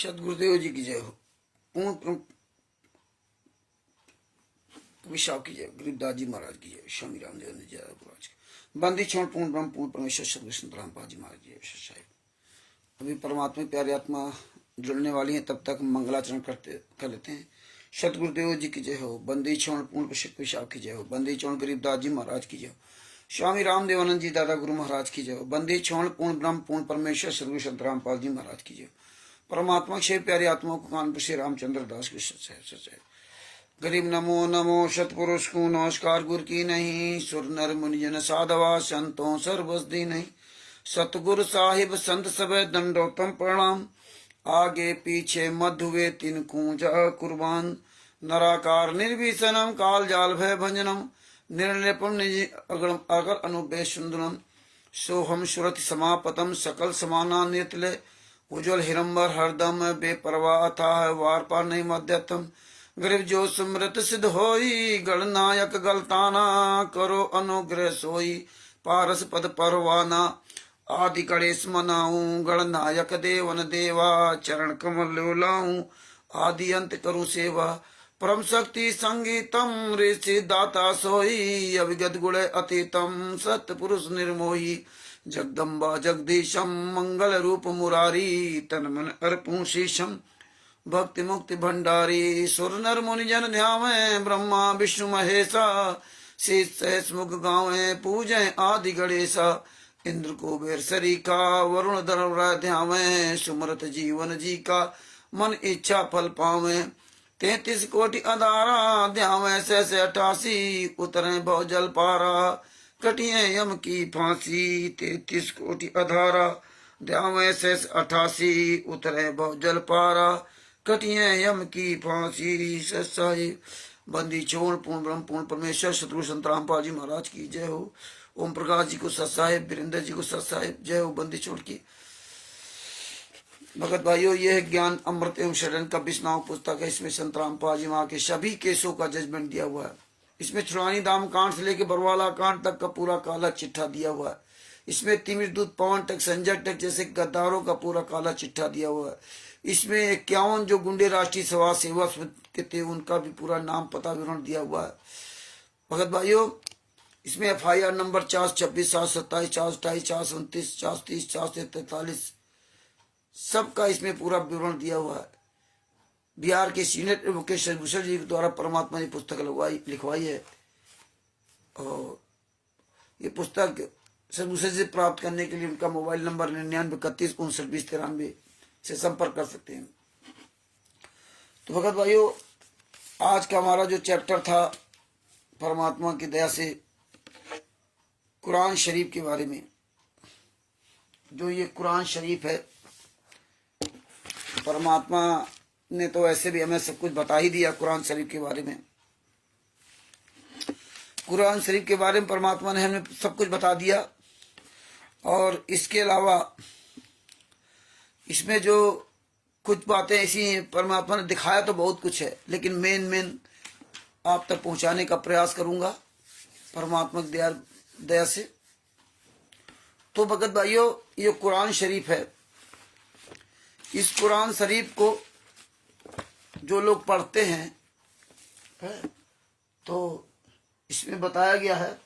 सदगुरुदेव जी की जय हो। पूर्ण विशाख की जय, गरीबदास जी महाराज की जय, स्वामी रामदेव जी महाराज की बंदी छोड़ पूर्ण ब्रह्म पूर्ण परमेश्वर सदगुरु रामपाल जी महाराज जी साहिब। अभी परमात्मा प्यारी आत्मा जुड़ने वाली है, तब तक मंगलाचरण कर लेते हैं। सतगुरुदेव जी की जय हो। बंदी छोड़ पूर्ण विशाख की जय हो। बंदी छोड़ गरीबदास जी महाराज की जय हो। स्वामी रामदेवानंद जी दादा गुरु महाराज की जय हो। बंदी छोड़ पूर्ण ब्रह्म पूर्ण परमेश्वर सदगुरु संत रामपाल जी महाराज की जय हो। परमात्मा क्षय प्यारी आत्मा को कानपुर श्री रामचंद्र दास की सच्चाई। गरीब नमो नमो सतपुरुष को नमस्कार गुरु की नहीं, सुर नर मुनिजन साधवा संतों सर्वस्दी नहीं। सतगुरु साहिब संत सब दंडोतम प्रणाम, आगे पीछे मधुवे तिन जा कुर्बान। नराकार निर्विसनम काल जाल भय भंजनम, निर्निपुण अगर अनुपे सुंदरम। सोहम सुरति समापतम सकल समाना नेतले, उज्ज्वल हिरंबर हरदम बेपरवाह था वार पार नहीं मध्यतम। गरीब जो सुमृत सिद्ध होई, गणनायक गलताना करो अनुग्रह सोई। पारस पद परवाना आदि गणेश मनाऊं, गणनायक देवन देवा चरण कमल लाऊं। आदि अंत करूं सेवा परम शक्ति संगीतम, ऋषि दाता सोई अविगत गुण अतीतम। सत्पुरुष निर्मोही जगदम्बा जगदीशम, मंगल रूप मुरारी तन मन अर्पूं शीशम। भक्ति मुक्ति भंडारी सुर नर मुनि जन ध्यावे, ब्रह्मा विष्णु महेशा शीश सहस मुख गावे। पूजे आदि गणेशा इंद्र को बेर सरीका, वरुण धर्म ध्यावे। सुमरत जीवन जी का मन इच्छा फल पावे। 33 कोटि अदारा ध्यावे सहस 88, उतरे भव जल पारा कटिए यम की फांसी। 33 कोटि अधारा ध्यावे सहस 88, उतरे भव जल पारा कटिए यम की फांसी। सत्साहिब बंदी छोड़ पूर्ण ब्रह्म पूर्ण परमेश्वर सतगुरु संत रामपाल जी महाराज की जय हो। ओम प्रकाश जी को सत्साहिब, वीरेंद्र जी को सत्साहिब जय हो। बंदी छोड़ की भगत भाइयों, यह ज्ञान अमृत एवं शरण का 20वां पुस्तक है। इसमें संत रामपाल जी वहां के सभी केसों का जजमेंट दिया हुआ है। इसमें छुड़ानी दाम कांड से लेकर बरवाला कांड तक का पूरा काला चिट्ठा दिया हुआ है। इसमें तिमिर दूत पवन तक संजय तक जैसे गद्दारों का पूरा काला चिट्ठा दिया हुआ है। इसमें 51 जो गुंडे राष्ट्रीय सभा सेवा के थे उनका भी पूरा नाम पता विवरण दिया हुआ है। भगत भाइयों, इसमें FIR नंबर 426 727 428 429 430 443 सबका इसमें पूरा विवरण दिया हुआ है। बिहार के सीनियर मुकेश भूषण जी द्वारा परमात्मा ने पुस्तक लिखवाई है। और ये पुस्तक सरभूषण से प्राप्त करने के लिए उनका मोबाइल नंबर 99 31 59 20 93 से संपर्क कर सकते हैं। तो भगत भाइयों, आज का हमारा जो चैप्टर था परमात्मा की दया से कुरान शरीफ के बारे में। जो ये कुरान शरीफ है, परमात्मा ने तो ऐसे भी हमें सब कुछ बता ही दिया कुरान शरीफ के बारे में। कुरान शरीफ के बारे में परमात्मा ने हमें सब कुछ बता दिया। और इसके अलावा इसमें जो कुछ बातें ऐसी परमात्मा ने दिखाया तो बहुत कुछ है, लेकिन मेन आप तक पहुंचाने का प्रयास करूंगा परमात्मा की दया से। तो भगत भाइयों, ये कुरान शरीफ है। इस कुरान शरीफ को जो लोग पढ़ते हैं तो इसमें बताया गया है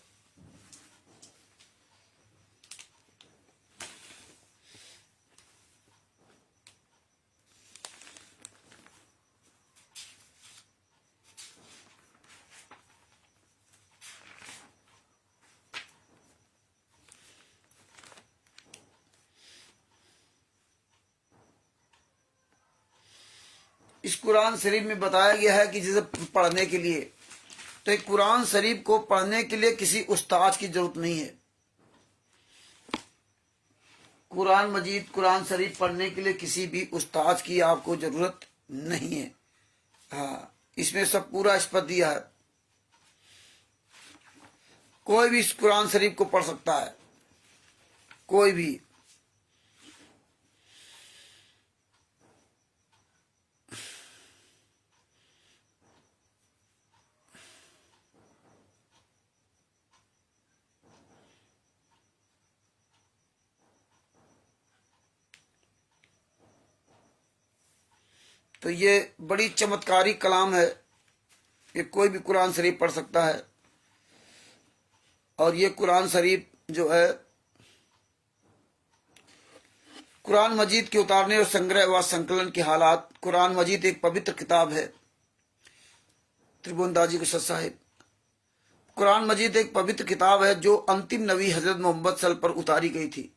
इस कुरान शरीफ में बताया गया है कि जैसे पढ़ने के लिए, तो एक कुरान शरीफ को पढ़ने के लिए किसी उस्ताद की जरूरत नहीं है। कुरान मजीद कुरान शरीफ पढ़ने के लिए किसी भी उस्ताद की आपको जरूरत नहीं है। हाँ, इसमें सब पूरा स्पष्ट दिया है। कोई भी इस कुरान शरीफ को पढ़ सकता है, कोई भी। तो ये बड़ी चमत्कारी कलाम है, ये कोई भी कुरान शरीफ पढ़ सकता है। और ये कुरान शरीफ जो है, कुरान मजीद के उतारने और संग्रह व संकलन के हालात। कुरान मजीद एक पवित्र किताब है। त्रिभुवनदास जी साहिब, कुरान मजीद एक पवित्र किताब है जो अंतिम नबी हजरत मोहम्मद सल पर उतारी गई थी।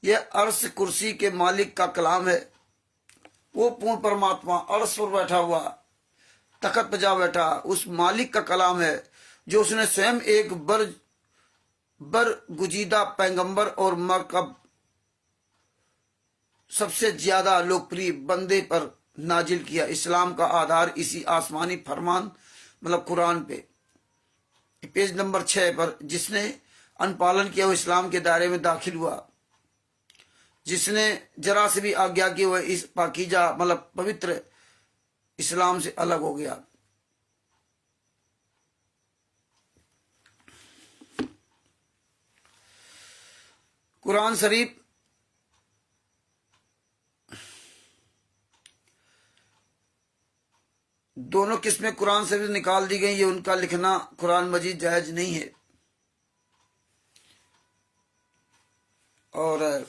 यह अर्श कुर्सी के मालिक का कलाम है। वो पूर्ण परमात्मा अर्श पर बैठा हुआ, तखत पर जा बैठा उस मालिक का कलाम है, जो उसने स्वयं एक गुजीदा पैगंबर और मरकब सबसे ज्यादा लोकप्रिय बंदे पर नाजिल किया। इस्लाम का आधार इसी आसमानी फरमान मतलब कुरान पे, पेज नंबर 6 पर, जिसने अनुपालन किया वो इस्लाम के दायरे में दाखिल हुआ। जिसने जरा से भी आज्ञा की वह इस पाकीजा मतलब पवित्र इस्लाम से अलग हो गया। कुरान शरीफ दोनों किस्में कुरान शरीफ निकाल दी गई, ये उनका लिखना कुरान मजीद जायज नहीं है। और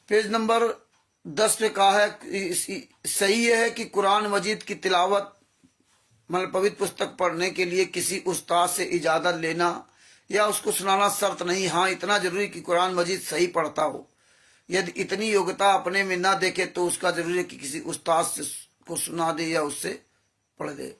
पेज नंबर 10 पे कहा है, सही है कि कुरान मजीद की तिलावत मतलब पवित्र पुस्तक पढ़ने के लिए किसी उस्ताद से इजाजत लेना या उसको सुनाना शर्त नहीं। हाँ, इतना जरूरी कि कुरान मजीद सही पढ़ता हो। यदि इतनी योग्यता अपने में ना देखे तो उसका जरूरी है कि किसी उस्ताद से को सुना दे या उससे पढ़ दे।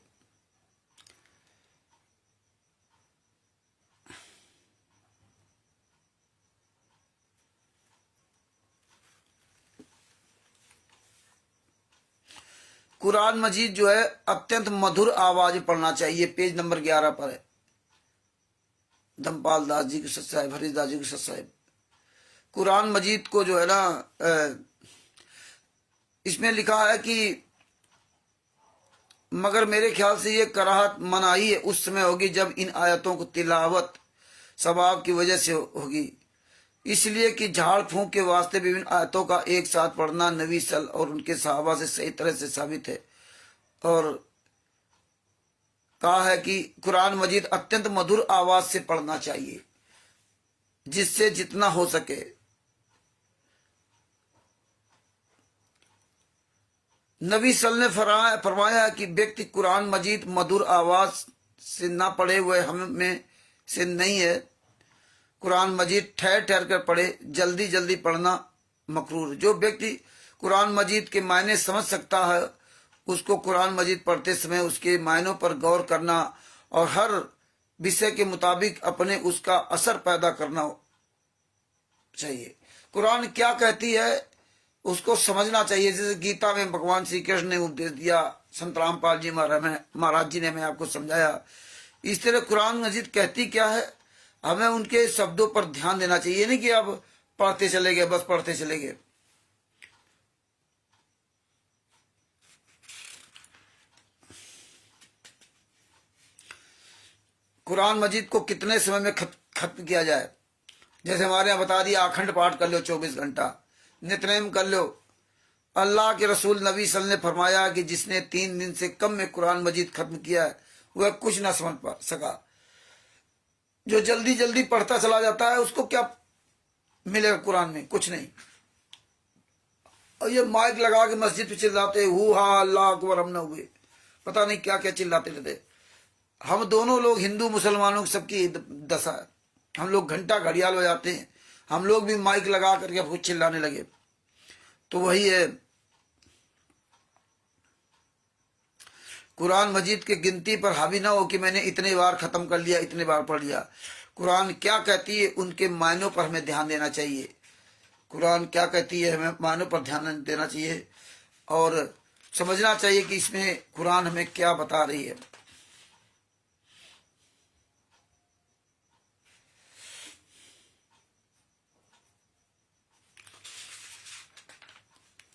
कुरान मजीद जो है अत्यंत मधुर आवाज में पढ़ना चाहिए। पेज नंबर 11 पर है, धमपाल दास जी के सत साहिब, हरीश दास जी के सत साहिब। कुरान मजीद को जो है ना, इसमें लिखा है कि मगर मेरे ख्याल से ये कराहत मनाही है उस समय होगी जब इन आयतों को तिलावत सवाब की वजह से होगी। इसलिए कि झाड़ फूंक के वास्ते विभिन्न आयतों का एक साथ पढ़ना नबी सल और उनके सहाबा से सही तरह से साबित है। और कहा है कि कुरान मजीद अत्यंत मधुर आवाज से पढ़ना चाहिए, जिससे जितना हो सके। नबी सल ने फरमाया कि व्यक्ति कुरान मजीद मधुर आवाज से ना पढ़े हुए हम में से नहीं है। कुरान मजीद ठहर ठहर कर पढ़े, जल्दी जल्दी पढ़ना मकरूर। जो व्यक्ति कुरान मजीद के मायने समझ सकता है उसको कुरान मजीद पढ़ते समय उसके मायनों पर गौर करना और हर विषय के मुताबिक अपने उसका असर पैदा करना चाहिए। कुरान क्या कहती है उसको समझना चाहिए। जैसे गीता में भगवान श्री कृष्ण ने उपदेश दिया, संत रामपाल जी महाराज जी ने मैं आपको समझाया। इस तरह कुरान मजीद कहती क्या है, हमें उनके शब्दों पर ध्यान देना चाहिए। नहीं कि अब पढ़ते चले गए, बस पढ़ते चले गए। कुरान मजीद को कितने समय में खत्म किया जाए? जैसे हमारे यहाँ बता दिया, अखंड पाठ कर लो 24 घंटा, नितनेम कर लो। अल्लाह के रसूल नबी सल ने फरमाया कि जिसने 3 दिन से कम में कुरान मजीद खत्म किया है वह कुछ ना समझ पा सका। जो जल्दी जल्दी पढ़ता चला जाता है उसको क्या मिलेगा कुरान में? कुछ नहीं। और ये माइक लगा के मस्जिद पे चिल्लाते हु हा अल्लाह अकबर, हम न हुए, पता नहीं क्या क्या चिल्लाते रहते। हम दोनों लोग हिंदू मुसलमानों की सबकी दशा है। हम लोग घंटा घड़ियाल हो जाते हैं, हम लोग भी माइक लगा करके खुद चिल्लाने लगे। तो वही है, कुरान मजीद के गिनती पर हावी ना हो कि मैंने इतने बार खत्म कर लिया, इतने बार पढ़ लिया। कुरान क्या कहती है उनके मायनों पर हमें ध्यान देना चाहिए। कुरान क्या कहती है हमें मायनों पर ध्यान देना चाहिए और समझना चाहिए कि इसमें कुरान हमें क्या बता रही है।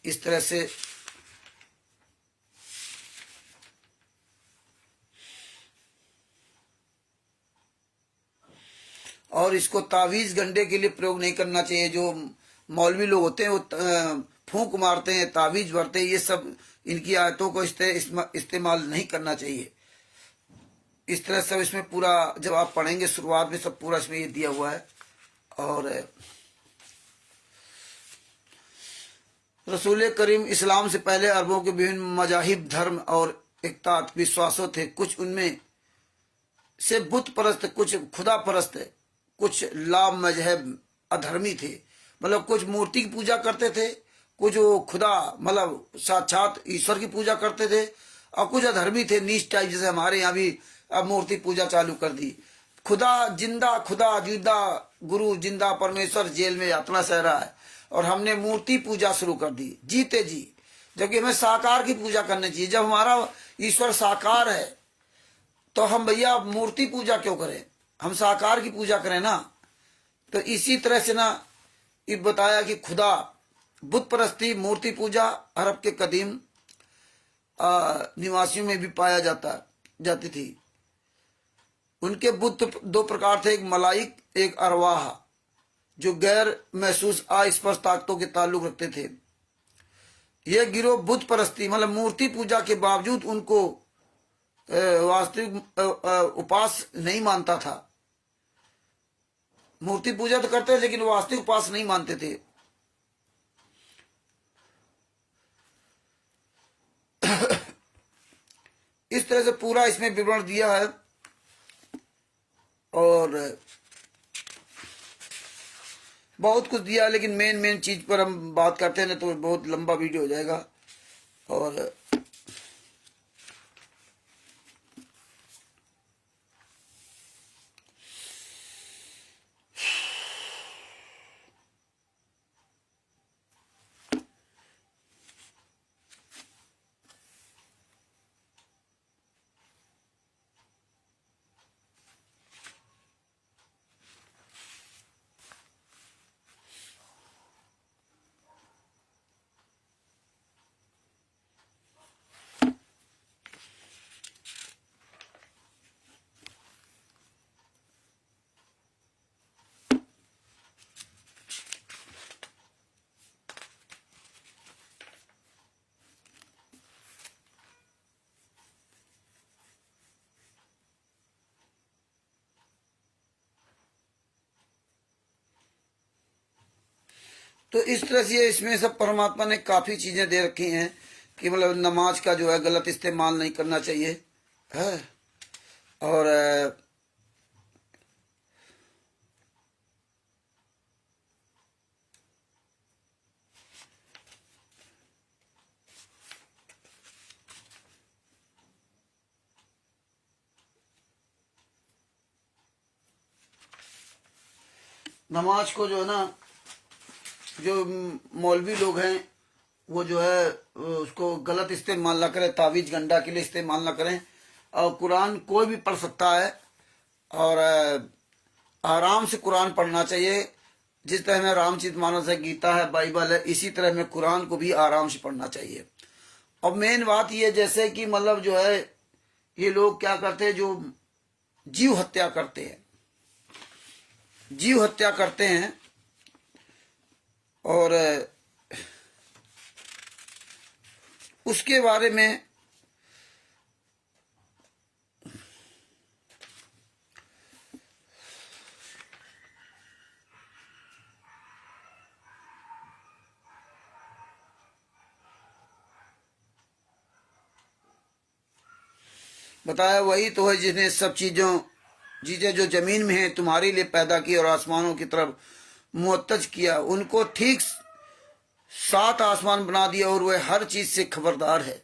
इस तरह से और इसको तावीज गंडे के लिए प्रयोग नहीं करना चाहिए। जो मौलवी लोग होते हैं वो फूंक मारते हैं, तावीज भरते हैं, ये सब इनकी आयतों को इस्तेमाल नहीं करना चाहिए। इस तरह सब इसमें पूरा जब आप पढ़ेंगे शुरुआत में सब पूरा इसमें ये दिया हुआ है। और रसूल करीम इस्लाम से पहले अरबों के विभिन्न मजाहिब, धर्म और इक्तात विश्वासों थे। कुछ उनमें से बुत परस्त, कुछ खुदा परस्त, कुछ ला मजहब अधर्मी थे। मतलब कुछ मूर्ति की पूजा करते थे, कुछ वो खुदा मतलब साक्षात ईश्वर की पूजा करते थे, और कुछ अधर्मी थे नीच टाइप, जैसे हमारे यहाँ भी अब मूर्ति पूजा चालू कर दी। खुदा जिंदा, खुदा जिंदा, गुरु जिंदा, परमेश्वर जेल में यातना सह रहा है और हमने मूर्ति पूजा शुरू कर दी जीते जी, जबकि हमें साकार की पूजा करनी चाहिए। जब हमारा ईश्वर साकार है तो हम भैया मूर्ति पूजा क्यों करें, हम साकार की पूजा करें ना। तो इसी तरह से ना ये बताया कि खुदा बुत परस्ती, मूर्ति पूजा अरब के कदीम निवासियों में भी पाया जाती थी। उनके बुत दो प्रकार थे, एक मलाइक, एक अरवाह, जो गैर महसूस अस्पर्श ताकतों के ताल्लुक रखते थे। यह गिरोह बुत परस्ती मतलब मूर्ति पूजा के बावजूद उनको वास्तविक उपास नहीं मानता था। मूर्ति पूजा तो करते थे लेकिन वास्तविक उपास नहीं मानते थे। इस तरह से पूरा इसमें विवरण दिया है। और बहुत कुछ दिया है, लेकिन मेन चीज पर हम बात करते हैं ना तो बहुत लंबा वीडियो हो जाएगा। और तो इस तरह से इसमें सब परमात्मा ने काफी चीजें दे रखी हैं कि मतलब नमाज का जो है गलत इस्तेमाल नहीं करना चाहिए है। और नमाज को जो है ना, जो मौलवी लोग हैं वो जो है उसको गलत इस्तेमाल ना करें, तावीज गंडा के लिए इस्तेमाल ना करें। और कुरान कोई भी पढ़ सकता है और आराम से कुरान पढ़ना चाहिए। जिस तरह में रामचरितमानस है, गीता है, बाइबल है, इसी तरह में कुरान को भी आराम से पढ़ना चाहिए। और मेन बात ये जैसे कि मतलब जो है ये लोग क्या करते हैं, जो जीव हत्या करते हैं, जीव हत्या करते हैं और उसके बारे में बताया, वही तो है जिसने सब चीजें जो जमीन में है तुम्हारे लिए पैदा की और आसमानों की तरफ मुअत्तज किया। उनको ठीक 7 आसमान बना दिया और वह हर चीज से खबरदार है।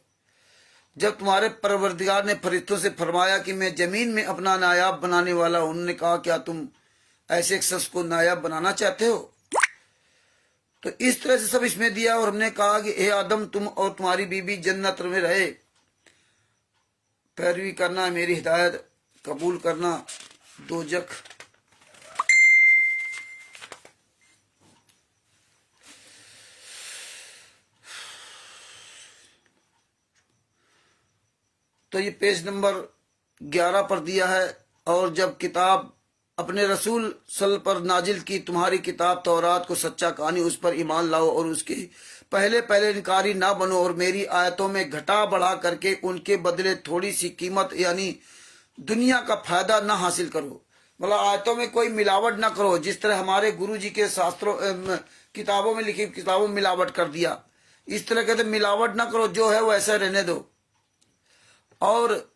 जब तुम्हारे परवरदिगार ने फरिश्तों से फरमाया कि मैं जमीन में अपना नायाब बनाने वाला हूं, उन्होंने कहा क्या तुम ऐसे एक शख्स को नायाब बनाना चाहते हो? तो इस तरह से सब इसमें दिया। और हमने कहा कि हे आदम, तुम और तुम्हारी बीबी जन्नत में रहे, पैरवी करना, मेरी हिदायत कबूल करना, दोजख तो ये पेज नंबर 11 पर दिया है। और जब किताब अपने रसूल सल पर नाजिल की तुम्हारी किताब तौरात को सच्चा कहानी, उस पर ईमान लाओ और उसके पहले पहले इनकारी ना बनो, और मेरी आयतों में घटा बढ़ा करके उनके बदले थोड़ी सी कीमत यानी दुनिया का फायदा ना हासिल करो। मतलब आयतों में कोई मिलावट ना करो, जिस तरह हमारे गुरु जी के शास्त्रों किताबों में लिखी किताबों में मिलावट कर दिया, इस तरह कहते मिलावट ना करो, जो है वो ऐसा रहने दो। और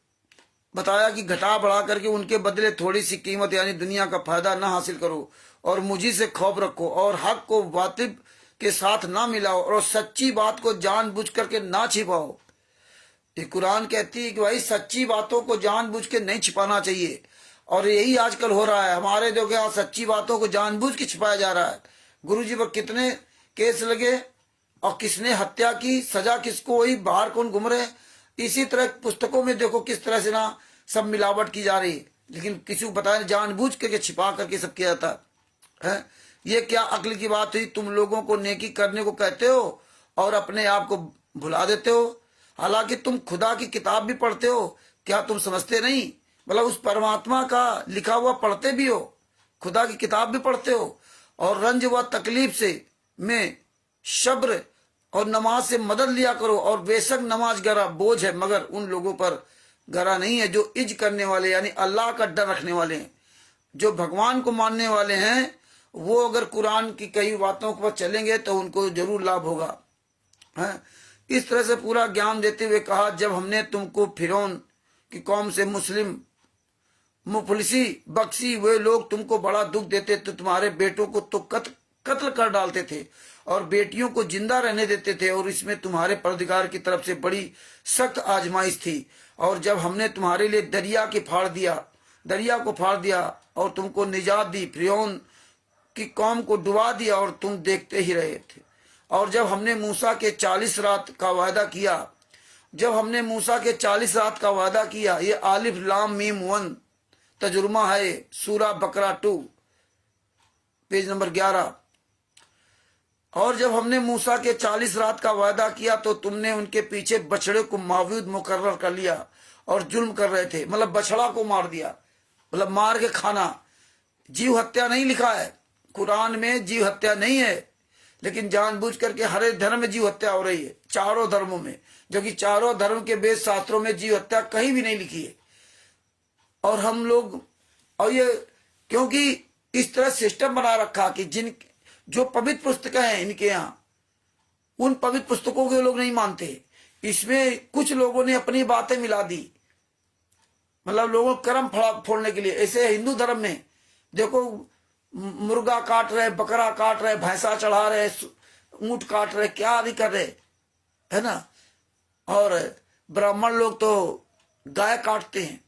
बताया कि घटा बढ़ा करके उनके बदले थोड़ी सी कीमत यानी दुनिया का फायदा ना हासिल करो, और मुझी से खौफ रखो, और हक को बातिल के साथ ना मिलाओ, और सच्ची बात को जानबूझ करके ना छिपाओ। ये कुरान कहती है कि भाई सच्ची बातों को जानबूझ के नहीं छिपाना चाहिए, और यही आजकल हो रहा है हमारे जो क्या सच्ची बातों को जानबूझ के छिपाया जा रहा है। गुरु जी पर कितने केस लगे और किसने हत्या की, सजा किसको, वही बाहर कौन घूम रहे। इसी तरह पुस्तकों में देखो किस तरह से ना सब मिलावट की जा रही है, लेकिन किसी को बताया जानबूझ करके छिपा करके सब किया जाता है। ये क्या अक्ल की बात हुई? तुम लोगों को नेकी करने को कहते हो और अपने आप को भुला देते हो, हालांकि तुम खुदा की किताब भी पढ़ते हो। क्या तुम समझते नहीं? मतलब उस परमात्मा का लिखा हुआ पढ़ते भी हो, खुदा की किताब भी पढ़ते हो, और रंज व तकलीफ से में सब्र और नमाज से मदद लिया करो। और बेशक नमाज गरा बोझ है, मगर उन लोगों पर गरा नहीं है जो इज करने वाले यानी अल्लाह का डर रखने वाले हैं। जो भगवान को मानने वाले हैं वो अगर कुरान की कई बातों पर चलेंगे तो उनको जरूर लाभ होगा। है इस तरह से पूरा ज्ञान देते हुए कहा, जब हमने तुमको फिरौन की कौम से मुस्लिम मुफलिसी बख्शी, वे लोग तुमको बड़ा दुख देते तो तुम्हारे बेटों को तो कत्ल कर डालते थे और बेटियों को जिंदा रहने देते थे, और इसमें तुम्हारे परदिगार की तरफ से बड़ी सख्त आजमाइश थी। और जब हमने तुम्हारे लिए दरिया को फाड़ दिया और तुमको निजात दी, फिरौन की कौम को डुबा दिया और तुम देखते ही रहे थे। और जब हमने मूसा के 40 रात का वादा किया, ये आलिफ लाम मीम वन तजुर्मा है, सूरा बकरा 2 पेज नंबर 11। और जब हमने मूसा के 40 रात का वादा किया तो तुमने उनके पीछे बछड़े को मावूद मुकर्रर कर लिया और जुल्म कर रहे थे। मतलब बछड़ा को मार दिया, मतलब मार के खाना। जीव हत्या नहीं लिखा है कुरान में, जीव हत्या नहीं है, लेकिन जानबूझ करके हर एक धर्म में जीव हत्या हो रही है, चारों धर्मों में, जो कि चारों धर्म के वेद शास्त्रों में जीव हत्या कहीं भी नहीं लिखी है। और हम लोग और ये क्योंकि इस तरह सिस्टम बना रखा कि जो पवित्र पुस्तकें हैं इनके यहाँ, उन पवित्र पुस्तकों के लोग नहीं मानते। इसमें कुछ लोगों ने अपनी बातें मिला दी, मतलब लोगों को कर्म फोड़ने के लिए। ऐसे हिंदू धर्म में देखो, मुर्गा काट रहे, बकरा काट रहे, भैंसा चढ़ा रहे, ऊंट काट रहे, क्या नहीं कर रहे, है ना। और ब्राह्मण लोग तो गाय काटते हैं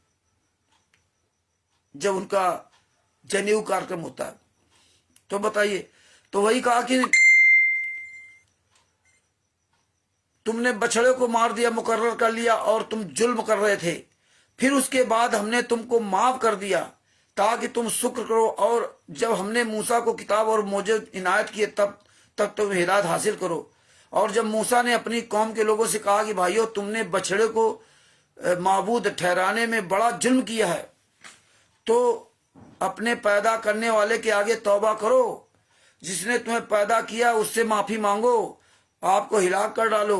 जब उनका जनेऊ कार्यक्रम होता है। तो बताइए, तो वही कहा कि तुमने बछड़े को मार दिया, मुकर्रर कर लिया, और तुम जुल्म कर रहे थे। फिर उसके बाद हमने तुमको माफ कर दिया ताकि तुम शुक्र करो, और जब हमने मूसा को किताब और मौजूद इनायत किए तब तक तुम हिदायत हासिल करो। और जब मूसा ने अपनी कौम के लोगों से कहा कि भाइयों, तुमने बछड़े को माबूद ठहराने में बड़ा जुल्म किया है, तो अपने पैदा करने वाले के आगे तौबा करो। जिसने तुम्हें पैदा किया उससे माफी मांगो, आपको हिलाक कर डालो।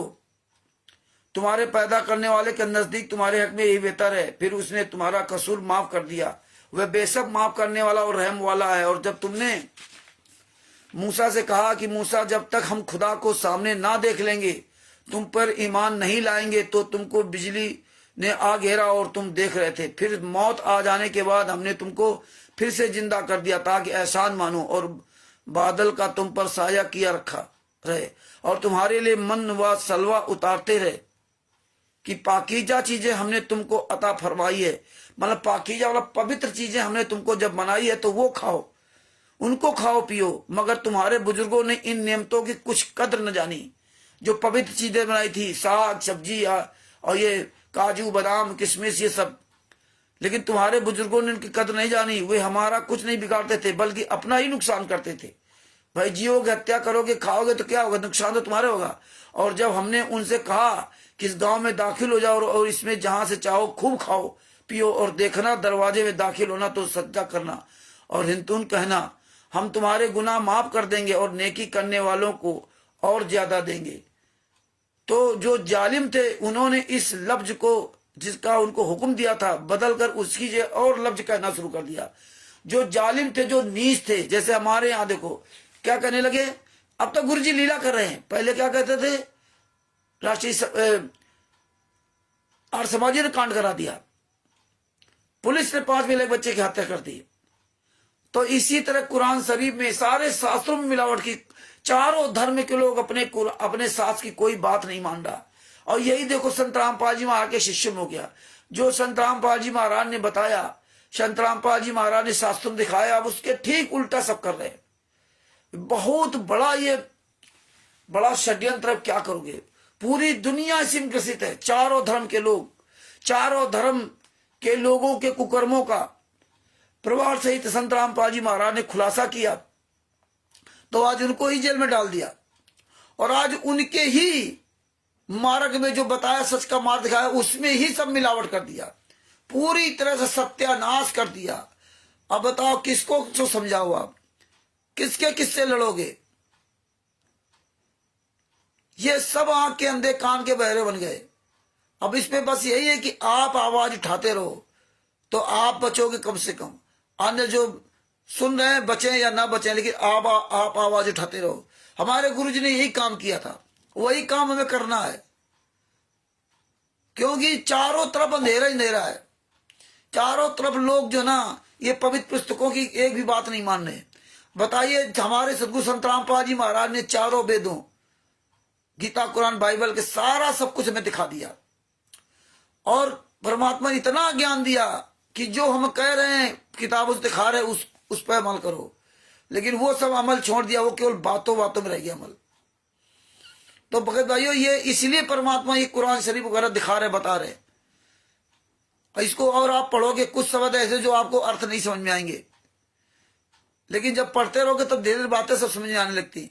तुम्हारे पैदा करने वाले के नजदीक तुम्हारे हक में यही बेहतर है। फिर उसने तुम्हारा कसूर माफ कर दिया, वह बेशक माफ करने वाला और रहम वाला है। और जब तुमने मूसा से कहा कि मूसा, जब तक हम खुदा को सामने ना देख लेंगे तुम पर ईमान नहीं लाएंगे, तो तुमको बिजली ने आ घेरा और तुम देख रहे थे। फिर मौत आ जाने के बाद हमने तुमको फिर से जिंदा कर दिया ताकि एहसान मानो, और बादल का तुम पर साया किया रखा रहे, और तुम्हारे लिए मन व सलवा उतारते रहे कि पाकीजा चीजें हमने तुमको अता फरमाई है। मतलब पाकीजा मतलब पवित्र चीजें हमने तुमको जब बनाई है तो वो खाओ, उनको खाओ पियो। मगर तुम्हारे बुजुर्गों ने इन नियमतों की कुछ कद्र न जानी। जो पवित्र चीजें बनाई थी, साग सब्जी और ये काजू बादाम किशमिश ये सब, लेकिन तुम्हारे बुजुर्गों ने इनकी कद्र नहीं जानी। वे हमारा कुछ नहीं बिगाड़ते थे बल्कि अपना ही नुकसान करते थे। भाई जियोगे, हत्या करोगे, खाओगे तो क्या होगा, नुकसान तो तुम्हारे होगा। और जब हमने उनसे कहा कि इस गांव में दाखिल हो जाओ और इसमें जहां से चाहो खूब खाओ पियो, और देखना दरवाजे में दाखिल होना तो सज्जा करना, और हिंतून कहना, हम तुम्हारे गुनाह माफ कर देंगे और नेकी करने वालों को और ज्यादा देंगे। तो जो जालिम थे उन्होंने इस लफ्ज को जिसका उनको हुक्म दिया था बदलकर उसकी जगह और लफ्ज कहना शुरू कर दिया। जो जालिम थे, जो नीच थे, जैसे हमारे यहाँ देखो क्या कहने लगे, अब तो गुरुजी लीला कर रहे हैं, पहले क्या कहते थे, राष्ट्रीय आर्य समाजी ने कांड करा दिया, पुलिस ने 5 मिले बच्चे की हत्या कर दी। तो इसी तरह कुरान शरीफ में सारे शास्त्रों में मिलावट की, चारों धर्म के लोग अपने सास की कोई बात नहीं मान रहा। और यही देखो संत रामपाल जी महाराज के शिष्य में हो गया, जो संत रामपाल जी महाराज ने बताया, संत रामपाल जी महाराज ने शास्त्रों में दिखाया, अब उसके ठीक उल्टा सब कर रहे हैं। बहुत बड़ा ये बड़ा षड्यंत्र, क्या करोगे, पूरी दुनिया इसी में ग्रसित है। चारों धर्म के लोग, चारों धर्म के लोगों के कुकर्मों का परिवार सहित संत रामपाल जी महाराज ने खुलासा किया, तो आज उनको ही जेल में डाल दिया। और आज उनके ही मार्ग में जो बताया, सच का मार्ग दिखाया, उसमें ही सब मिलावट कर दिया, पूरी तरह से सत्यानाश कर दिया। अब बताओ किसको जो समझाओ, आप किसके किससे लड़ोगे? ये सब आंख के अंधे कान के बहरे बन गए। अब इसमें बस यही है कि आप आवाज उठाते रहो तो आप बचोगे कम से कम, अन्य जो सुन रहे हैं बचे या ना बचे, लेकिन आप आवाज उठाते रहो। हमारे गुरुजी ने यही काम किया था, वही काम हमें करना है, क्योंकि चारों तरफ अंधेरा ही अंधेरा है। चारों तरफ लोग जो ना ये पवित्र पुस्तकों की एक भी बात नहीं मान रहे। बताइए, हमारे सदगुरु संत रामपाल जी महाराज ने चारों वेदों, गीता, कुरान, बाइबल के सारा सब कुछ हमें दिखा दिया। और परमात्मा ने इतना ज्ञान दिया कि जो हम कह रहे हैं किताबों से दिखा रहे हैं उस पर अमल करो, लेकिन वो सब अमल छोड़ दिया, वो केवल बातों बातों में रह गया अमल। तो भगत भाइयों, ये इसलिए परमात्मा ये कुरान शरीफ वगैरह दिखा रहे, बता रहे। इसको और आप पढ़ोगे, कुछ शब्द ऐसे जो आपको अर्थ नहीं समझ में आएंगे, लेकिन जब पढ़ते रहोगे तब धीरे धीरे बातें सब समझ में आने लगती।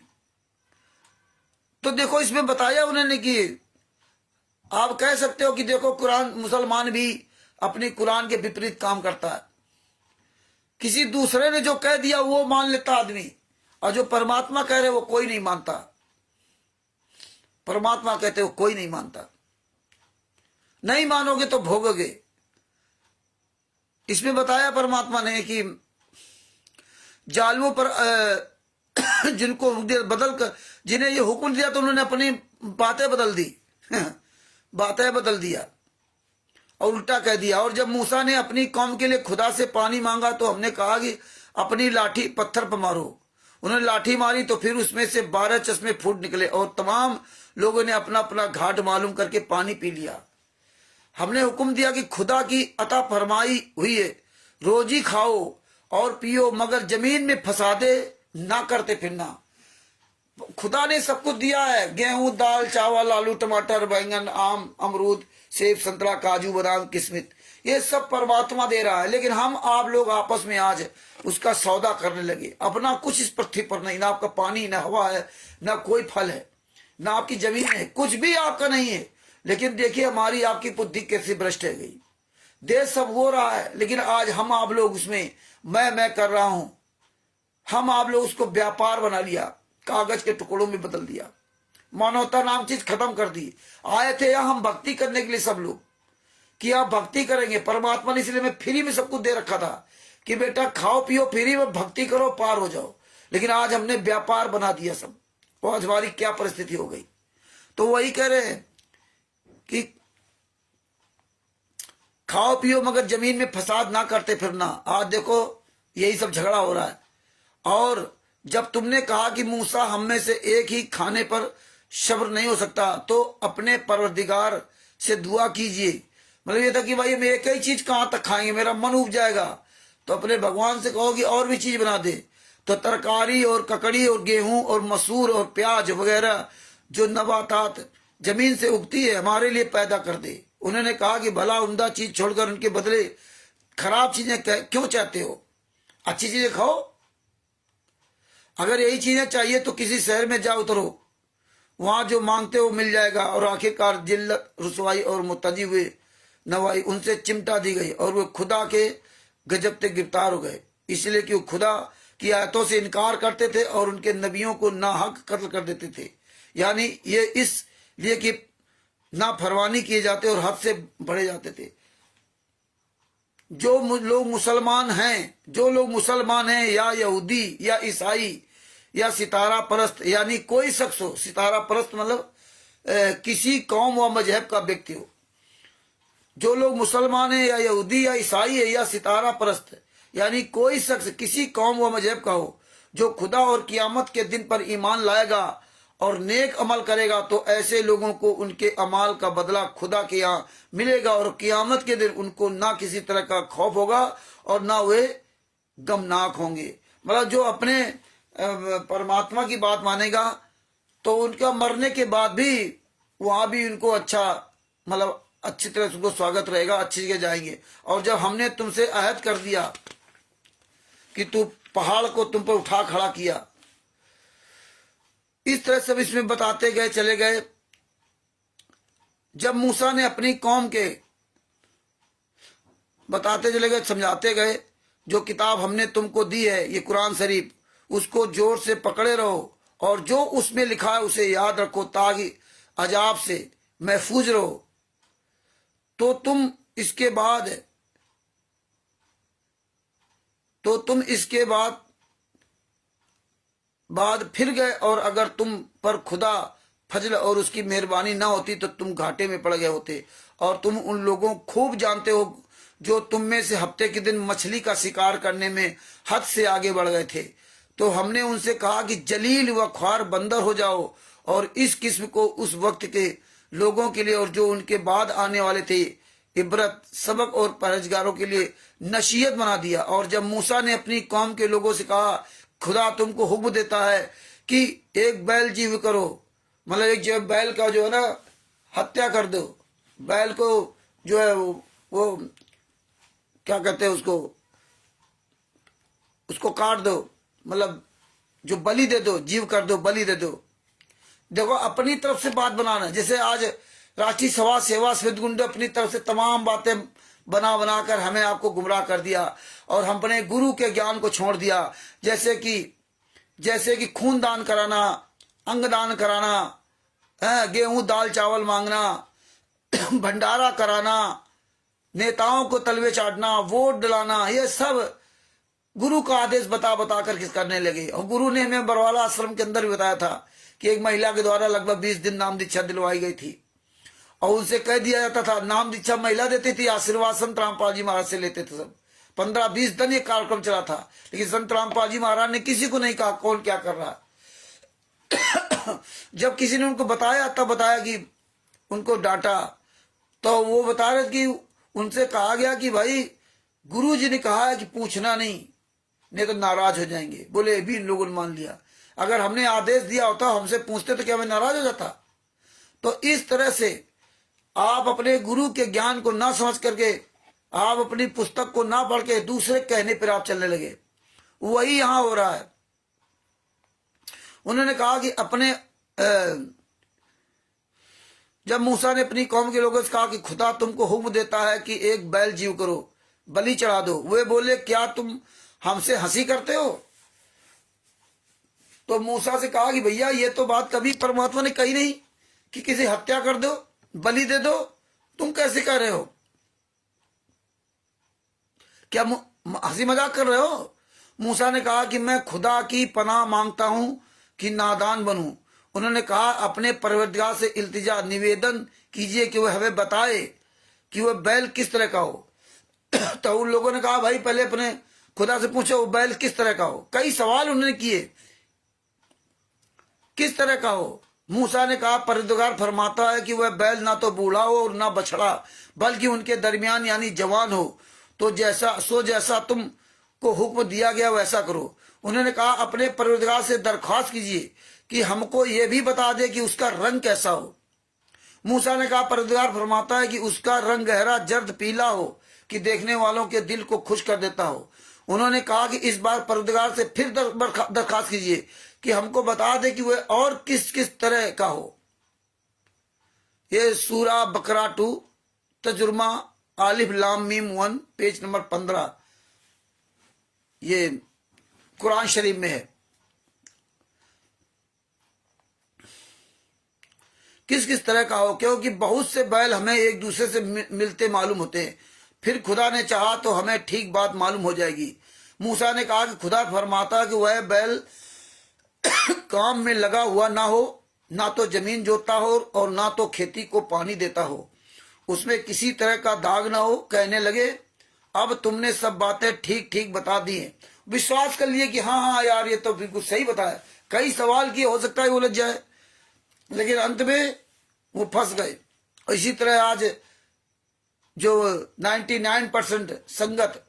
तो देखो इसमें बताया उन्होंने कि आप कह सकते हो कि देखो कुरान, मुसलमान भी अपनी कुरान के विपरीत काम करता है। किसी दूसरे ने जो कह दिया वो मान लेता आदमी, और जो परमात्मा कह रहे वो कोई नहीं मानता। परमात्मा कहते हो कोई नहीं मानता, नहीं मानोगे तो भोगोगे। इसमें बताया परमात्मा ने कि जालिमों पर जिनको बदल कर, जिन्हें ये हुक्म दिया तो उन्होंने अपनी बातें बदल दी बातें बदल दिया और उल्टा कह दिया। और जब मूसा ने अपनी कौम के लिए खुदा से पानी मांगा तो हमने कहा कि अपनी लाठी पत्थर पर मारो। उन्होंने लाठी मारी तो फिर उसमें से 12 चश्मे फूट निकले और तमाम लोगों ने अपना अपना घाट मालूम करके पानी पी लिया। हमने हुक्म दिया कि खुदा की अता फरमाई हुई है, रोजी खाओ और पियो, मगर जमीन में फसादे ना करते फिरना। खुदा ने सब कुछ दिया है, गेहूं, दाल, चावल, आलू, टमाटर, बैंगन, आम, अमरूद, सेब, संतरा, काजू, बादाम, किस्मित, ये सब परमात्मा दे रहा है। लेकिन हम आप लोग आपस में आज उसका सौदा करने लगे। अपना कुछ इस पृथ्वी पर नहीं, ना आपका पानी, ना हवा है, ना कोई फल है, ना आपकी जमीन है, कुछ भी आपका नहीं है। लेकिन देखिए हमारी आपकी बुद्धि कैसे भ्रष्ट है गई। देश सब हो रहा है, लेकिन आज हम आप लोग उसमें मैं कर रहा हूं। हम आप लोग उसको व्यापार बना लिया, कागज के टुकड़ों में बदल दिया, मानवता नाम चीज खत्म कर दी। आए थे यहां हम भक्ति करने के लिए सब लोग, कि आप भक्ति करेंगे। परमात्मा ने इसलिए मैं फ्री में सब कुछ दे रखा था कि बेटा खाओ पियो, फ्री में भक्ति करो, पार हो जाओ। लेकिन आज हमने व्यापार बना दिया सब, और आज हमारी क्या परिस्थिति हो गई। तो वही कह रहे हैं कि खाओ पियो मगर जमीन में फसाद ना करते फिरना। आज देखो यही सब झगड़ा हो रहा है। और जब तुमने कहा कि मूसा हम में से एक ही खाने पर सब्र नहीं हो सकता, तो अपने परवरदिगार से दुआ कीजिए। मतलब ये था कि भाई हम एक ही चीज कहां तक खाएंगे, मेरा मन उब जाएगा। तो अपने भगवान से कहो कि और भी चीज बना दे। तो तरकारी और ककड़ी और गेहूं और मसूर और प्याज वगैरह जो नबातात जमीन से उगती है हमारे लिए पैदा कर दे। उन्होंने कहा कि भला उम्दा चीज छोड़कर उनके बदले खराब चीजें क्यों चाहते हो, अच्छी चीजें खाओ। अगर यही चीजें चाहिए तो किसी शहर में जा उतरो, वहां जो मांगते हो मिल जाएगा। और आखिरकार जिल्लत, रुसवाई और मुतजी हुए नवाई उनसे चिमटा दी गई और वे खुदा के गजब से गिरफ्तार हो गए। इसलिए कि वो खुदा की आयतों से इनकार करते थे और उनके नबियों को नाहक कत्ल कर देते थे। यानी ये इसलिए कि नाफरमानी किए जाते और हद से बढ़े जाते थे। जो लोग मुसलमान हैं या यहूदी या ईसाई या सितारा परस्त, यानी कोई शख्स हो, सितारा परस्त मतलब किसी कौम व मजहब का व्यक्ति हो, जो लोग मुसलमान हैं या यहूदी या ईसाई है या सितारा परस्त है, यानी कोई शख्स किसी कौम व मजहब का हो, जो खुदा और कियामत के दिन पर ईमान लाएगा और नेक अमल करेगा, तो ऐसे लोगों को उनके अमाल का बदला खुदा के यहाँ मिलेगा और कियामत के दिन उनको ना किसी तरह का खौफ होगा और ना वे गमनाक होंगे। मतलब जो अपने परमात्मा की बात मानेगा तो उनका मरने के बाद भी वहां भी उनको अच्छा, मतलब अच्छी तरह से उनको स्वागत रहेगा, अच्छी जगह जाएंगे। और जब हमने तुमसे अहद कर दिया कि तू पहाड़ को तुम पर उठा खड़ा किया, इस तरह सब इसमें बताते गए चले गए। जब मूसा ने अपनी कौम के बताते चले गए, समझाते गए, जो किताब हमने तुमको दी है ये कुरान शरीफ, उसको जोर से पकड़े रहो और जो उसमें लिखा है उसे याद रखो ताकि अजाब से महफूज रहो। तो तुम इसके बाद फिर गए, और अगर तुम पर खुदा फजल और उसकी मेहरबानी ना होती तो तुम घाटे में पड़ गए होते। और तुम उन लोगों खूब जानते हो जो तुम में से हफ्ते के दिन मछली का शिकार करने में हद से आगे बढ़ गए थे। तो हमने उनसे कहा कि जलील व ख्वार बंदर हो जाओ, और इस किस्म को उस वक्त के लोगों के लिए और जो उनके बाद आने वाले थे इबरत, सबक और परहेजगारों के लिए नसीहत बना दिया। और जब मूसा ने अपनी कौम के लोगों से कहा, खुदा तुमको हुक्म देता है कि एक बैल जीव करो, मतलब एक जो बैल का जो है ना हत्या कर दो, बैल को जो है वो क्या कहते हैं उसको काट दो, मतलब जो बलि दे दो, जीव कर दो, बलि दे दो। देखो अपनी तरफ से बात बनाना, जैसे आज राष्ट्रीय सभा सेवा स्वेत गुंड अपनी तरफ से तमाम बातें बनाकर हमें आपको गुमराह कर दिया और हमने गुरु के ज्ञान को छोड़ दिया। जैसे कि खून दान कराना, अंग दान कराना, गेहूं दाल चावल मांगना, भंडारा कराना, नेताओं को तलवे चाटना, वोट दिलाना, ये सब गुरु का आदेश बता कर करने लगे। और गुरु ने हमें बरवाला आश्रम के अंदर बताया था कि एक महिला के द्वारा लगभग 20 दिन नाम दीक्षा दिलवाई गई थी और उनसे कह दिया जाता था, नाम दीक्षा महिला देती थी, आशीर्वाद संत रामपाल जी महाराज से लेते थे। सब 15-20 दिन ये कार्यक्रम चला था, लेकिन संत रामपाल जी महाराज ने किसी को नहीं कहा कौन क्या कर रहा। जब किसी ने उनको बताया तब बताया कि उनको डांटा, तो वो बता रहे कि उनसे कहा गया कि भाई गुरु जी ने कहा है कि पूछना नहीं तो नाराज हो जाएंगे। बोले भी इन लोगों ने मान लिया, अगर हमने आदेश दिया होता हमसे पूछते तो क्या मैं नाराज हो जाता। तो इस तरह से आप अपने गुरु के ज्ञान को ना समझ करके, आप अपनी पुस्तक को ना पढ़ के दूसरे कहने पर आप चलने लगे, वही यहां हो रहा है। उन्होंने कहा कि जब मूसा ने अपनी कौम के लोगों से कहा कि खुदा तुमको हुक्म देता है कि एक बैल जीव करो, बलि चढ़ा दो, वे बोले क्या तुम हमसे हंसी करते हो। तो मूसा से कहा कि भैया ये तो बात कभी परमात्मा ने कही नहीं कि किसी हत्या कर दो, बलि दे दो, तुम कैसे कर रहे हो, क्या हंसी मजाक कर रहे हो। मूसा ने कहा कि मैं खुदा की पनाह मांगता हूं कि नादान बनूं। उन्होंने कहा अपने परवरदिगार से इल्तिजा निवेदन कीजिए कि वह हमें बताए कि वह बैल किस तरह का हो। तो उन लोगों ने कहा भाई पहले अपने खुदा से पूछो वो बैल किस तरह का हो। कई सवाल उन्होंने किए, किस तरह का हो। मूसा ने कहा परवरदिगार फरमाता है कि वह बैल ना तो बूढ़ा हो और ना बछड़ा, बल्कि उनके दरमियान यानी जवान हो। तो जैसा तुम को हुक्म दिया गया वैसा करो। उन्होंने कहा अपने परवरदिगार से दरख्वास्त कीजिए कि हमको ये भी बता दे कि उसका रंग कैसा हो। मूसा ने कहा परवरदिगार फरमाता है कि उसका रंग गहरा जर्द पीला हो कि देखने वालों के दिल को खुश कर देता हो। उन्होंने कहा कि इस बार परवरदिगार से फिर दरख्वास्त कीजिए कि हमको बता दे कि वह और किस किस तरह का हो। ये सूरा बकरा 2 तर्जुमा आलिफ लाम मीम 1 पेज नंबर 15। ये कुरान शरीफ में है। किस किस तरह का हो, क्योंकि बहुत से बैल हमें एक दूसरे से मिलते मालूम होते हैं, फिर खुदा ने चाहा तो हमें ठीक बात मालूम हो जाएगी। मूसा ने कहा कि खुदा फरमाता कि वह बैल काम में लगा हुआ ना हो, ना तो जमीन जोतता हो और ना तो खेती को पानी देता हो, उसमें किसी तरह का दाग ना हो। कहने लगे, अब तुमने सब बातें ठीक ठीक बता दी हैं। विश्वास कर लिए कि हाँ हाँ यार ये तो बिल्कुल सही बताया। कई सवाल किए, हो सकता है वो उलझ जाए, लेकिन अंत में वो फंस गए। इसी तरह आज जो 99% संगत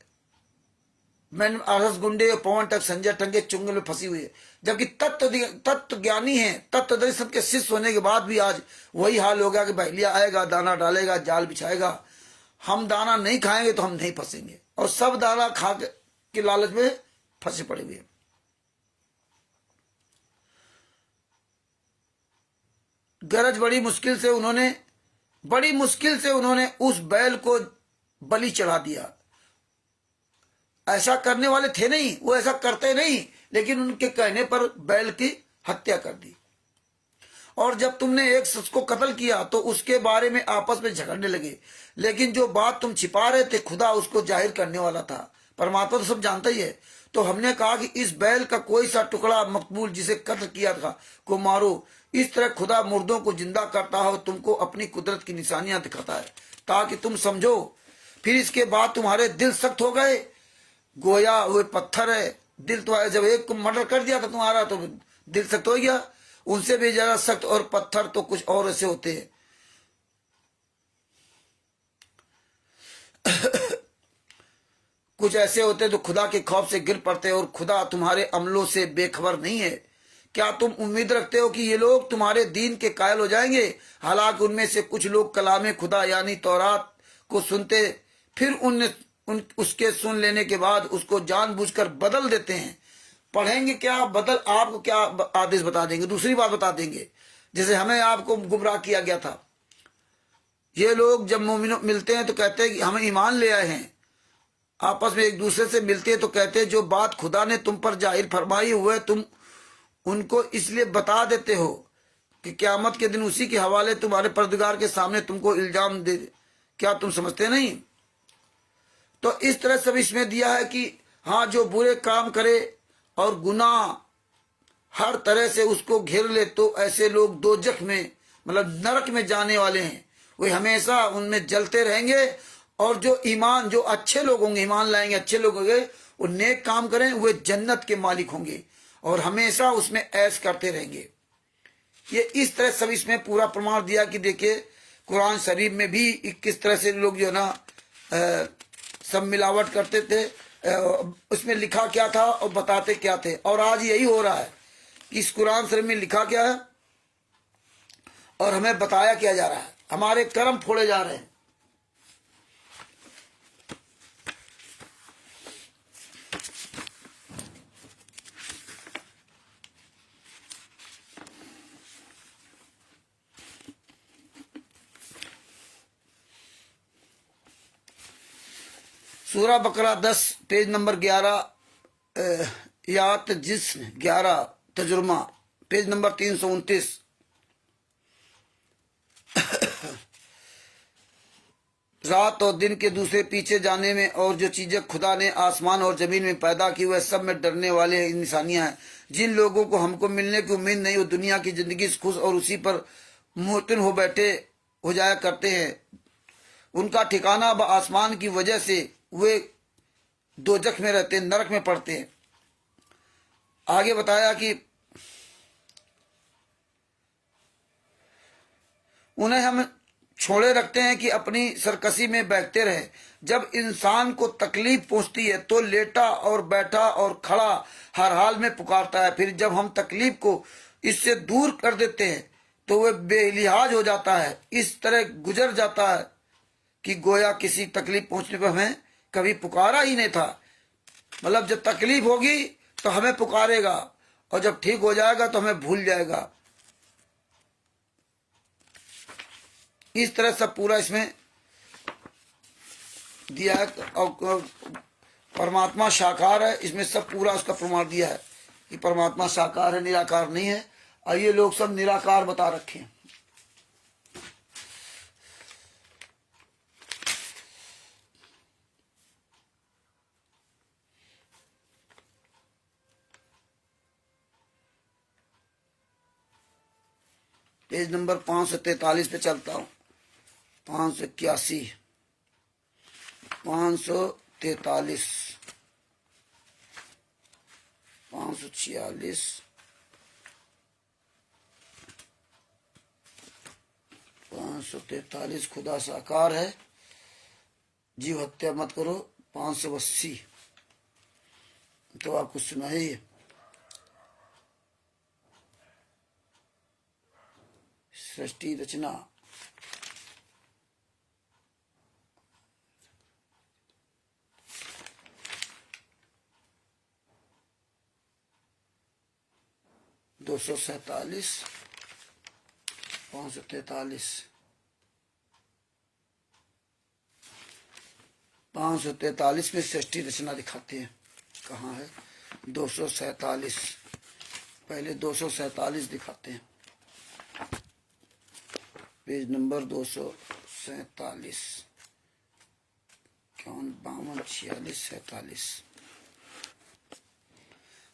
मैन आरस गुंडे और पवन तक संजय टंगे चुंगल में फंसी हुई है, जबकि तत्व ज्ञानी है, तत्व दर्शन के शिष्य होने के बाद भी आज वही हाल होगा कि बहलिया आएगा, दाना डालेगा, जाल बिछाएगा, हम दाना नहीं खाएंगे तो हम नहीं फंसेंगे, और सब दाना खा के लालच में फंसे पड़े हुए हैं। गरज बड़ी मुश्किल से उन्होंने उस बैल को बलि चढ़ा दिया। ऐसा करने वाले थे नहीं, वो ऐसा करते नहीं, लेकिन उनके कहने पर बैल की हत्या कर दी। और जब तुमने एक शख्स को कत्ल किया तो उसके बारे में आपस में झगड़ने लगे, लेकिन जो बात तुम छिपा रहे थे खुदा उसको जाहिर करने वाला था। परमात्मा तो सब जानता ही है। तो हमने कहा कि इस बैल का कोई सा टुकड़ा मकबूल जिसे कत्ल किया था को मारो। इस तरह खुदा मुर्दों को जिंदा करता है और तुमको अपनी कुदरत की निशानियां दिखाता है, ताकि तुम समझो। फिर इसके बाद तुम्हारे दिल सख्त हो गए, गोया वो पत्थर है। दिल तुम्हारा, जब एक को मर्डर कर दिया था तुम्हारा तो दिल सख्त हो गया। उनसे भी ज्यादा सख्त और पत्थर तो कुछ और ऐसे होते हैं। कुछ ऐसे होते तो खुदा के खौफ से गिर पड़ते, और खुदा तुम्हारे अमलों से बेखबर नहीं है। क्या तुम उम्मीद रखते हो कि ये लोग तुम्हारे दीन के कायल हो जाएंगे? हालांकि उनमें से कुछ लोग कलामे खुदा यानी तौरात को सुनते, फिर उसके सुन लेने के बाद उसको जानबूझकर बदल देते हैं। पढ़ेंगे क्या, आपको क्या आदेश बता देंगे, दूसरी बात बता देंगे, जैसे हमें आपको गुमराह किया गया था। ये लोग जब मोमिनों मिलते हैं तो कहते हैं कि हम ईमान ले आए हैं। आपस में एक दूसरे से मिलते हैं तो कहते हैं जो बात खुदा ने तुम पर जाहिर फरमाई हुए तुम उनको इसलिए बता देते हो कि क़यामत के दिन उसी के हवाले तुम्हारे परदिगार के सामने तुमको इल्जाम दे। क्या तुम समझते नहीं? तो इस तरह सब इसमें दिया है कि हाँ, जो बुरे काम करे और गुनाह हर तरह से उसको घेर ले तो ऐसे लोग दोजख में मतलब नरक में जाने वाले हैं। वे हमेशा उनमें जलते रहेंगे। और जो ईमान, जो अच्छे लोग होंगे, ईमान लाएंगे, अच्छे लोग होंगे, वो नेक काम करें, वे जन्नत के मालिक होंगे और हमेशा उसमें ऐश करते रहेंगे। ये इस तरह सब इसमें पूरा प्रमाण दिया कि देखिए कुरान शरीफ में भी किस तरह से लोग जो है ना सब मिलावट करते थे, उसमें लिखा क्या था और बताते क्या थे। और आज यही हो रहा है कि इस कुरान शरीफ में लिखा क्या है और हमें बताया क्या जा रहा है। हमारे कर्म फोड़े जा रहे हैं। सूरा बकरा 10 पेज नंबर 11 यात जिस्म 11 तजुर्मा पेज नंबर 329। रात और दिन के दूसरे पीछे जाने में और जो चीजें खुदा ने आसमान और जमीन में पैदा की वह सब में डरने वाले निशानियां हैं। जिन लोगों को हमको मिलने की उम्मीद नहीं, वो दुनिया की जिंदगी से खुश और उसी पर मुतमिन हो जाया करते हैं। उनका ठिकाना अब आसमान की वजह से वे दोजख में रहते हैं, नरक में पड़ते हैं। आगे बताया कि उन्हें हम छोड़े रखते हैं कि अपनी सरकशी में बहते रहे। जब इंसान को तकलीफ पहुंचती है तो लेटा और बैठा और खड़ा हर हाल में पुकारता है। फिर जब हम तकलीफ को इससे दूर कर देते हैं तो वह बेलिहाज हो जाता है, इस तरह गुजर जाता है कि गोया किसी तकलीफ पहुंचने पर हमें कभी पुकारा ही नहीं था। मतलब जब तकलीफ होगी तो हमें पुकारेगा और जब ठीक हो जाएगा तो हमें भूल जाएगा। इस तरह सब पूरा इसमें दिया है। और परमात्मा साकार है, इसमें सब पूरा उसका प्रमाण दिया है कि परमात्मा साकार है, निराकार नहीं है। और ये लोग सब निराकार बता रखे हैं। पेज नंबर 543 पे चलता हूं। 581, 543, 546, 543 खुदा साकार है, जीव हत्या मत करो। 580 तो आपको सुना है ये। सृष्टि रचना, दो सौ 543, 543 में सृष्टि रचना दिखाते हैं। कहाँ है? 247, पहले 247 दिखाते हैं। Page number 247, 51, 52, 46, 47।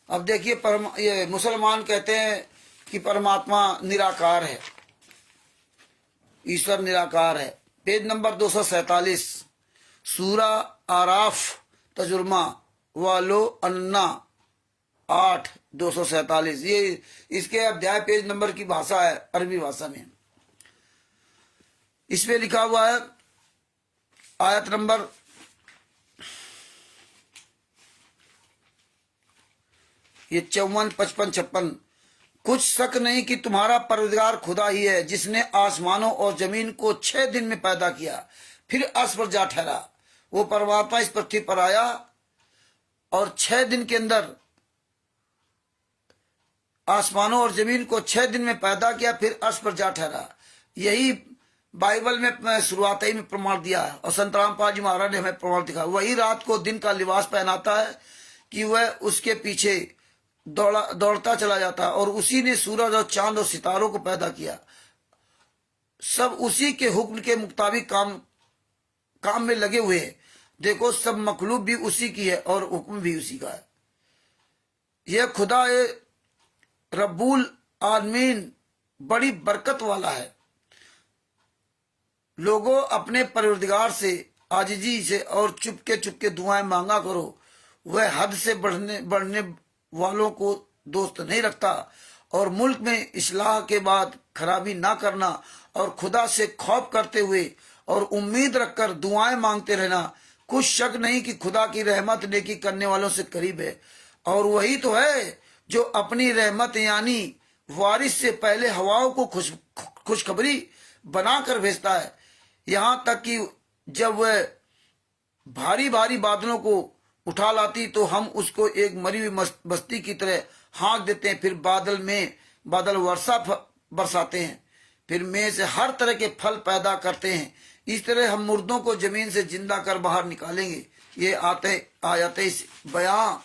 अब देखिए, ये मुसलमान कहते हैं कि परमात्मा निराकार है, ईश्वर निराकार है। पेज नंबर 247, सूरा आराफ तजुर्मा वालो अन्ना 8, 247। ये इसके अध्याय पेज नंबर की भाषा है, अरबी भाषा में। इसमें लिखा हुआ है आयत नंबर 54, 55, 56। कुछ शक नहीं कि तुम्हारा परवरदिगार खुदा ही है, जिसने आसमानों और जमीन को 6 दिन में पैदा किया, फिर अर्श पर जा ठहरा। वो परमात्मा इस पृथ्वी पर आया और 6 दिन के अंदर आसमानों और जमीन को 6 दिन में पैदा किया, फिर अर्श पर जा ठहरा। यही बाइबल में शुरुआत ही में प्रमाण दिया है और संत रामपाल जी महाराज ने हमें प्रमाण दिखा। वही रात को दिन का लिबास पहनाता है कि वह उसके पीछे दौड़ता चला जाता है, और उसी ने सूरज और चांद और सितारों को पैदा किया। सब उसी के हुक्म के मुताबिक काम में लगे हुए हैं। देखो, सब मखलूक भी उसी की है और हुक्म भी उसी का है। यह खुदा रब्बुल आलमीन बड़ी बरकत वाला है। लोगों, अपने परवरदिगार से आजिजी से और चुपके दुआएं मांगा करो। वह हद से बढ़ने वालों को दोस्त नहीं रखता, और मुल्क में इस्लाह के बाद खराबी ना करना, और खुदा से खौफ करते हुए और उम्मीद रखकर दुआएं मांगते रहना। कुछ शक नहीं कि खुदा की रहमत नेकी करने वालों से करीब है, और वही तो है जो अपनी रहमत यानी वारिस से पहले हवाओं को खुशखबरी बनाकर भेजता है, यहाँ तक कि जब वह भारी भारी बादलों को उठा लाती तो हम उसको एक मरी हुई बस्ती की तरह हाँक देते हैं। फिर बादल वर्षा बरसाते हैं, फिर में से हर तरह के फल पैदा करते हैं। इस तरह हम मुर्दों को जमीन से जिंदा कर बाहर निकालेंगे। ये आ जाते इस बयां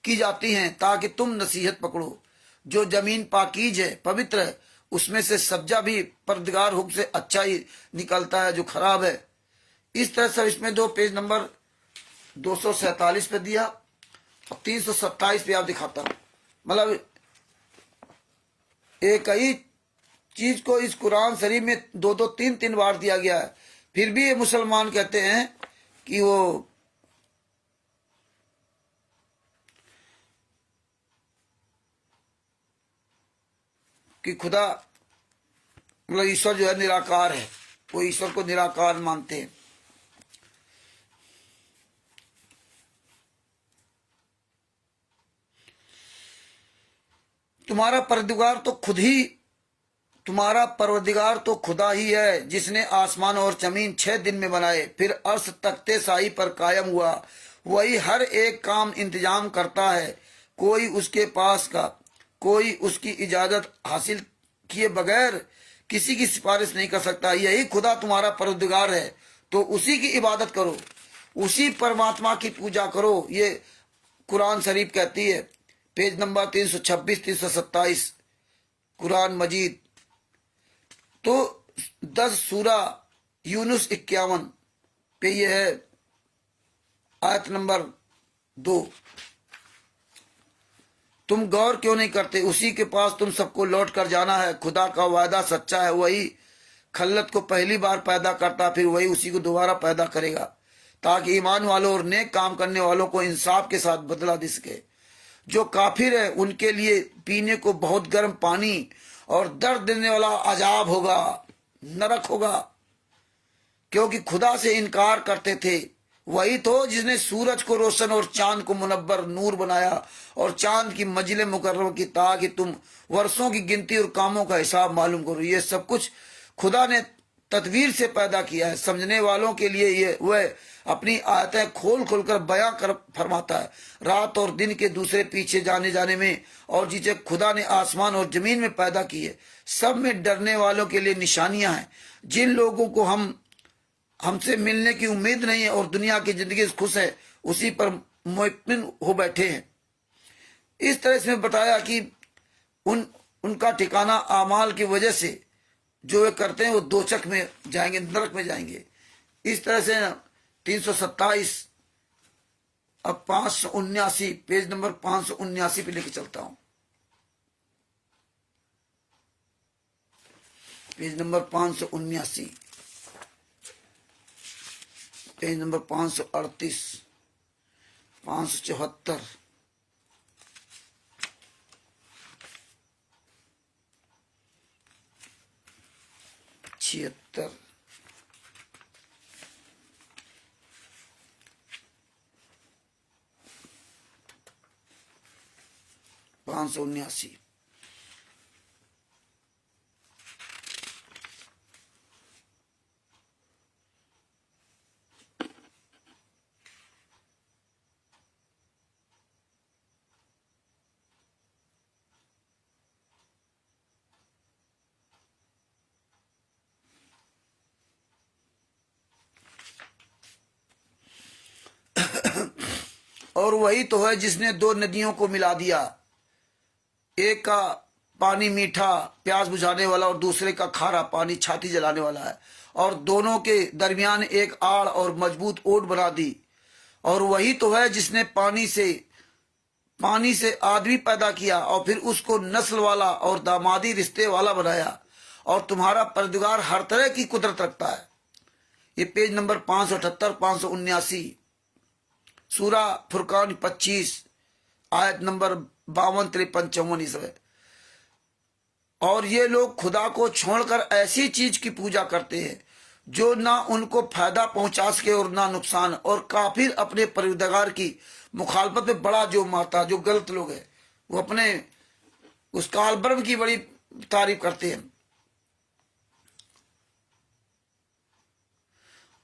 की जाती हैं ताकि तुम नसीहत पकड़ो। जो जमीन पाकीज है, पवित्र है, उसमें से सब्जा भी परवरदिगार हुक्म से अच्छा ही निकलता है, जो खराब है। इस तरह से इसमें दो पेज नंबर 247 पे दिया और 327 पे आप दिखाता हूं। मतलब एक ही चीज को इस कुरान शरीफ में 2-2, 3-3 बार दिया गया है। फिर भी ये मुसलमान कहते हैं कि वो कि खुदा मतलब ईश्वर जो है निराकार है, वो ईश्वर को निराकार मानते हैं। तुम्हारा परवरदिगार तो खुदा ही है, जिसने आसमान और जमीन 6 दिन में बनाए, फिर अर्श तख्ते शाही पर कायम हुआ। वही हर एक काम इंतजाम करता है, कोई उसके पास का कोई उसकी इजाजत हासिल किए बगैर किसी की सिफारिश नहीं कर सकता। यही खुदा तुम्हारा परवरदिगार है, तो उसी की इबादत करो, उसी परमात्मा की पूजा करो। ये कुरान शरीफ कहती है, पेज नंबर 326 327 कुरान मजीद। तो 10 सूरा यूनुस 51 पे ये है, आयत नंबर 2। तुम गौर क्यों नहीं करते, उसी के पास तुम सबको लौट कर जाना है। खुदा का वादा सच्चा है, वही खल्लत को पहली बार पैदा करता, फिर वही उसी को दोबारा पैदा करेगा, ताकि ईमान वालों और नेक काम करने वालों को इंसाफ के साथ बदला दे सके। जो काफिर है उनके लिए पीने को बहुत गर्म पानी और दर्द देने वाला अजाब होगा, नरक होगा, क्योंकि खुदा से इनकार करते थे। वही तो जिसने सूरज को रोशन और चांद को मुनव्वर नूर बनाया और चांद की मंजिलें मुकर्रर की, ताकि तुम वर्षों की गिनती और कामों का हिसाब मालूम करो। ये सब कुछ खुदा ने तदबीर से पैदा किया है। समझने वालों के लिए ये वह अपनी आयतें खोल खोल कर बयां कर फरमाता है। रात और दिन के दूसरे पीछे जाने जाने में और जिसे खुदा ने आसमान और जमीन में पैदा की है, सब में डरने वालों के लिए निशानियां हैं। जिन लोगों को हमसे मिलने की उम्मीद नहीं है और दुनिया की जिंदगी से खुश है, उसी पर मुतमिन हो बैठे हैं। इस तरह से बताया कि उनका ठिकाना आमाल की वजह से जो वे करते हैं वो दोचक में जाएंगे, नरक में जाएंगे। इस तरह से 327 अब 579 पेज नंबर 579 पे लेके चलता हूं। Page number 579, page number 538, 574, 76, 579। और वही तो है जिसने दो नदियों को मिला दिया, एक का पानी मीठा प्यास बुझाने वाला और दूसरे का खारा पानी छाती जलाने वाला है, और दोनों के दरमियान एक आड़ और मजबूत ओट बना दी। और वही तो है जिसने पानी से आदमी पैदा किया और फिर उसको नस्ल वाला और दामादी रिश्ते वाला बनाया। और तुम्हारा परदिगार हर तरह की कुदरत रखता है। ये पेज नंबर 578 579 सूरा फुरकान 25 आयत नंबर 52 53 54। और ये लोग खुदा को छोड़कर ऐसी चीज की पूजा करते हैं जो ना उनको फायदा पहुंचा सके और ना नुकसान, और काफिर अपने परवरदिगार की मुखालफत में बड़ा जो मारता, जो गलत लोग है वो अपने उस कालब्रह्म की बड़ी तारीफ करते हैं।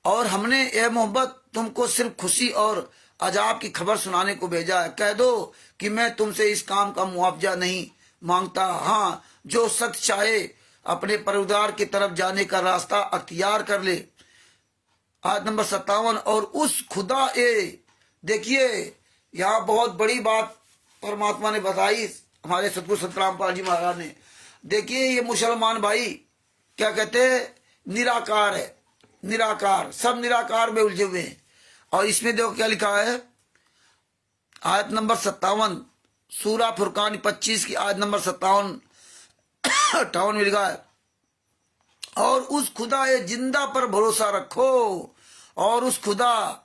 और हमने ए मोहब्बत तुमको सिर्फ खुशी और अजाब की खबर सुनाने को भेजा है। कह दो कि मैं तुमसे इस काम का मुआवजा नहीं मांगता। हाँ, जो सख्त चाहे अपने परवरदिगार की तरफ जाने का रास्ता अख्तियार कर ले। आयत नंबर 57। और उस खुदा देखिए यहाँ बहुत बड़ी बात परमात्मा ने बताई हमारे सतगुरु संत रामपाल जी महाराज ने। देखिए ये मुसलमान भाई क्या कहते हैं, निराकार है, निराकार, सब निराकार में उलझे हुए हैं। और इसमें देखो क्या लिखा है, आयत नंबर 57 सूरा फुरकान 25 की आयत नंबर 57 58 में लिखा है, और उस खुदा जिंदा पर भरोसा रखो। और उस खुदा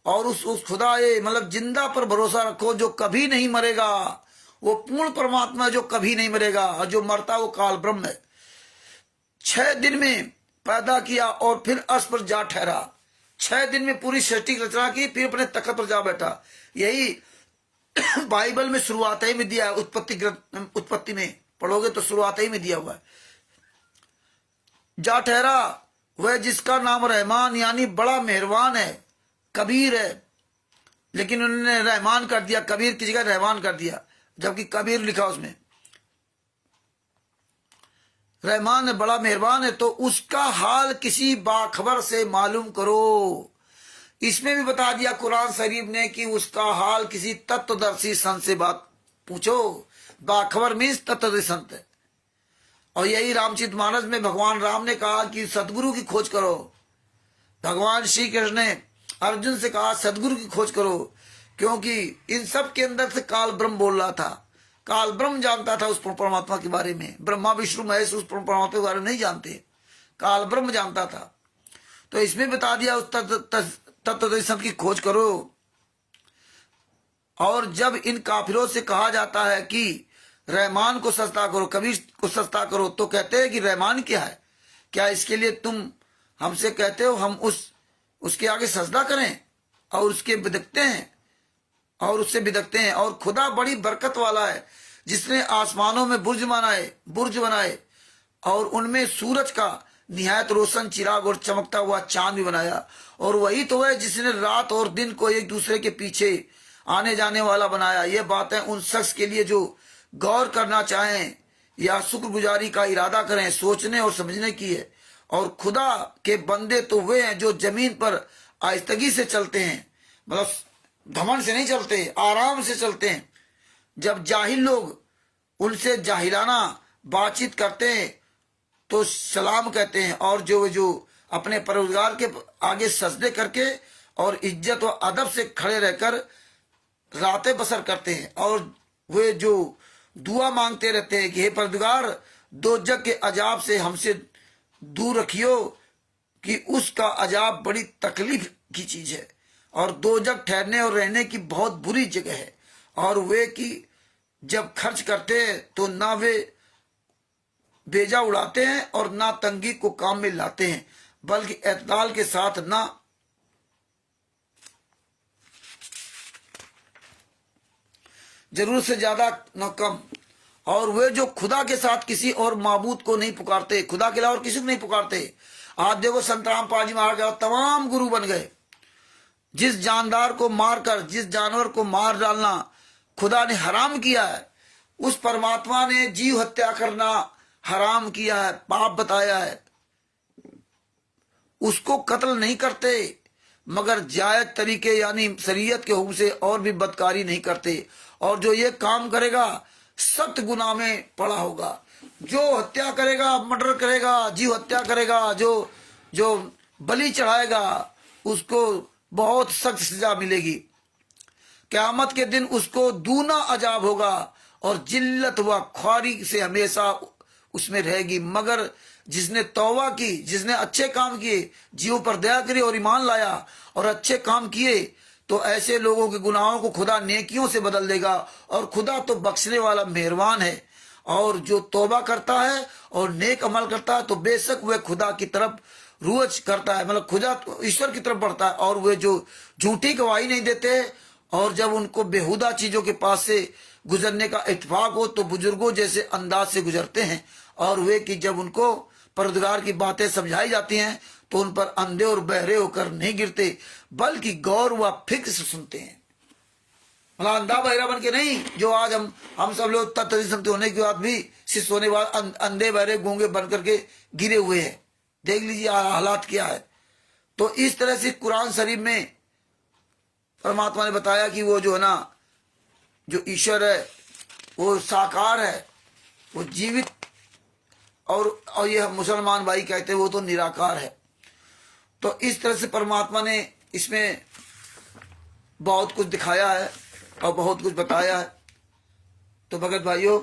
उस खुदा मतलब जिंदा पर भरोसा रखो जो कभी नहीं मरेगा। वो पूर्ण परमात्मा जो कभी नहीं मरेगा, और जो मरता वो काल ब्रह्म है। 6 दिन में पैदा किया और फिर अर्श पर जा ठहरा। 6 दिन में पूरी सृष्टि की रचना की, फिर अपने तख्त पर जा बैठा। यही बाइबल में शुरुआत ही में दिया है। उत्पत्ति में पढ़ोगे तो शुरुआत ही में दिया हुआ है। जा ठहरा वह जिसका नाम रहमान यानी बड़ा मेहरबान है, कबीर है, लेकिन उन्होंने रहमान कर दिया, कबीर की जगह रहमान कर दिया, जबकि कबीर लिखा उसमें। रहमान है, बड़ा मेहरबान है, तो उसका हाल किसी बाखबर से मालूम करो। इसमें भी बता दिया कुरान शरीफ ने कि उसका हाल किसी तत्वदर्शी संत से बात पूछो। बाखबर मीन्स तत्वदर्शी संत है। और यही रामचरितमानस में भगवान राम ने कहा कि सदगुरु की खोज करो। भगवान श्री कृष्ण ने अर्जुन से कहा सदगुरु की खोज करो, क्योंकि इन सब के अंदर से काल ब्रह्म बोल रहा था। काल ब्रह्म जानता था उस परमात्मा के बारे में। ब्रह्मा विष्णु महेश उस परमात्मा के बारे में नहीं जानते, काल ब्रह्म जानता था। तो इसमें बता दिया उस तत्वदर्शी की खोज करो। और जब इन काफिरों से कहा जाता है कि रहमान को सजदा करो, कबीर को सजदा करो, तो कहते हैं कि रहमान क्या है, क्या इसके लिए तुम हमसे कहते हो हम उसके आगे सजदा करें? और उसके बिदकते हैं और उससे बिदकते हैं। और खुदा बड़ी बरकत वाला है, जिसने आसमानों में बुर्ज बनाए और उनमें सूरज का निहायत रोशन चिराग और चमकता हुआ चांद भी बनाया। और वही तो है जिसने रात और दिन को एक दूसरे के पीछे आने जाने वाला बनाया। ये बातें उन शख्स के लिए जो गौर करना चाहें या शुक्रगुजारी का इरादा करें, सोचने और समझने की है। और खुदा के बंदे तो वे हैं जो जमीन पर आहिस्तगी से चलते हैं, मतलब घमंड से नहीं चलते, आराम से चलते हैं। जब जाहिल लोग उनसे जाहिलाना बातचीत करते हैं तो सलाम कहते हैं, और जो अपने परवरदिगार के आगे सजदे करके और इज्जत व अदब से खड़े रहकर रातें बसर करते हैं, और वे जो दुआ मांगते रहते हैं कि हे परवरदिगार दोजख के अजाब से हमसे दूर रखियो, कि उसका अजाब बड़ी तकलीफ की चीज है और दोजख ठहरने और रहने की बहुत बुरी जगह है। और वे कि जब खर्च करते हैं तो ना वे बेजा उड़ाते हैं और ना तंगी को काम में लाते हैं, बल्कि एतदाल के साथ ना जरूरत से ज्यादा न कम। और वे जो खुदा के साथ किसी और माबूद को नहीं पुकारते, खुदा के अलावा और किसी को नहीं पुकारते। आज देखो संत रामपाल जी महाराज तमाम गुरु बन गए। जिस जानदार को मारकर, जिस जानवर को मार डालना खुदा ने हराम किया है, उस परमात्मा ने जीव हत्या करना हराम किया है, पाप बताया है। उसको कत्ल नहीं करते, मगर जायज तरीके यानी शरीयत के हुक्म से और भी बदकारी नहीं करते। और जो ये काम करेगा सख्त गुनाह में पड़ा होगा। जो हत्या करेगा, मर्डर करेगा, जीव हत्या करेगा, जो बलि चढ़ाएगा, उसको बहुत सख्त सजा मिलेगी। क़यामत के दिन उसको दूना अजाब होगा और जिल्लत व ख्वारी से हमेशा उसमें रहेगी। मगर जिसने तौबा की, जिसने अच्छे काम किए, जीवों पर दया करी और ईमान लाया और अच्छे काम किए, तो ऐसे लोगों के गुनाहों को खुदा नेकियों से बदल देगा। और खुदा तो बख्शने वाला मेहरबान है। और जो तौबा करता है और नेक अमल करता है तो बेशक वह खुदा की तरफ रुच करता है, मतलब खुदा ईश्वर की तरफ बढ़ता है। और वे जो झूठी गवाही नहीं देते और जब उनको बेहुदा चीजों के पास से गुजरने का इत्तेफाक हो तो बुजुर्गों जैसे अंदाज से गुजरते हैं। और वे कि जब उनको परवरदिगार की बातें समझाई जाती हैं तो उन पर अंधे और बहरे होकर नहीं गिरते, बल्कि गौर व फिक्र से सुनते हैं। मतलब अंधा बहरा बन के नहीं, जो आज हम सब लोग तत्वदर्शी होने के बाद भी शिष्य होने के बाद अंधे बहरे गूंगे बन करके गिरे हुए हैं। देख लीजिए हालात क्या है। तो इस तरह से कुरान शरीफ में परमात्मा ने बताया कि वो जो है ना, जो ईश्वर है वो साकार है, वो जीवित, और ये मुसलमान भाई कहते हैं वो तो निराकार है। तो इस तरह से परमात्मा ने इसमें बहुत कुछ दिखाया है और बहुत कुछ बताया है। तो भगत भाइयों,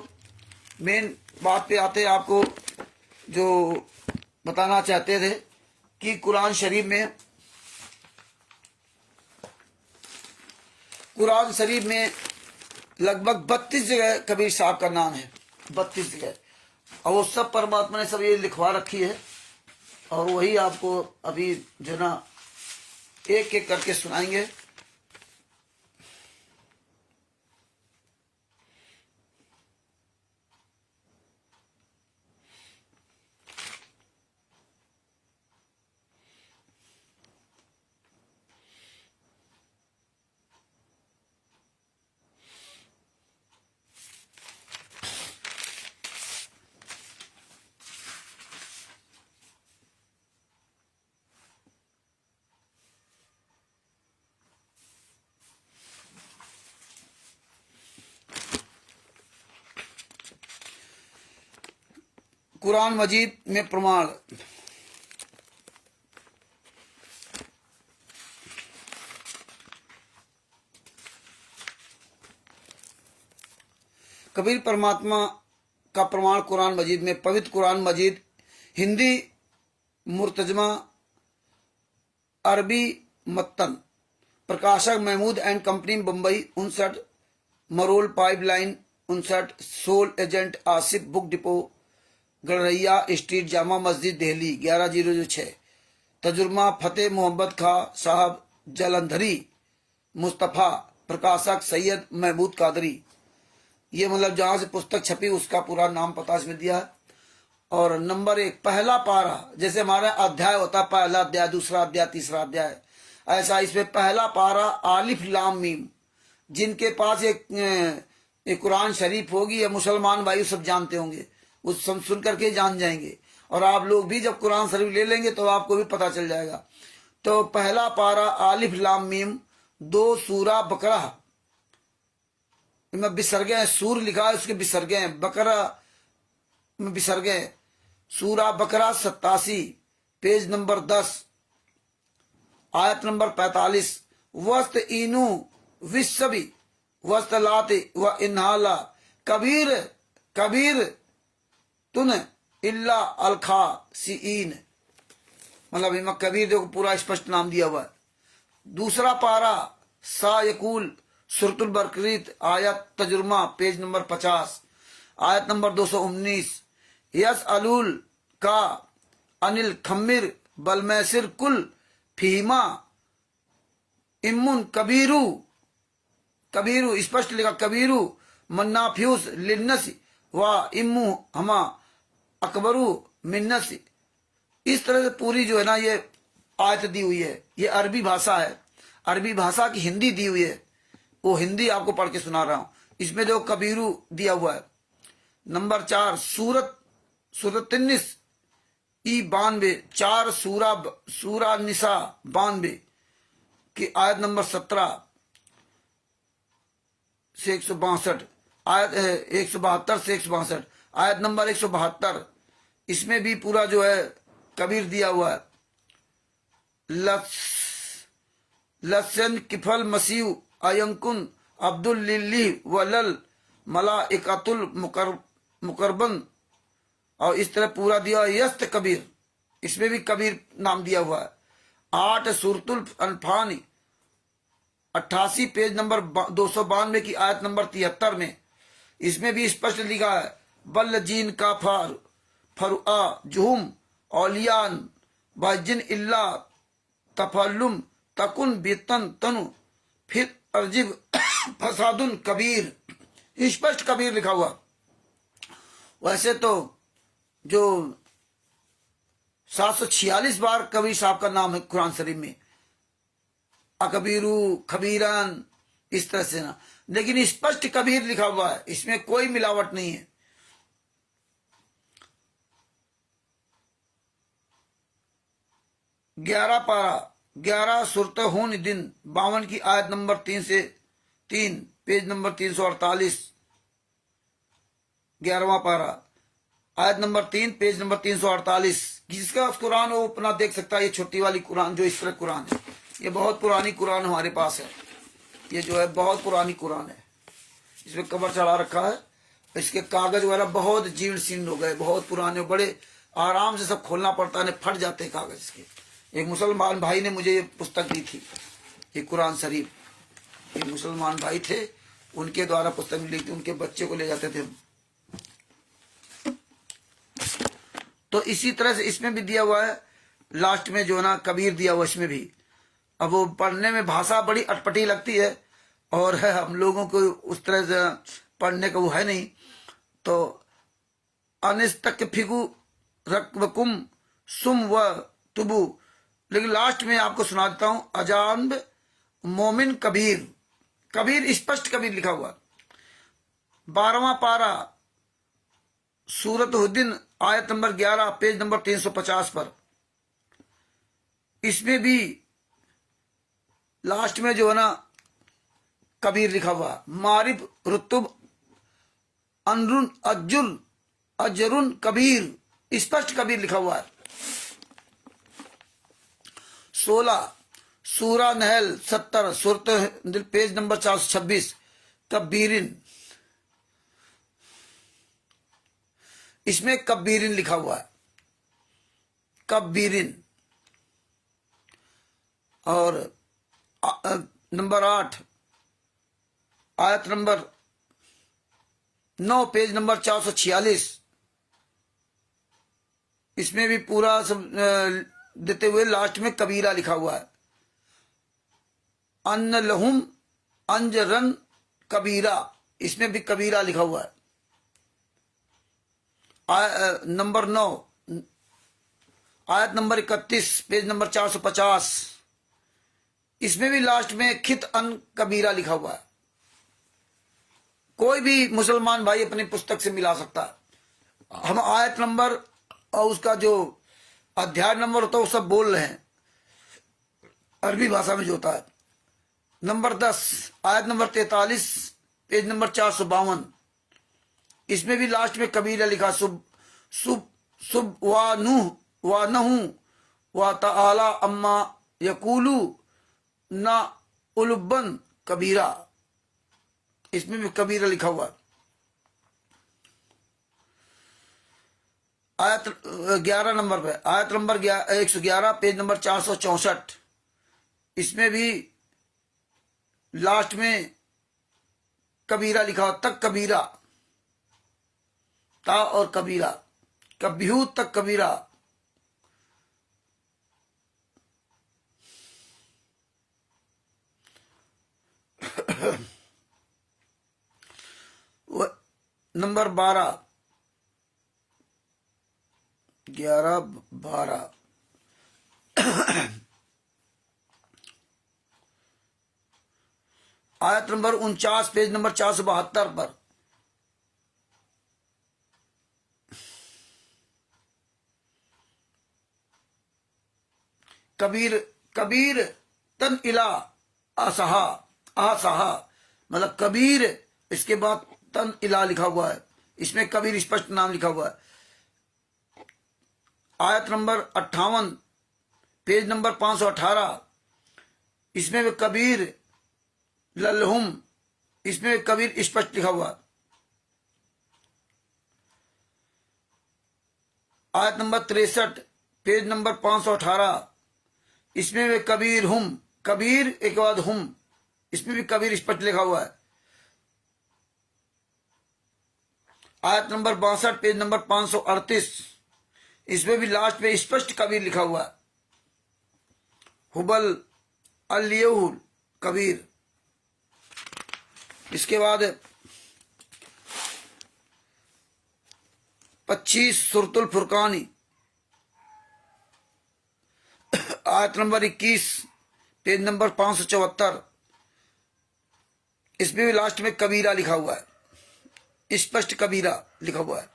मेन बात पे आते हैं, आपको जो बताना चाहते थे कि कुरान शरीफ में लगभग 32 जगह कबीर साहब का नाम है, 32 जगह, और वो सब परमात्मा ने सब ये लिखवा रखी है। और वही आपको अभी जो ना एक एक करके सुनाएंगे। कुरान मजीद में प्रमाण। कबीर परमात्मा का प्रमाण कुरान मजीद में। पवित्र कुरान मजीद हिंदी मुर्तजमा, अरबी मतन। प्रकाशक Mahmood and company Bombay 59, Marol pipeline 59, sole agent Asif book depot, Gadaraiya street, Jama Masjid, Delhi 11006। तजुर्मा फतेह मोहम्मद खां साहब जलंधरी, मुस्तफ़ा। प्रकाशक सैयद महमूद कादरी। ये मतलब जहां से पुस्तक छपी उसका पूरा नाम पता इसमें दिया है। और नंबर 1 पहला पारा, जैसे हमारा अध्याय होता है, पहला अध्याय, दूसरा अध्याय, तीसरा अध्याय, ऐसा इसमें पहला पारा आलिफ लाम मीम। जिनके पास एक कुरान शरीफ होगी या मुसलमान भाई सब जानते होंगे, उस सुन करके जान जाएंगे। और आप लोग भी जब कुरान शरीफ ले लेंगे तो आपको भी पता चल जाएगा। तो पहला पारा आलिफ लाम मीम, 2 सूरा बकरा में विसर्गे हैं, सूर लिखा है उसके विसर्गे हैं, बकरा में विसर्गे हैं। सूरा बकरा 87, पेज नंबर 10, आयत नंबर 45। वस्त इनू विश्वि वस्त लाते व इन्हाला कबीर कबीर तुन इल्ला अलखा सीन। मतलब इमा कबीर देखो पूरा स्पष्ट नाम दिया हुआ है। दूसरा पारा सा यकूल सुरतुल बरकरीत, आयत तजुर्मा, पेज नंबर 50, आयत नंबर 219। यस अलूल का अनिल खम्मिर बलमैसिर कुल फीमा इम्मुन कबीरू। कबीरू स्पष्ट लिखा, कबीरू मन्नाफ्यूस लिन्नस व इम्मू हमा अकबरू मिन्नस। इस तरह से पूरी जो है ना ये आयत दी हुई है। ये अरबी भाषा है, अरबी भाषा की हिंदी दी हुई है, वो हिंदी आपको पढ़ के सुना रहा हूं। इसमें देखो कबीरू दिया हुआ है। नंबर 4 सूरत 19 ई 92, 4 सूरा निसा 92 की आयत नंबर 17 से 162, आयत 172 से 162, आयत नंबर 172। इसमें भी पूरा जो है कबीर दिया हुआ है। लसन किफल मसीह अयंकुन अब्दुल लिल्ली वलल मलाइकातुल मुकरबन। और इस तरह पूरा दिया। यस्त कबीर, इसमें भी कबीर नाम दिया हुआ है। 8 सूरतुल अनफान 88, पेज नंबर 292 की आयत नंबर 73 में। इसमें भी स्पष्ट लिखा है, बल जीन का फरुआ जुहुम औलियान बाजिन इल्ला तफल्लुम तकुन बेतन तनु फिर अर्जिब फसादुन कबीर। स्पष्ट कबीर लिखा हुआ। वैसे तो जो 746 बार कबीर साहब का नाम है कुरान शरीफ में, अकबीरू खबीरन इस तरह से ना, लेकिन स्पष्ट कबीर लिखा हुआ है, इसमें कोई मिलावट नहीं है। ग्यारह पारा 11 सूरत हून दिन 52 की आयत नंबर 3 से 3, पेज नंबर 348। 11वां पारा आयत नंबर 3, पेज नंबर 348। जिसका कुरान वो अपना देख सकता है। ये छोटी वाली कुरान जो इस तरह कुरान है, ये बहुत पुरानी कुरान हमारे पास है। ये जो है बहुत पुरानी कुरान है। इसमें कवर चढ़ा रखा है। इसके कागज वगैरह बहुत जीर्ण शीर्ण हो गए, बहुत पुराने, बड़े आराम से सब खोलना पड़ता है, फट जाते हैं कागज इसके। एक मुसलमान भाई ने मुझे ये पुस्तक दी थी, ये कुरान शरीफ। ये मुसलमान भाई थे, उनके द्वारा पुस्तक मिली थी, उनके बच्चे को ले जाते थे। तो इसी तरह से इसमें भी दिया हुआ है। लास्ट में जो है ना कबीर दिया हुआ, इसमें भी। अब वो पढ़ने में भाषा बड़ी अटपटी लगती है और हम लोगों को उस तरह से पढ़ने का वो है नहीं। तो अनिस्तक फिगु रकबकुम सुम व तुबू। लेकिन लास्ट में आपको सुना देता हूं, अजान मोमिन कबीर। कबीर स्पष्ट कबीर लिखा हुआ। 12वां पारा सूरत हुद्दीन आयत नंबर 11, पेज नंबर 350 पर। इसमें भी लास्ट में जो है ना कबीर लिखा हुआ। मारिफ रुतुब अनरुन अजुल अजरुन कबीर। स्पष्ट कबीर लिखा हुआ है। 16 सूरा नहल 70 सूरत पेज नंबर 426 कबीरिन, इसमें कबीरिन लिखा हुआ है, कबीरिन। और नंबर 8 आयत नंबर 9 पेज नंबर 446, इसमें भी पूरा सब देते हुए लास्ट में कबीरा लिखा हुआ है। अन्न लहुम अंजरन कबीरा, इसमें भी कबीरा लिखा हुआ है। नंबर 9 आयत नंबर 31 पेज नंबर 450, इसमें भी लास्ट में खित अन कबीरा लिखा हुआ है। कोई भी मुसलमान भाई अपनी पुस्तक से मिला सकता है। हम आयत नंबर और उसका जो अध्याय नंबर होता है वो सब बोल रहे हैं, अरबी भाषा में जो होता है। नंबर 10 आयत नंबर 43 पेज नंबर 452, इसमें भी लास्ट में कबीरा लिखा, सुब सुब सुब वा नहू वा ताला अम्मा यकूलू ना उलुबन कबीरा, इसमें भी कबीरा लिखा हुआ है। आयत 11 नंबर पे, आयत नंबर 111 पेज नंबर 464, इसमें भी लास्ट में कबीरा लिखा हुआ, तक कबीरा, ता और कबीरा, कब्यू तक कबीरा। नंबर 12 11 12 आयत नंबर 49 पेज नंबर 472 पर कबीर कबीर तन इला असहा असहा, मतलब कबीर, इसके बाद तन इला लिखा हुआ है, इसमें कबीर स्पष्ट नाम लिखा हुआ है। आयत नंबर 58 पेज नंबर 518, इसमें भी कबीर ललहुम, इसमें कबीर स्पष्ट लिखा हुआ है। आयत नंबर 63 पेज नंबर 518, इसमें भी कबीर हुम, कबीर एक बाद हुम, इसमें भी कबीर स्पष्ट लिखा हुआ है। आयत नंबर 62 पेज नंबर 538, इसमें भी लास्ट में स्पष्ट कबीर लिखा हुआ है। हुबल अलियुल कबीर। इसके बाद 25 सुरतुल फुरकानी आयत नंबर 21 पेज नंबर 574, इसमें भी लास्ट में कबीरा लिखा हुआ है, स्पष्ट कबीरा लिखा हुआ है।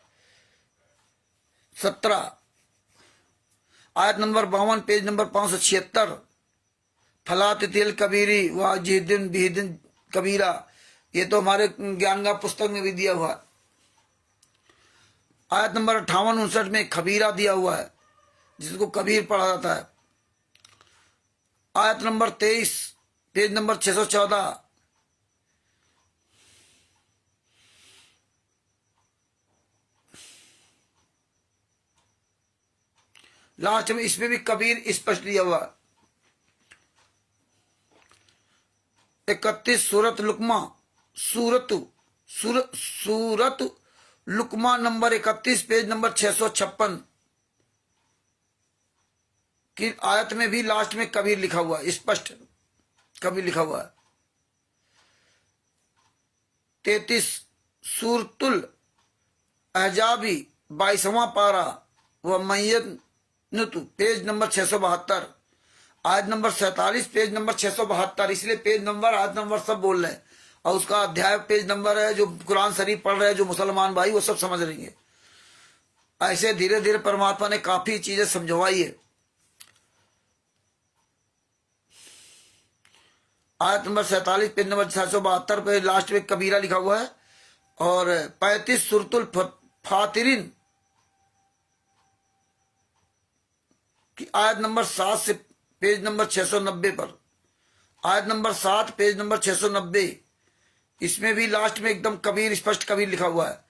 17 आयत नंबर 52 पेज नंबर 576, फलात तिल कबीरी वाजिदिन बिहिदिन कबीरा, ये तो हमारे ज्ञान का पुस्तक में भी दिया हुआ है। आयत नंबर 58-59 में खबीरा दिया हुआ है, जिसको कबीर पढ़ा जाता है। आयत नंबर 23 पेज नंबर 614, लास्ट में इसमें भी कबीर स्पष्ट दिया हुआ। 31 सूरत लुकमा, सूरत लुकमा नंबर 31 पेज नंबर 656 की आयत में भी लास्ट में कबीर लिखा हुआ है, स्पष्ट कबीर लिखा हुआ है। 33 सूरतुल अहजाबी 22वां पारा व मैयत नुतु पेज नंबर 672, आयत नंबर 47 पेज नंबर 672, इसलिए पेज नंबर आयत नंबर सब बोल रहे हैं, और उसका अध्याय पेज नंबर है। जो कुरान शरीफ पढ़ रहे हैं जो मुसलमान भाई वो सब समझ लेंगे। ऐसे धीरे धीरे परमात्मा ने काफी चीजें समझवाई है। आयत नंबर 47 पेज नंबर 672 पे लास्ट में कबीरा लिखा हुआ है। और 35 सुरतुल फातिरिन कि आयत नंबर 7 से पेज नंबर 690 पर, आयत नंबर 7 पेज नंबर 690, इसमें भी लास्ट में एकदम कबीर, स्पष्ट कबीर लिखा हुआ है।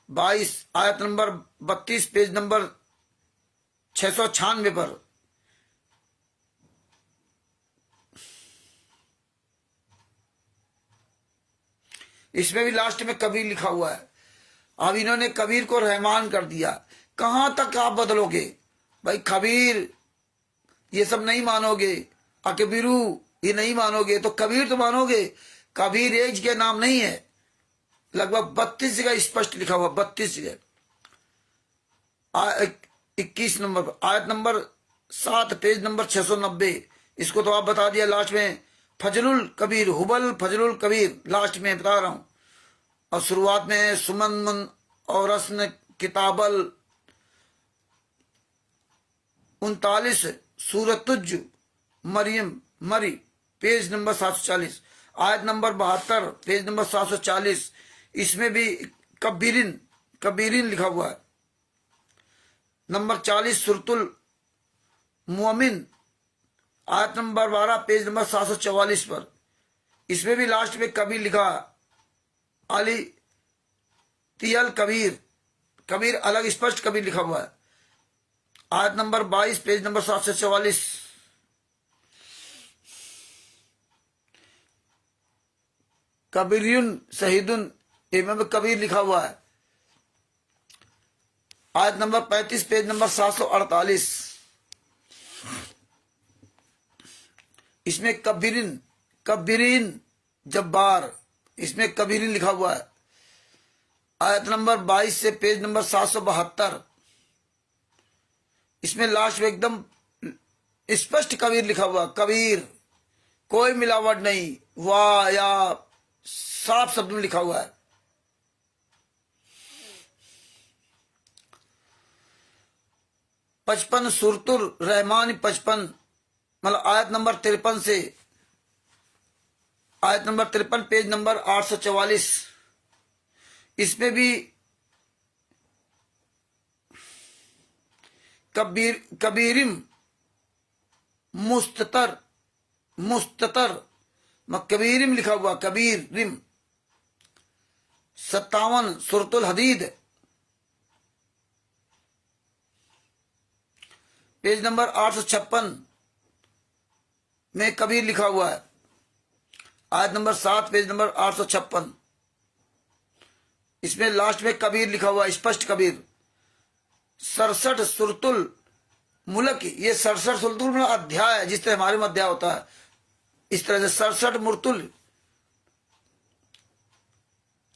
22 आयत नंबर 32 पेज नंबर 696 पर, इसमें भी लास्ट में कबीर लिखा हुआ है। अब इन्होंने कबीर को रहमान कर दिया। कहां तक आप बदलोगे भाई? कबीर ये सब नहीं मानोगे, अकबीरू ये नहीं मानोगे, तो कबीर तो मानोगे। कबीर एज के नाम नहीं है, लगभग 32 जगह स्पष्ट लिखा हुआ, 32 जगह। 21 नंबर पर, आयत नंबर 7 पेज नंबर 690, इसको तो आप बता दिया लास्ट में, फजलुल कबीर, हुबल फजलुल कबीर लास्ट में बता रहा हूं। और शुरुआत में सुमन और रस्न किताबल 39 सूरतुज मरियम मरी पेज नंबर 740, आयत नंबर 72 पेज नंबर 740, इसमें भी कबीरिन कबीरिन लिखा हुआ है। नंबर 40 सुरतुल मुअमिन, आयत नंबर 12 पेज नंबर 744 पर, इसमें भी लास्ट में कबीर लिखा, अली तियल कबीर, कबीर अलग स्पष्ट कबीर लिखा हुआ है। आयत नंबर 22 पेज नंबर 744, कबीरुन शहीदुन, इमाम कबीर लिखा हुआ है। आयत नंबर 35 पेज नंबर 748, इसमें कबीरिन कबीरीन जब्बार, इसमें कबीरिन लिखा हुआ है। आयत नंबर 22 से पेज नंबर 772, इसमें लास्ट में एकदम स्पष्ट कबीर लिखा हुआ, कबीर, कोई मिलावट नहीं, वाह या साफ शब्द में लिखा हुआ है। पचपन सुरतुर रहमान 55, मतलब आयत नंबर 53 से आयत नंबर 53 पेज नंबर 844, इसमें भी कबीरिम मुस्ततर मुस्ततर कबीरिम लिखा हुआ, कबीरिम। 57 सुरतुल हदीद पेज नंबर 856 में कबीर लिखा हुआ है। आयत नंबर 7 पेज नंबर 856, इसमें लास्ट में कबीर लिखा हुआ, स्पष्ट कबीर। 67 सुरतुल मुल्क, ये 67 सुरतुल में अध्याय है, जिस तरह हमारे में अध्याय होता है इस तरह से 67 मुरतुल।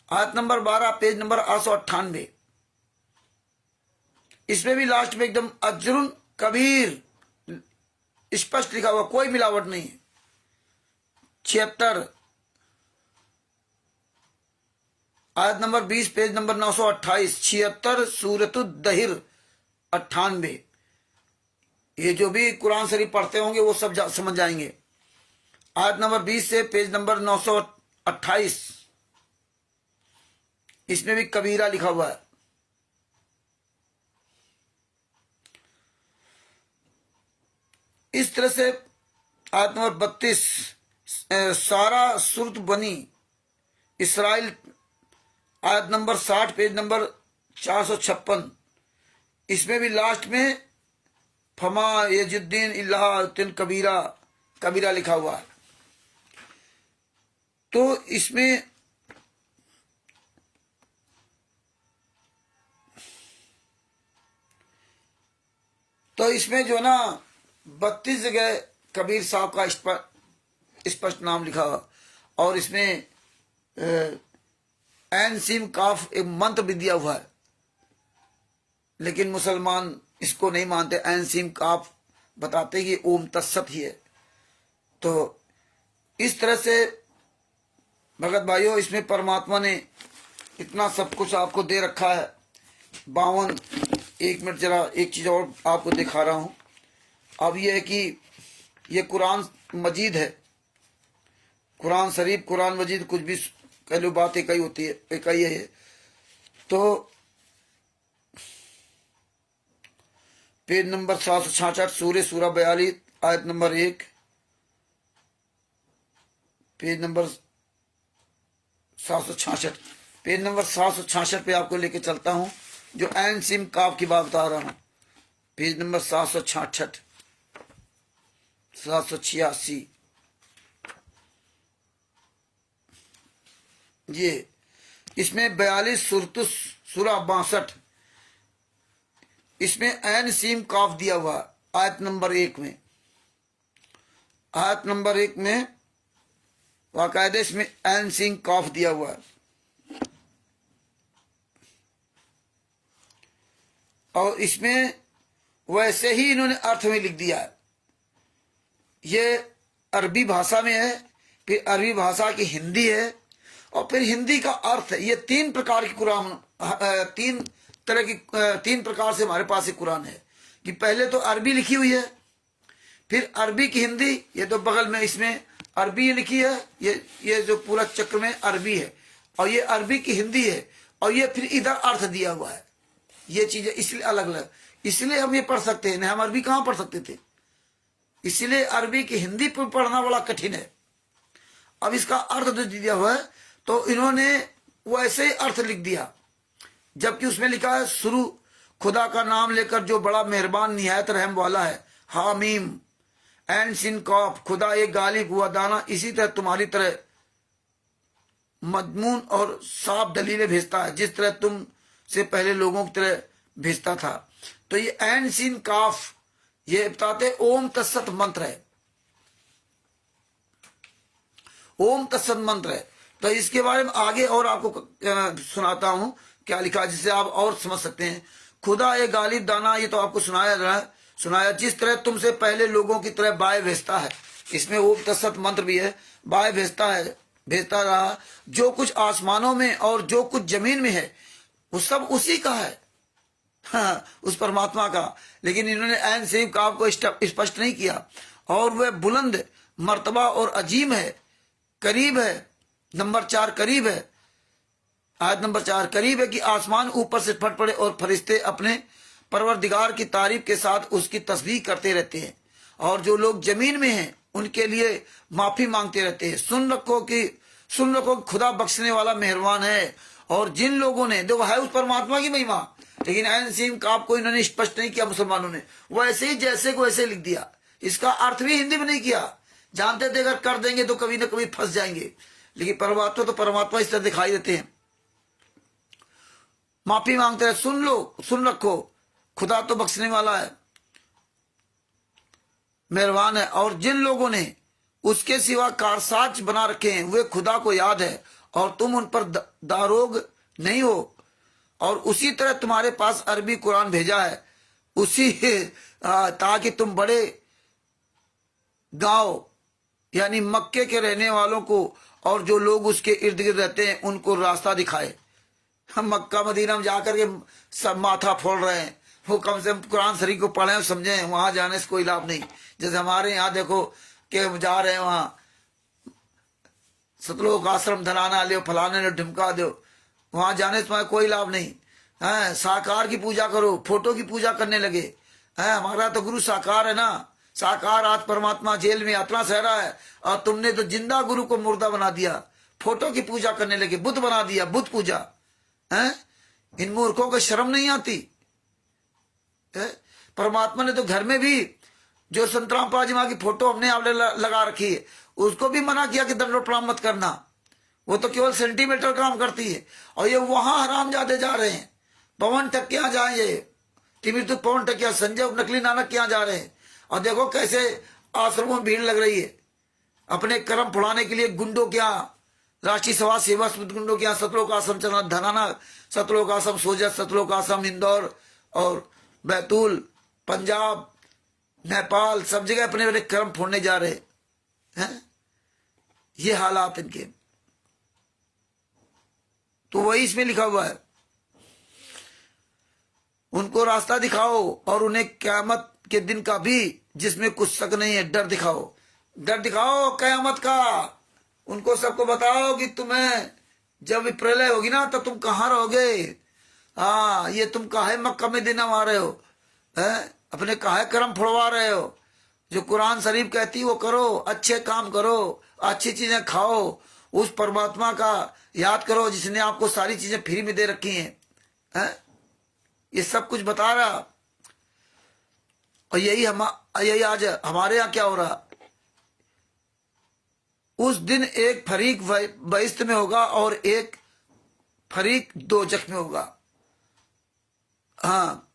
आयत नंबर 12 पेज नंबर 898, इसमें भी लास्ट में एकदम अजरुन कबीर स्पष्ट लिखा हुआ, कोई मिलावट नहीं है। 76 आयत नंबर 20 पेज नंबर 928, 76 सूरतुद्दहिर 98, ये जो भी कुरान शरीफ पढ़ते होंगे वो सब समझ जाएंगे। आयत नंबर 20 से पेज नंबर 928, इसमें भी कबीरा लिखा हुआ है। इस तरह से आयत नंबर 32 सारा सुरत बनी इसराइल, आयत नंबर 60 पेज नंबर 456, इसमें भी लास्ट में फमा यजुद्दीन इल्लाह कबीरा कबीरा लिखा हुआ है। तो इसमें जो ना 32 जगह कबीर साहब का स्पष्ट नाम लिखा, और इसमें ऐन सीम काफ एक मंत्र भी दिया हुआ है, लेकिन मुसलमान इसको नहीं मानते। ऐन सीम काफ बताते कि ओम तत्सत ही है। तो इस तरह से भगत भाइयों, इसमें परमात्मा ने इतना सब कुछ आपको दे रखा है। 52 एक मिनट जरा एक चीज और आपको दिखा रहा हूं। अब यह है कि ये कुरान मजीद है, कुरान शरीफ, कुरान मजीद, कुछ भी कह लो, बात एक ही होती है, एक ही है। तो पेज नंबर 766, सूर्य सूरा 42, आयत number 1। Page number 766, page number 766 पे आपको लेके चलता हूं, जो ऐन सिम काफ की बात बता रहा हूं। पेज नंबर 766, 786, ये इसमें 42 सूरा 62, इसमें ऐन सीम काफ दिया हुआ आयत नंबर 1 में। आयत नंबर 1 में वाकायदे इसमें ऐन सीम काफ दिया हुआ है, और इसमें वैसे ही इन्होंने अर्थ में लिख दिया है। ये अरबी भाषा में है, फिर अरबी भाषा की हिंदी है, और फिर हिंदी का अर्थ है। ये 3 प्रकार की कुरान, 3 प्रकार से हमारे पास एक कुरान है कि पहले तो अरबी लिखी हुई है, फिर अरबी की हिंदी, ये तो बगल में इसमें अरबी लिखी है, ये जो पूरा चक्र में अरबी है, और ये अरबी की हिंदी है, और ये फिर इधर अर्थ दिया हुआ है। ये चीजें इसलिए अलग अलग, इसलिए हम ये पढ़ सकते हैं, नहीं हम अरबी कहां पढ़ सकते थे, इसलिए अरबी की हिंदी पर पढ़ना बड़ा कठिन है। अब इसका अर्थ जो दिया हुआ है, तो इन्होंने वैसे ही अर्थ लिख दिया, जबकि उसमें लिखा है शुरू खुदा का नाम लेकर जो बड़ा मेहरबान निहायत रहम वाला है, हामीम एन सिन कॉफ, खुदा एक गालिब हुआ दाना, इसी तरह तुम्हारी तरह मजमून और साफ दलीलें भेजता है, जिस तरह तुम से पहले लोगों की तरह भेजता था। तो ये एन सिन काफ, ये बताते ओम तत्सत मंत्र है, ओम तत्सत मंत्र है। तो इसके बारे में आगे और आपको सुनाता हूं क्या लिखा, जिससे आप और समझ सकते हैं। खुदा एक गालिब दाना, ये तो आपको सुनाया, जिस तरह तुमसे पहले लोगों की तरह बाय भेजता है, इसमें ओम तत्सत मंत्र भी है, बाय भेजता रहा, जो कुछ आसमानों में और जो कुछ जमीन में है वो सब उसी का है, हाँ, उस परमात्मा का। लेकिन इन्होंने ऐन सेब का आपको स्पष्ट नहीं किया, और वह बुलंद मर्तबा और अजीम है, करीब है। नंबर 4 करीब है, आयत नंबर 4 करीब है कि आसमान ऊपर से फट पड़े और फरिश्ते अपने परवरदिगार की तारीफ के साथ उसकी तस्बीह करते रहते हैं, और जो लोग जमीन में हैं उनके लिए माफी मांगते रहते हैं। सुन रखो कि खुदा बख्शने वाला मेहरबान है। और जिन लोगों ने, देखो है उस परमात्मा की महिमा, लेकिन ऐन सीम का आपको इन्होंने स्पष्ट नहीं किया, मुसलमानों ने वैसे ही जैसे को वैसे लिख दिया, इसका अर्थ भी हिंदी में नहीं किया। जानते थे अगर कर देंगे तो कभी ना कभी फंस जाएंगे, लेकिन परमात्मा तो परमात्मा इस तरह दिखाई देते हैं। माफी मांगते रहे, सुन रखो खुदा तो बख्शने वाला है, मेहरबान है। और जिन लोगों ने उसके सिवा कारसाज बना रखे हैं वे खुदा को याद है, और तुम उन पर दारोग नहीं हो। और उसी तरह तुम्हारे पास अरबी कुरान भेजा है, उसी ताकि तुम बड़े गांव यानी मक्के के रहने वालों को और जो लोग उसके इर्द गिर्द रहते हैं उनको रास्ता दिखाए। हम मक्का मदीना में जाकर के सब माथा फोड़ रहे हैं, वो कम से कम कुरान शरीफ को पढ़े और समझें, वहां जाने से कोई लाभ नहीं। जैसे हमारे यहाँ देखो कि जा रहे हैं वहां सतलोक आश्रम धराना लियो, फलाने ने ढिमका दो, वहां जाने से तुम्हें कोई लाभ नहीं है। साकार की पूजा करो, फोटो की पूजा करने लगे है। हमारा तो गुरु साकार है ना, साकार आज परमात्मा जेल में यात्रा सह रहा है, और तुमने तो जिंदा गुरु को मुर्दा बना दिया, फोटो की पूजा करने लगे, बुद्ध बना दिया, बुद्ध पूजा है। इन मूर्खों को शर्म नहीं आती है? परमात्मा ने तो घर में भी जो संतराम पाजी माँ की फोटो हमने आपने लगा रखी है, उसको भी मना किया कि दंडोत प्रणाम मत करना, वो तो केवल सेंटीमीटर काम करती है। और ये वहां हरामजादे जा रहे हैं, पवन टकिया जाए, ये तिमिर पवन टकिया, संजय नकली नानक क्या जा रहे हैं, और देखो कैसे आश्रमों में भीड़ लग रही है अपने कर्म फुड़ाने के लिए। गुंडों क्या, राष्ट्रीय सभा सेवा समिति गुंडों क्या, सतलोक आश्रम चलना, धनाना सतलोक आश्रम, सोजत सतलोक आश्रम, इंदौर और बैतूल, पंजाब, नेपाल, सब जगह अपने अपने कर्म फोड़ने जा रहे हैं। ये हालात इनके, तो वही इसमें लिखा हुआ है, उनको रास्ता दिखाओ और उन्हें क़यामत के दिन का भी जिसमें कुछ शक नहीं है डर दिखाओ। डर दिखाओ क़यामत का, उनको सबको बताओ कि तुम्हें जब प्रलय होगी ना तो तुम कहाँ रहोगे। हाँ, ये तुम काहे मक्का में दिन आ रहे हो है, अपने काहे कर्म फुड़वा रहे हो? जो कुरान शरीफ कहती है वो करो, अच्छे काम करो, अच्छी चीजें खाओ, उस परमात्मा का याद करो जिसने आपको सारी चीजें फ्री में दे रखी हैं। ये सब कुछ बता रहा। और यही आज हमारे यहाँ क्या हो रहा? उस दिन एक फरीक बहिश्त में होगा और एक फरीक दोजख में होगा। हाँ,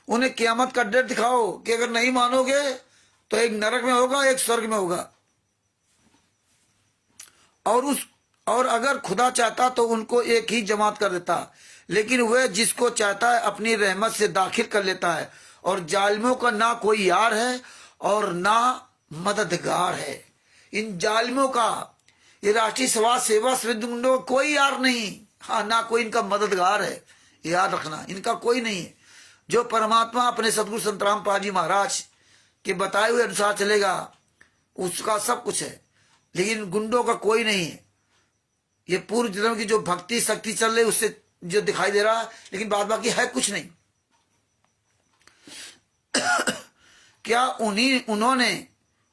उन्हें क़यामत का डर दिखाओ कि अगर नहीं मानोगे तो एक नरक में होगा, एक स्वर्ग में होगा। और अगर खुदा चाहता तो उनको एक ही जमात कर देता, लेकिन वह जिसको चाहता है अपनी रहमत से दाखिल कर लेता है। और जालिमों का ना कोई यार है और ना मददगार है। इन जालिमों का, ये राष्ट्रीय समाज सेवा गुंडों का कोई यार नहीं, हाँ, ना कोई इनका मददगार है। याद रखना, इनका कोई नहीं है। जो परमात्मा अपने सदगुरु संत रामपाल जी महाराज के बताए हुए अनुसार चलेगा उसका सब कुछ है, लेकिन गुंडों का कोई नहीं है। ये पूर्व जन्म की जो भक्ति शक्ति चल रही उससे जो दिखाई दे रहा है, लेकिन बाद बाकी है कुछ नहीं। क्या उन्होंने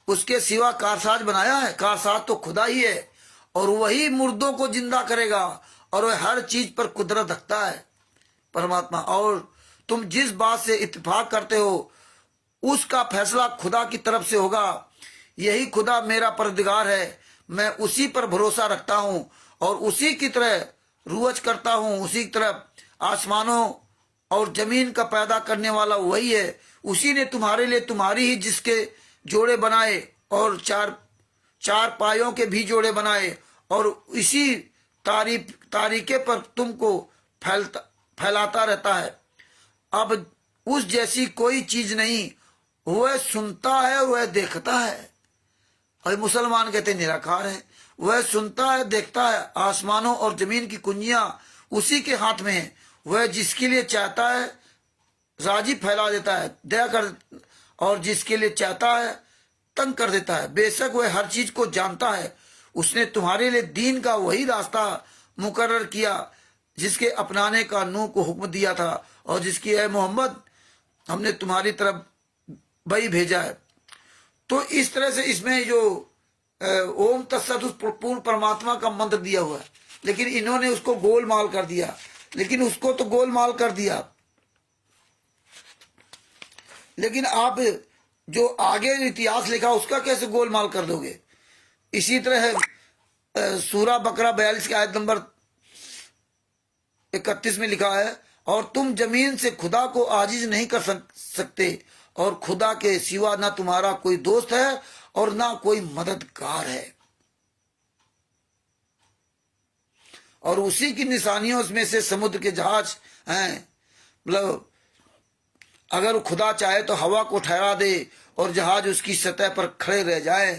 उसके सिवा कारसाज बनाया है? कारसाज तो खुदा ही है, और वही मुर्दों को जिंदा करेगा, और वह हर चीज पर कुदरत रखता है परमात्मा। और तुम जिस बात से इत्तेफाक करते हो उसका फैसला खुदा की तरफ से होगा। यही खुदा मेरा परवरदिगार है, मैं उसी पर भरोसा रखता हूँ और उसी की तरह रुअज करता हूँ। उसी की तरह आसमानों और जमीन का पैदा करने वाला वही है। उसी ने तुम्हारे लिए तुम्हारी ही जिसके जोड़े बनाए और चार पायों के भी जोड़े बनाए, और इसी तारीके पर तुमको फैलाता रहता है। अब उस जैसी कोई चीज नहीं, वह सुनता है, वह देखता है। और मुसलमान कहते निराकार है। वह सुनता है, देखता है। आसमानों और जमीन की कुंजियां उसी के हाथ में है। वह जिसके लिए चाहता है राजी फैला देता है, दया कर, और जिसके लिए चाहता है तंग कर देता है। बेशक वह हर चीज को जानता है। उसने तुम्हारे लिए दीन का वही रास्ता मुकर्रर किया जिसके अपनाने का नूह को हुक्म दिया था, और जिसकी है मोहम्मद हमने तुम्हारी तरफ वही भेजा है। तो इस तरह से इसमें जो ओम तत्सत उस पूर्ण परमात्मा का मंत्र दिया हुआ है, लेकिन इन्होंने उसको गोलमाल कर दिया। लेकिन उसको तो गोलमाल कर दिया, लेकिन आप जो आगे इतिहास लिखा उसका कैसे गोलमाल कर दोगे? इसी तरह सूरा बकरा 42 के आयत नंबर 31 में लिखा है, और तुम जमीन से खुदा को आजिज नहीं कर सकते, और खुदा के सिवा ना तुम्हारा कोई दोस्त है और ना कोई मददगार है। और उसी की निशानियों में से समुद्र के जहाज हैं। मतलब अगर खुदा चाहे तो हवा को ठहरा दे और जहाज उसकी सतह पर खड़े रह जाए।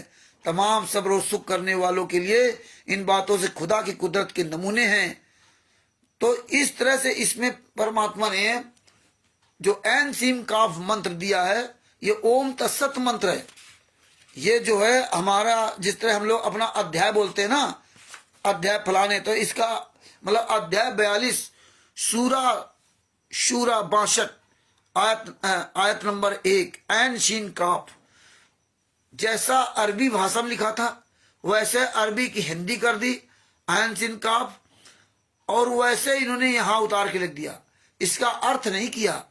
तमाम सब्र और सुख करने वालों के लिए इन बातों से खुदा की कुदरत के नमूने हैं। तो इस तरह से इसमें परमात्मा ने जो एन सीम काफ मंत्र दिया है, ये ओम तत्सत मंत्र है। ये जो है हमारा, जिस तरह हम लोग अपना अध्याय बोलते हैं ना, अध्याय फलाने, तो इसका मतलब अध्याय 42 शूरा 62 आयत नंबर 1 एन शीन काफ। जैसा अरबी भाषा में लिखा था वैसे अरबी की हिंदी कर दी एन शीन काफ, और वैसे इन्होंने यहां उतार के लिख दिया। इसका अर्थ नहीं किया।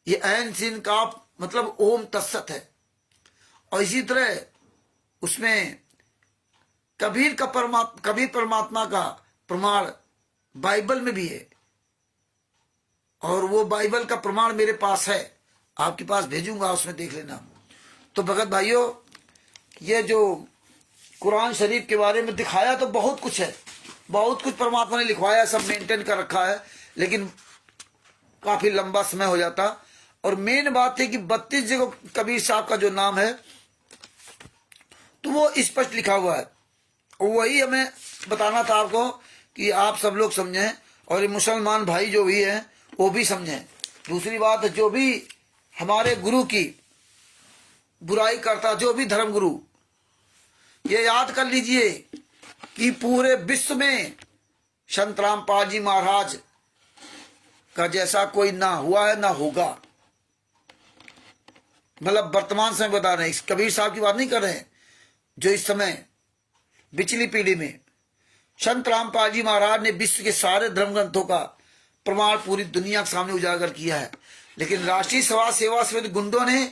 ये ऐन सीन काफ मतलब ओम तत्सत है। और इसी तरह उसमें कबीर परमात्मा का प्रमाण बाइबल में भी है, और वो बाइबल का प्रमाण मेरे पास है, आपके पास भेजूंगा, उसमें देख लेना। तो भगत भाइयों, ये जो कुरान शरीफ के बारे में दिखाया तो बहुत कुछ है, बहुत कुछ परमात्मा ने लिखवाया, सब मेंटेन कर रखा है, लेकिन काफी लंबा समय हो जाता। और मेन बात है कि 32 जगह कबीर साहब का जो नाम है तो वो स्पष्ट लिखा हुआ है, वही हमें बताना था आपको कि आप सब लोग समझें, और मुसलमान भाई जो भी हैं वो भी समझें। दूसरी बात, जो भी हमारे गुरु की बुराई करता, जो भी धर्म गुरु, ये याद कर लीजिए कि पूरे विश्व में संत रामपाल जी महाराज का जैसा कोई ना हुआ है ना होगा। मतलब वर्तमान समय बता रहे हैं, कबीर साहब की बात नहीं कर रहे हैं, जो इस समय पिछली पीढ़ी में संत रामपाल जी महाराज ने विश्व के सारे धर्म ग्रंथों का प्रमाण पूरी दुनिया के सामने उजागर किया है। लेकिन राष्ट्रीय समाज सेवा समिति गुंडों ने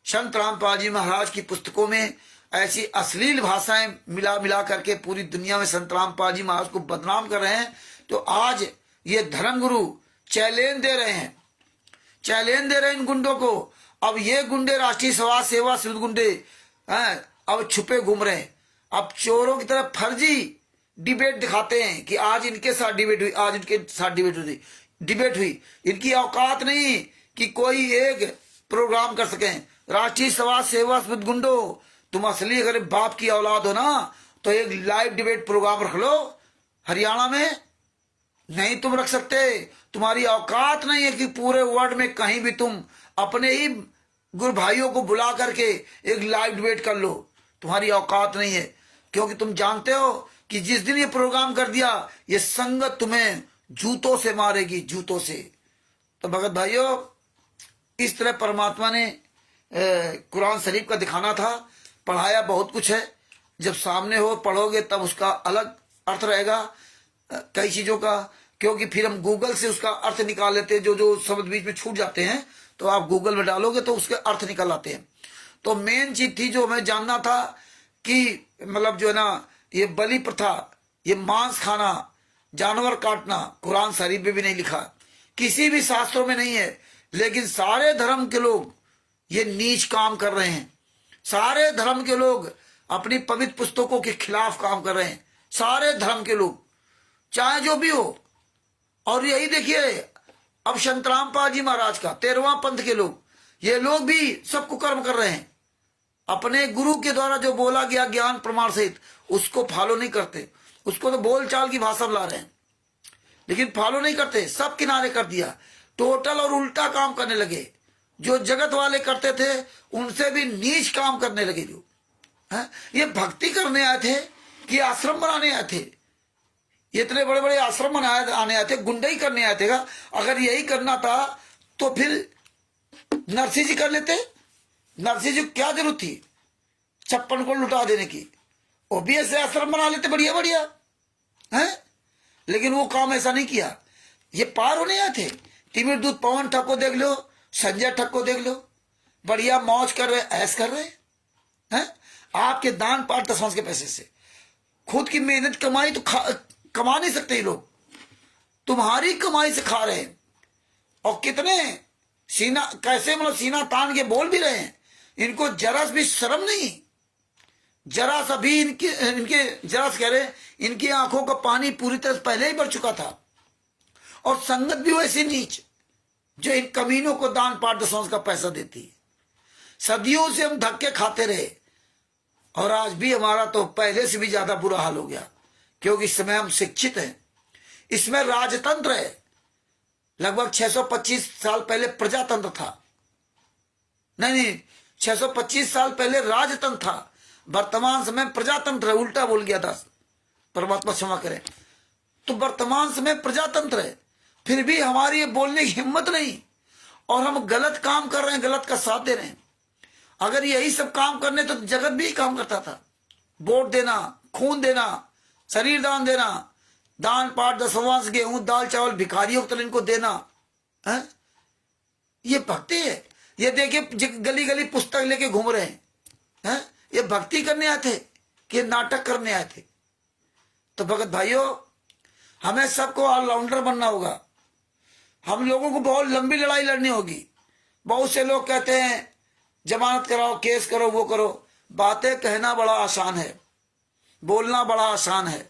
संत रामपाल जी महाराज की पुस्तकों में ऐसी अश्लील भाषाएं मिला मिला करके पूरी दुनिया में संत रामपाल जी महाराज को बदनाम कर रहे हैं। तो आज ये धर्मगुरु चैलेंज दे रहे हैं, चैलेंज दे रहे हैं इन गुंडों को। अब ये गुंडे राष्ट्रीय समाज सेवा समिति गुंडे अब छुपे घूम रहे हैं। अब चोरों की तरफ फर्जी डिबेट दिखाते हैं कि आज इनके साथ डिबेट हुई, आज इनके साथ डिबेट हुई। इनकी औकात नहीं कि कोई एक प्रोग्राम कर सकें। राष्ट्रीय समाज सेवा समिति गुंडो, तुम असली अगर बाप की औलाद हो ना तो एक लाइव डिबेट प्रोग्राम रख लो हरियाणा में। नहीं तुम रख सकते, तुम्हारी औकात नहीं है कि पूरे वर्ल्ड में कहीं भी तुम अपने ही गुरु भाइयों को बुला करके एक लाइव डिबेट कर लो। तुम्हारी औकात नहीं है, क्योंकि तुम जानते हो कि जिस दिन ये प्रोग्राम कर दिया ये संगत तुम्हें जूतों से मारेगी, जूतों से। तो भगत भाइयों, इस तरह परमात्मा ने कुरान शरीफ का दिखाना था, पढ़ाया बहुत कुछ है। जब सामने हो पढ़ोगे तब उसका अलग अर्थ रहेगा कई चीजों का, क्योंकि फिर हम गूगल से उसका अर्थ निकाल लेते हैं। जो शब्द बीच में छूट जाते हैं तो आप गूगल में डालोगे तो उसके अर्थ निकल आते हैं। तो मेन चीज थी जो हमें जानना था कि मतलब जो है ना, ये बलि प्रथा, ये मांस खाना, जानवर काटना कुरान शरीफ में भी नहीं लिखा, किसी भी शास्त्रों में नहीं है। लेकिन सारे धर्म के लोग ये नीच काम कर रहे हैं। सारे धर्म के लोग अपनी पवित्र पुस्तकों के खिलाफ काम कर रहे हैं, सारे धर्म के लोग, चाहे जो भी हो। और यही देखिए अब संत रामपाल जी महाराज का 13वां पंथ के लोग, ये लोग भी सब कुकर्म कर रहे हैं। अपने गुरु के द्वारा जो बोला गया ज्ञान प्रमाण सहित उसको फॉलो नहीं करते, उसको तो बोलचाल की भाषा ला रहे हैं लेकिन फॉलो नहीं करते, सब किनारे कर दिया। टोटल और उल्टा काम करने लगे। जो जगत वाले करते थे उनसे भी नीच काम करने लगे। जो ये भक्ति करने आए थे कि आश्रम बनाने आए थे? ये इतने बड़े बड़े आश्रम बनाए आने आए थे, गुंडाई करने आए थे का? अगर यही करना था तो फिर नरसिंह जी कर लेते। नरसिंह जी क्या जरूरत थी 56 को लुटा देने की? वो भी ऐसे आश्रम बना लेते बढ़िया बढ़िया है। लेकिन वो काम ऐसा नहीं किया। ये पार होने आए थे। तिमिर दूत पवन ठग को देख लो, संजय ठग को देख लो, बढ़िया मौज कर रहे, ऐश कर रहे हैं आपके दान पाठ दशमांश के पैसे से। खुद की मेहनत कमाई तो कमा नहीं सकते ये लोग, तुम्हारी कमाई से खा रहे हैं। और कितने सीना, कैसे मतलब सीना तान के बोल भी रहे हैं। इनको जरा भी शर्म नहीं, जरा सा भी इनके जरा से कह रहे, इनकी आंखों का पानी पूरी तरह पहले ही बढ़ चुका था। और संगत भी वैसे नीच जो इन कमीनों को दान पाठ दशमांश का पैसा देती है। सदियों से हम धक्के खाते रहे और आज भी हमारा तो पहले से भी ज्यादा बुरा हाल हो गया, क्योंकि इस समय हम शिक्षित हैं, इसमें राजतंत्र है। लगभग 625 साल पहले प्रजातंत्र था, नहीं 625 साल पहले राजतंत्र था। वर्तमान समय प्रजातंत्र है, उल्टा बोल गया था, परमात्मा क्षमा करे। तो वर्तमान समय प्रजातंत्र है, फिर भी हमारी ये बोलने की हिम्मत नहीं और हम गलत काम कर रहे हैं, गलत का साथ दे रहे हैं। अगर यही सब काम करने तो जगत भी काम करता था। वोट देना, खून देना, शरीर दान देना, दान पाठ दशमांश, गेहूं दाल चावल भिखारियों को इनको देना है? ये भक्ति है। ये देखिए गली गली पुस्तक लेके घूम रहे हैं। ये भक्ति करने आए थे कि नाटक करने आए थे? तो भगत भाइयों, हमें सबको ऑलराउंडर बनना होगा। हम लोगों को बहुत लंबी लड़ाई लड़नी होगी। बहुत से लोग कहते हैं जमानत कराओ, केस करो, वो करो। बातें कहना बड़ा आसान है, बोलना बड़ा आसान है।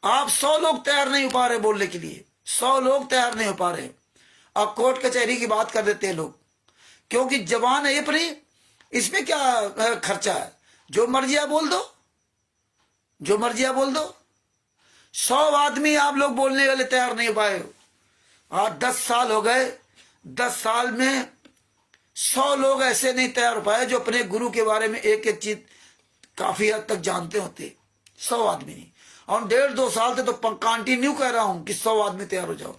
आप 100 लोग तैयार नहीं हो पा रहे बोलने के लिए, 100 लोग तैयार नहीं हो पा रहे। अब कोर्ट कचहरी की बात कर देते हैं लोग, क्योंकि जबान है अपनी, इसमें क्या खर्चा है? जो मर्जी आप बोल दो, जो मर्जी आप बोल दो। 100 आदमी आप लोग बोलने वाले तैयार नहीं हो पाए। आज 10 साल हो गए, 10 साल में 100 लोग ऐसे नहीं तैयार हो पाए जो अपने गुरु के बारे में एक एक चीज काफी हद तक जानते होते। 100 आदमी नहीं। और 1.5-2 साल से तो कंटिन्यू कह रहा हूं कि 100 आदमी तैयार हो जाओ।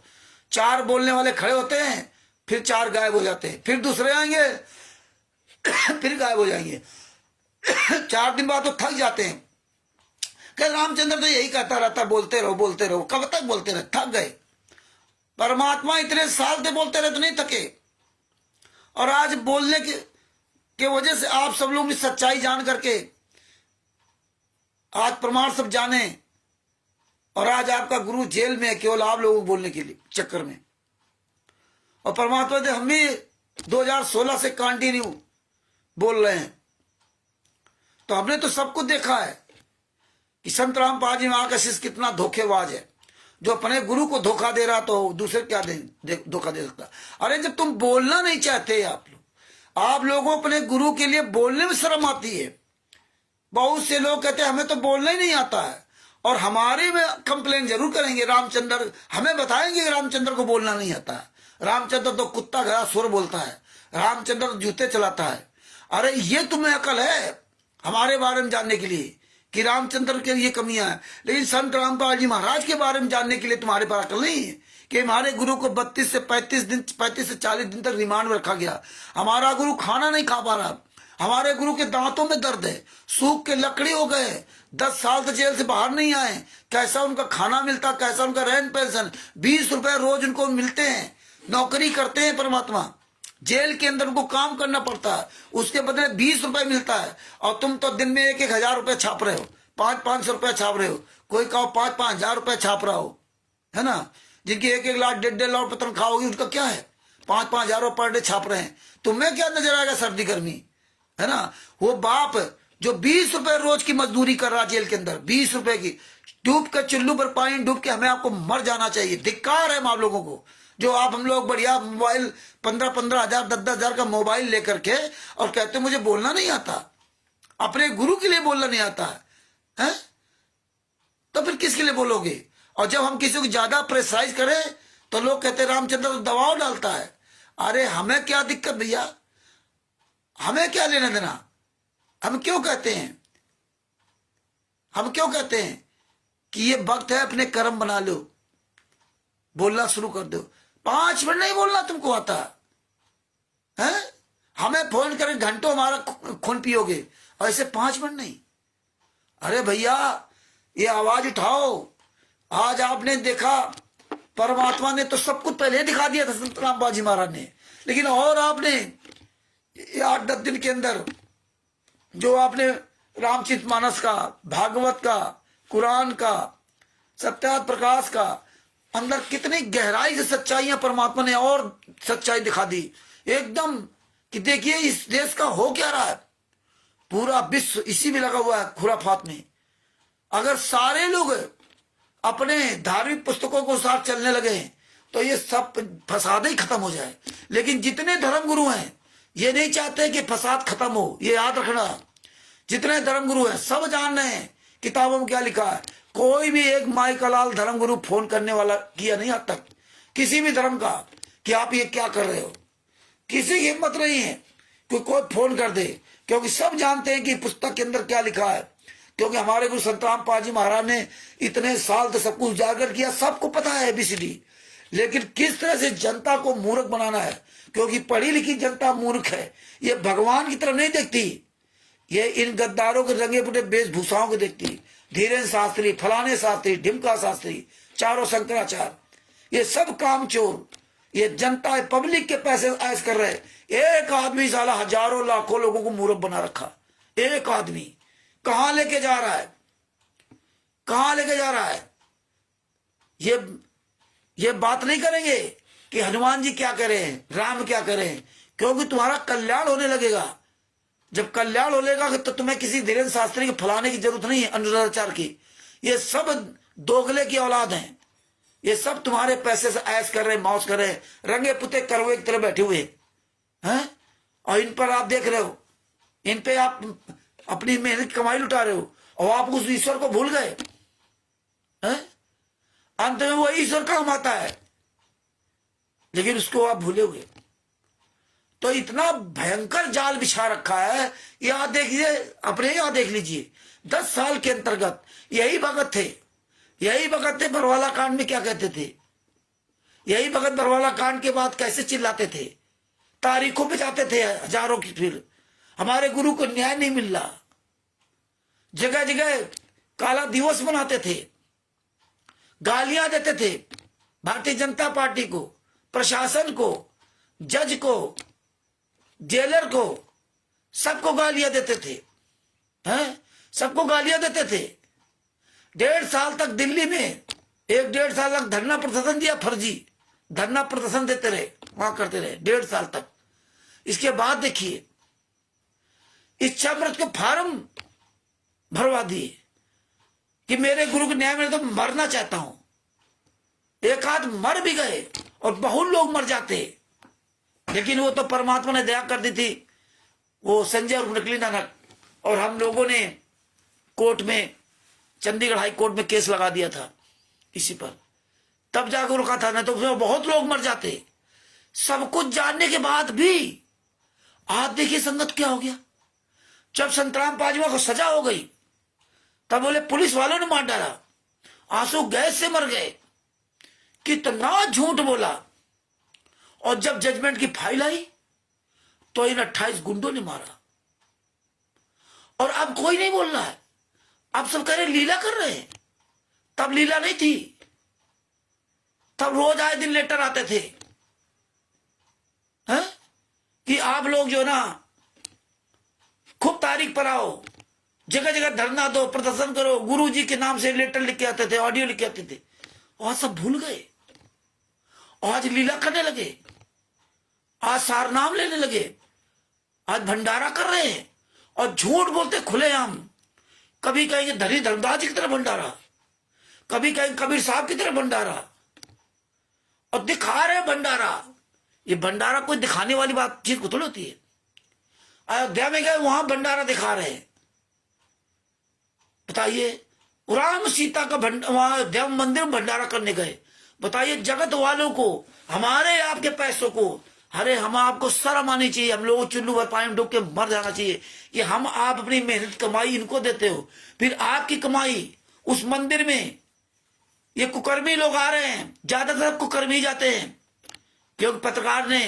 4 बोलने वाले खड़े होते हैं, फिर 4 गायब हो जाते हैं, फिर दूसरे आएंगे, फिर गायब हो जाएंगे। 4 दिन बाद तो थक जाते हैं कि रामचंद्र तो यही कहता रहता, बोलते रहो बोलते रहो। कब तक बोलते रहे? थक गए। परमात्मा इतने साल से बोलते रहे तो नहीं थके। और आज बोलने के वजह से आप सब लोग सच्चाई जान करके आज प्रमाण सब जाने, और आज आपका गुरु जेल में है केवल आप लोगों को बोलने के लिए चक्कर में। और परमात्मा से हम भी 2016 से कंटिन्यू बोल रहे हैं, तो हमने तो सब कुछ देखा है कि संत रामपाल जी महाराज का शिष्य कितना धोखेबाज है, जो अपने गुरु को धोखा दे रहा तो दूसरे क्या धोखा दे सकता। अरे जब तुम बोलना नहीं चाहते, आप लोगों को अपने गुरु के लिए बोलने में शर्म आती है। बहुत से लोग कहते हैं हमें तो बोलना ही नहीं आता है, और हमारे में कंप्लेन जरूर करेंगे। रामचंद्र हमें बताएंगे कि रामचंद्र को बोलना नहीं आता है। रामचंद्र तो कुत्ता गया सुर बोलता है, रामचंद्र तो जूते चलाता है। अरे ये तुम्हें अकल है हमारे बारे में जानने के लिए कि रामचंद्र के ये कमियां हैं, लेकिन संत रामपाल जी महाराज के बारे में जानने के लिए तुम्हारे पास अकल नहीं है कि हमारे गुरु को 32 से 40 दिन तक रिमांड में रखा गया। हमारा गुरु खाना नहीं खा पा रहा, हमारे गुरु के दांतों में दर्द है, सूख के लकड़ी हो गए, 10 साल तक जेल से बाहर नहीं आए। कैसा उनका खाना मिलता, कैसा उनका रहन पेंशन, 20 रुपए रोज उनको मिलते हैं। नौकरी करते हैं परमात्मा, जेल के अंदर उनको काम करना पड़ता है, उसके बदले 20 रुपए मिलता है। और तुम तो दिन में 1-1 हजार रुपए छाप रहे हो, 500-500 रुपए छाप रहे हो, कोई कहो 5-5 हजार रुपए छाप रहा हो, है ना। जिनकी 1-1 लाख 1.5 लाख रुपए तनख्वाह होगी, उनका क्या है? 5-5 हजार रुपए पर डे छाप रहे हैं। तुम्हें क्या नजर आएगा सर्दी गर्मी, है ना। वो बाप जो 20 रुपए रोज की मजदूरी कर रहा जेल के अंदर, 20 रुपए की, डूब के चुल्लू पर पानी डूब के हमें आपको मर जाना चाहिए। धिक्कार है आप लोगों को जो आप हम लोग बढ़िया मोबाइल 15-15 हजार 10-10 हजार का मोबाइल लेकर के और कहते मुझे बोलना नहीं आता, अपने गुरु के लिए बोलना नहीं आता है, तो फिर किसके लिए बोलोगे? और जब हम किसी को ज्यादा प्रेशराइज करें तो लोग कहते रामचंद्र तो दबाव डालता है। अरे हमें क्या दिक्कत भैया, हमें क्या लेना देना। हम क्यों कहते हैं कि ये वक्त है अपने कर्म बना लो, बोलना शुरू कर दो। 5 मिनट नहीं बोलना तुमको आता है? हमें फोन करें घंटों हमारा खून पियोगे, ऐसे 5 मिनट नहीं। अरे भैया ये आवाज उठाओ। आज आपने देखा परमात्मा ने तो सब कुछ पहले दिखा दिया था संत रामपाल जी महाराज ने, लेकिन और आपने 8-10 दिन के अंदर जो आपने रामचरितमानस का, भागवत का, कुरान का, सत्यार्थ प्रकाश का, अंदर कितनी गहराई से सच्चाइयां परमात्मा ने और सच्चाई दिखा दी एकदम कि देखिए इस देश का हो क्या रहा है। पूरा विश्व इसी में लगा हुआ है खुराफात में। अगर सारे लोग अपने धार्मिक पुस्तकों को साथ चलने लगे तो ये सब फसाद ही खत्म हो जाए। लेकिन जितने धर्मगुरु हैं ये नहीं चाहते कि फसाद खत्म हो, ये याद रखना। जितने धर्मगुरु हैं सब जान रहे हैं किताबों में क्या लिखा है। कोई भी एक माई का लाल धर्मगुरु फोन करने वाला किया नहीं आज तक किसी भी धर्म का कि आप ये क्या कर रहे हो। किसी की हिम्मत नहीं है कि कोई फोन कर दे, क्योंकि सब जानते हैं कि पुस्तक के अंदर क्या लिखा है। क्योंकि हमारे गुरु संत रामपाल जी महाराज ने इतने साल तक सब कुछ उजागर किया, सबको पता है ABCD। लेकिन किस तरह से जनता को मूर्ख बनाना है, क्योंकि पढ़ी लिखी जनता मूर्ख है, ये भगवान की तरफ नहीं देखती, ये इन गद्दारों के रंगे पुटे वेशभूषाओं को देखती। धीरेन्द्र शास्त्री, फलाने शास्त्री, ढिमका शास्त्री, चारों शंकराचार्य, ये सब कामचोर, ये जनता पब्लिक के पैसे ऐश कर रहे। एक आदमी साला हजारों लाखों लोगों को मूर्ख बना रखा। एक आदमी कहां लेके जा रहा है, कहां लेके जा रहा है। ये बात नहीं करेंगे कि हनुमान जी क्या करें, राम क्या करें, क्योंकि तुम्हारा कल्याण होने लगेगा। जब कल्याण हो लेगा तो तुम्हें किसी धीरेन्द्र शास्त्री के फलाने की जरूरत नहीं है, अनुराचार की। ये सब दोगले की औलाद हैं, ये सब तुम्हारे पैसे से ऐश कर रहे, मौज कर रहे, रंगे पुते करवे की तरह बैठे हुए हैं। और इन पर आप देख रहे हो, इन पे आप अपनी मेहनत कमाई लुटा रहे हो और आप उस ईश्वर को भूल गए हैं। अंत में वो ईश्वर काम आता है, लेकिन उसको आप भूलोगे। तो इतना भयंकर जाल बिछा रखा है। यहां देखिए, अपने यहां देख लीजिए, 10 साल के अंतर्गत यही भगत थे बरवाला कांड में क्या कहते थे, यही भगत बरवाला कांड के बाद कैसे चिल्लाते थे, तारीखों पे जाते थे हजारों की। फिर हमारे गुरु को न्याय नहीं मिल रहा। जगह जगह काला दिवस मनाते थे, गालियां देते थे भारतीय जनता पार्टी को, प्रशासन को, जज को, जेलर को, सबको गालियां देते थे, हैं? सबको गालियां देते थे। 1.5 साल तक दिल्ली में 1-1.5 साल तक धरना प्रदर्शन दिया, फर्जी धरना प्रदर्शन देते रहे, वहां करते रहे 1.5 साल तक। इसके बाद देखिए इच्छा मृत्यु के फार्म भरवा दिए कि मेरे गुरु के न्याय में तो मरना चाहता हूं। एक आध मर भी गए और बहुत लोग मर जाते, लेकिन वो तो परमात्मा ने दया कर दी थी। वो संजय और नकली नानक और हम लोगों ने कोर्ट में, चंडीगढ़ हाई कोर्ट में केस लगा दिया था इसी पर, तब जाकर रुका था, नहीं तो उसमें बहुत लोग मर जाते। सब कुछ जानने के बाद भी आज देखिए संगत क्या हो गया। जब संतराम पाजमा को सजा हो गई तब बोले पुलिस वालों ने मार डाला, आंसू गैस से मर गए, कितना झूठ बोला। और जब जजमेंट की फाइल आई तो इन 28 गुंडों ने मारा। और अब कोई नहीं बोल रहा है, अब सब कह रहे लीला कर रहे हैं। तब लीला नहीं थी, तब रोज आए दिन लेटर आते थे, हैं? कि आप लोग जो ना खूब तारीख पर आओ, जगह जगह धरना दो, प्रदर्शन करो, गुरु जी के नाम से लेटर लिख के आते थे, ऑडियो लिख के आते थे। और सब भूल गए, आज लीला करने लगे, आज सारनाम लेने लगे, आज भंडारा कर रहे हैं और झूठ बोलते खुलेआम। कभी कहेंगे धनी धर्मदास जी की तरह भंडारा, कभी कहेंगे कबीर साहब की तरह भंडारा, और दिखा रहे भंडारा। ये भंडारा कोई दिखाने वाली बात चीज को थोड़ी होती है। अयोध्या में गए, वहां भंडारा दिखा रहे हैं, बताइए। राम सीता का वहां अयोध्या मंदिर में भंडारा करने गए, बताइए। जगत वालों को, हमारे आपके पैसों को, अरे हम आपको शर्म आनी चाहिए। हम लोगों को चुल्लू भर पानी में डूब के मर जाना चाहिए कि हम आप अपनी मेहनत कमाई इनको देते हो, फिर आपकी कमाई उस मंदिर में ये कुकर्मी लोग आ रहे हैं, ज्यादातर कुकर्मी जाते हैं। क्योंकि पत्रकार ने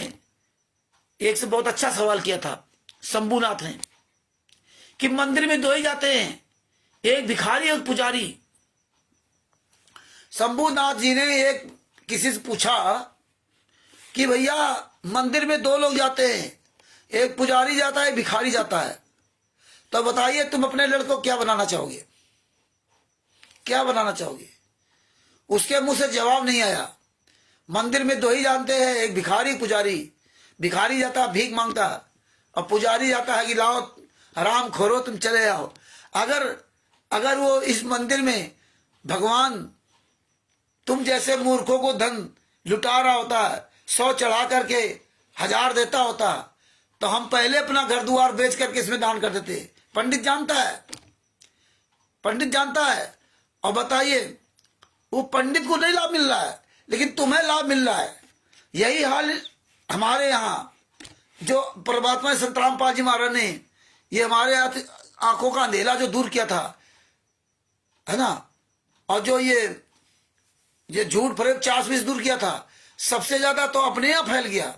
एक से बहुत अच्छा सवाल किया था, शंभुनाथ ने, कि मंदिर में दो ही जाते हैं, एक भिखारी और पुजारी। शंभुनाथ जी ने एक किसी से पूछा कि भैया मंदिर में 2 लोग जाते हैं, एक पुजारी जाता है, भिखारी जाता है, तो बताइए तुम अपने लड़कों को क्या बनाना चाहोगे, क्या बनाना चाहोगे? उसके मुंह से जवाब नहीं आया। मंदिर में 2 ही जानते हैं, एक भिखारी पुजारी। भिखारी जाता है भीख मांगता है, और पुजारी जाता है कि लाओ हराम खोरो तुम चले आओ। अगर वो इस मंदिर में भगवान तुम जैसे मूर्खों को धन लुटा रहा होता है, 100 चढ़ा करके 1000 देता होता, तो हम पहले अपना घर द्वार बेच करके इसमें दान कर देते। पंडित जानता है, पंडित जानता है। और बताइए वो पंडित को नहीं लाभ मिल रहा है, लेकिन तुम्हें लाभ मिल रहा है। यही हाल हमारे यहाँ, जो परमात्मा संतराम पाल जी महाराज ने ये हमारे आंखों का अंधेला जो दूर किया था, है ना, और जो ये झूठ फरेब 40-20 दूर किया था, सबसे ज्यादा तो अपने यहाँ फैल गया।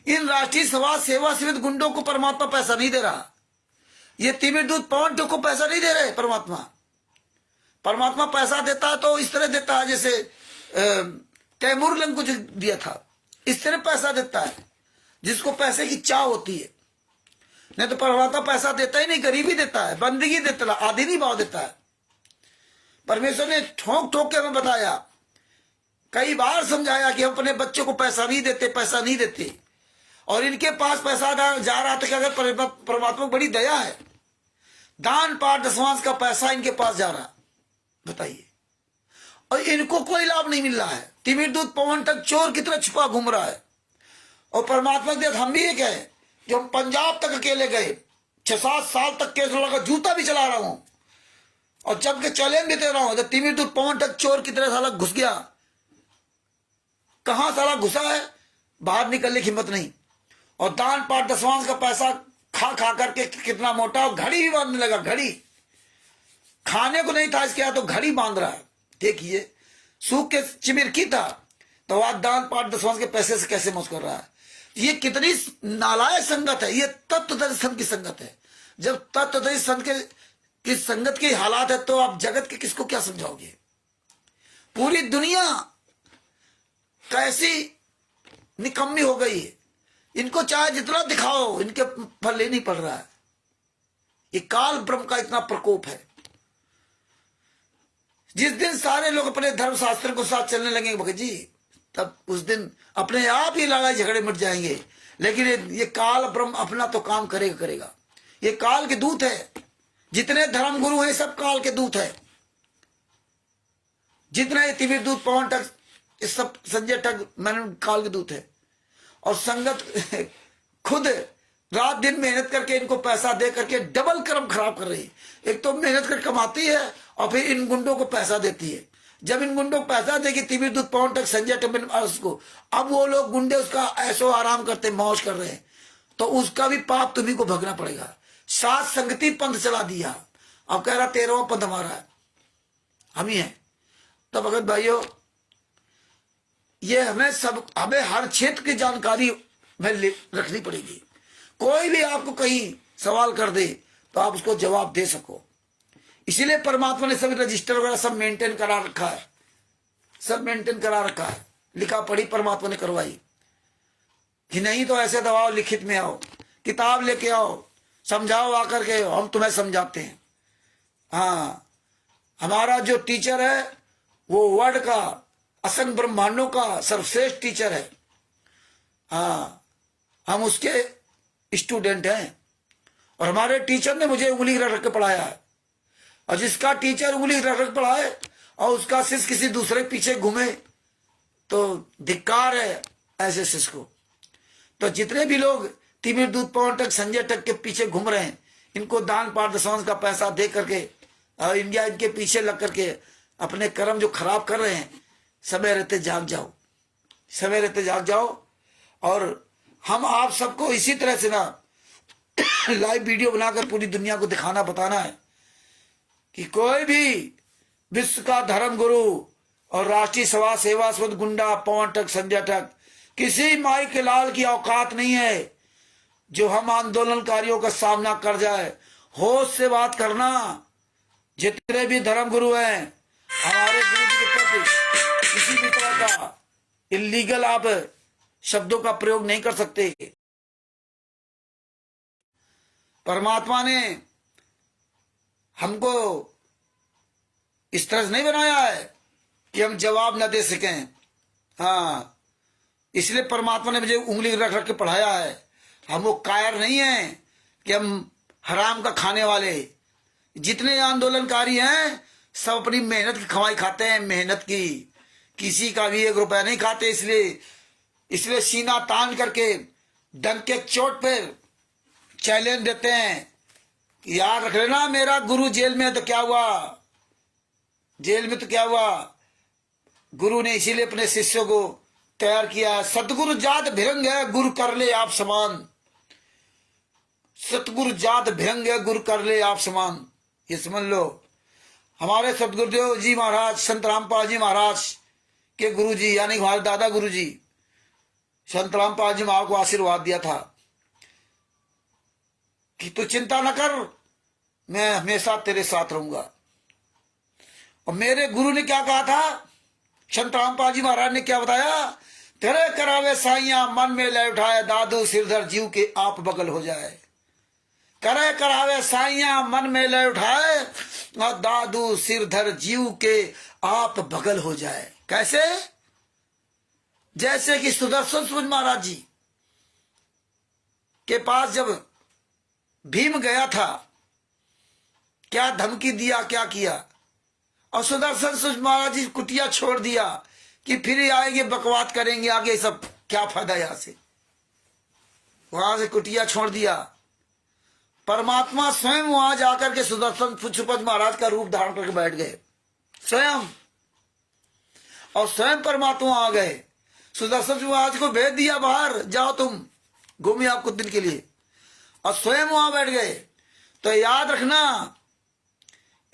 इन राष्ट्रीय समाज सेवा सेवित गुंडों को परमात्मा पैसा नहीं दे रहा। ये तिमिर दूत पवन को पैसा नहीं दे रहे परमात्मा। परमात्मा पैसा देता है तो इस तरह देता है जैसे तैमूर लंग को दिया था, इस तरह पैसा देता है जिसको पैसे की चाह होती है। नहीं तो परमात्मा पैसा देता ही नहीं, गरीबी देता है, बंदगी देता है, आधी नहीं भाव देता है। परमेश्वर ने ठोक ठोक के हमें बताया, कई बार समझाया कि हम अपने बच्चों को पैसा नहीं देते, पैसा नहीं देते, और इनके पास पैसा जा रहा था कि अगर परमात्मा को बड़ी दया है, दान पाठ दशमांश का पैसा इनके पास जा रहा, बताइए, और इनको कोई लाभ नहीं मिल रहा है। तिमिर दूत पवन तक चोर की तरह छुपा घूम रहा है। और परमात्मा के हम भी एक है, जो हम पंजाब तक अकेले गए, 6-7 साल तक केस लगा, जूता भी चला रहा हूं और जब के चैलेंज भी दे रहा हूं। जब तिमिर दूत पवन तक चोर की तरह साला घुस गया, कहां साला घुसा है, बाहर निकलने की हिम्मत नहीं। और दान पाठ दशमांश का पैसा खा खा करके कितना मोटा, घड़ी भी बांधने लगा। घड़ी खाने को नहीं था इसके यहाँ, तो घड़ी बांध रहा है। देखिए सूख के चिमिर की था, तो आज दान पाठ दशमांश के पैसे से कैसे मौज कर रहा है। ये कितनी नालायक संगत है, ये तत्वदर्शी संत की संगत है। जब तत्वदर्शी संत की संगत की हालात है तो आप जगत के किसको क्या समझाओगे? पूरी दुनिया कैसी निकम्मी हो गई है, इनको चाहे जितना दिखाओ इनके फल ले नहीं पड़ रहा है। ये काल ब्रह्म का इतना प्रकोप है। जिस दिन सारे लोग अपने धर्म शास्त्र को साथ चलने लगेंगे भगत जी, तब उस दिन अपने आप ही लड़ाई झगड़े मिट जाएंगे। लेकिन ये काल ब्रह्म अपना तो काम करेगा। ये काल के दूत है। जितने धर्म गुरु हैं सब काल के दूत है। जितने तिमिर दूत, पवन टक, सब संजय टक, मैंने काल के दूत है। और संगत खुद रात दिन मेहनत करके इनको पैसा दे करके डबल कर्म खराब कर रही है। एक तो मेहनत कर कमाती है और फिर इन गुंडों को पैसा देती है। जब इन गुंडों को पैसा देगी तिमिर दूत, पवन टक, संजय टक को, अब वो लोग गुंडे उसका ऐसो आराम करते, मौज कर रहे हैं, तो उसका भी पाप तुम्ही को भगना पड़ेगा। सात संगति पंथ चला दिया, अब कह रहा 13वां पंथ हमारा है, हम ही है। तो भगत भाइयों, ये हमें हर क्षेत्र की जानकारी में रखनी पड़ेगी। कोई भी आपको कहीं सवाल कर दे तो आप उसको जवाब दे सको। इसीलिए परमात्मा ने सभी रजिस्टर वगैरह सब मेंटेन करा रखा है, सब मेंटेन करा रखा है। लिखा पढ़ी परमात्मा ने करवाई कि नहीं तो ऐसे दबाओ, लिखित में आओ, किताब लेके आओ, समझाओ, आकर के हम तुम्हें समझाते हैं। हाँ, हमारा जो टीचर है वो वर्ल्ड का, असंख्य ब्रह्मांडों का सर्वश्रेष्ठ टीचर है। हाँ, हम उसके स्टूडेंट हैं। और हमारे टीचर ने मुझे उंगली रख के पढ़ाया है। और जिसका टीचर उंगली रख के पढ़ाए और उसका शिष्य किसी दूसरे पीछे घूमे तो धिक्कार है ऐसे शिष्य को। तो जितने भी लोग तिमिर दूत, पवन टक, संजय टक के पीछे घूम रहे हैं, इनको दान पाठ दशांश का पैसा दे करके और इंडिया इनके पीछे लग करके अपने कर्म जो खराब कर रहे हैं, समय रहते जाग जाओ, समय रहते जाग जाओ। और हम आप सबको इसी तरह से ना लाइव वीडियो बनाकर पूरी दुनिया को दिखाना, बताना है कि कोई भी विश्व का धर्म गुरु और राष्ट्रीय सभा सेवा सद गुंडा, पवन टक, संजय टक, किसी माई के लाल की औकात नहीं है जो हम आंदोलनकारियों का सामना कर जाए। होश से बात करना। जितने भी धर्म गुरु हैं, हमारे गुरु जी के प्रति किसी भी तरह का इलीगल आप शब्दों का प्रयोग नहीं कर सकते। परमात्मा ने हमको इस तरह से नहीं बनाया है कि हम जवाब न दे सकें। हाँ, इसलिए परमात्मा ने मुझे उंगली रख रख के पढ़ाया है। हम वो कायर नहीं हैं कि हम हराम का खाने वाले। जितने आंदोलनकारी हैं सब अपनी मेहनत की कमाई खाते हैं, मेहनत की, किसी का भी 1 रुपया नहीं खाते। इसलिए सीना तान करके डंक के चोट पर चैलेंज देते हैं, याद रख लेना मेरा गुरु जेल में है तो क्या हुआ, जेल में तो क्या हुआ। गुरु ने इसीलिए अपने शिष्यों को तैयार किया। सतगुरु जात भिरंग है, गुरु कर ले आप समान। सतगुरु जात भिरंग है, गुरु कर ले आप समान। ये समझ लो। हमारे सतगुरुदेव जी महाराज, संत रामपाल जी महाराज के गुरु जी, यानी हमारे दादा गुरु जी संत रामपाल जी महाराज को आशीर्वाद दिया था कि तू चिंता न कर, मैं हमेशा तेरे साथ रहूंगा। और मेरे गुरु ने क्या कहा था, संत रामपाल जी महाराज ने क्या बताया, तेरे करावे साइया मन में ले उठाए, दादू सिरधर जीव के आप बगल हो जाए। करे करावे साइया मन में ले उठाए और दादू सिरधर जीव के आप बगल हो जाए। कैसे? जैसे कि सुदर्शन सूर्य महाराज जी के पास जब भीम गया था, क्या धमकी दिया, क्या किया, और सुदर्शन सूर्य महाराज जी कुटिया छोड़ दिया कि फिर आएंगे बकवाद करेंगे आगे, सब क्या फायदा यहां से। वहां से कुटिया छोड़ दिया। परमात्मा स्वयं वहां जाकर के सुदर्शन सूर्य महाराज का रूप धारण करके बैठ गए स्वयं, और स्वयं परमात्मा आ गए। सुदर्शन महाराज को भेज दिया बाहर, जाओ तुम घूमिए आप कुछ दिन के लिए, और स्वयं वहां बैठ गए। तो याद रखना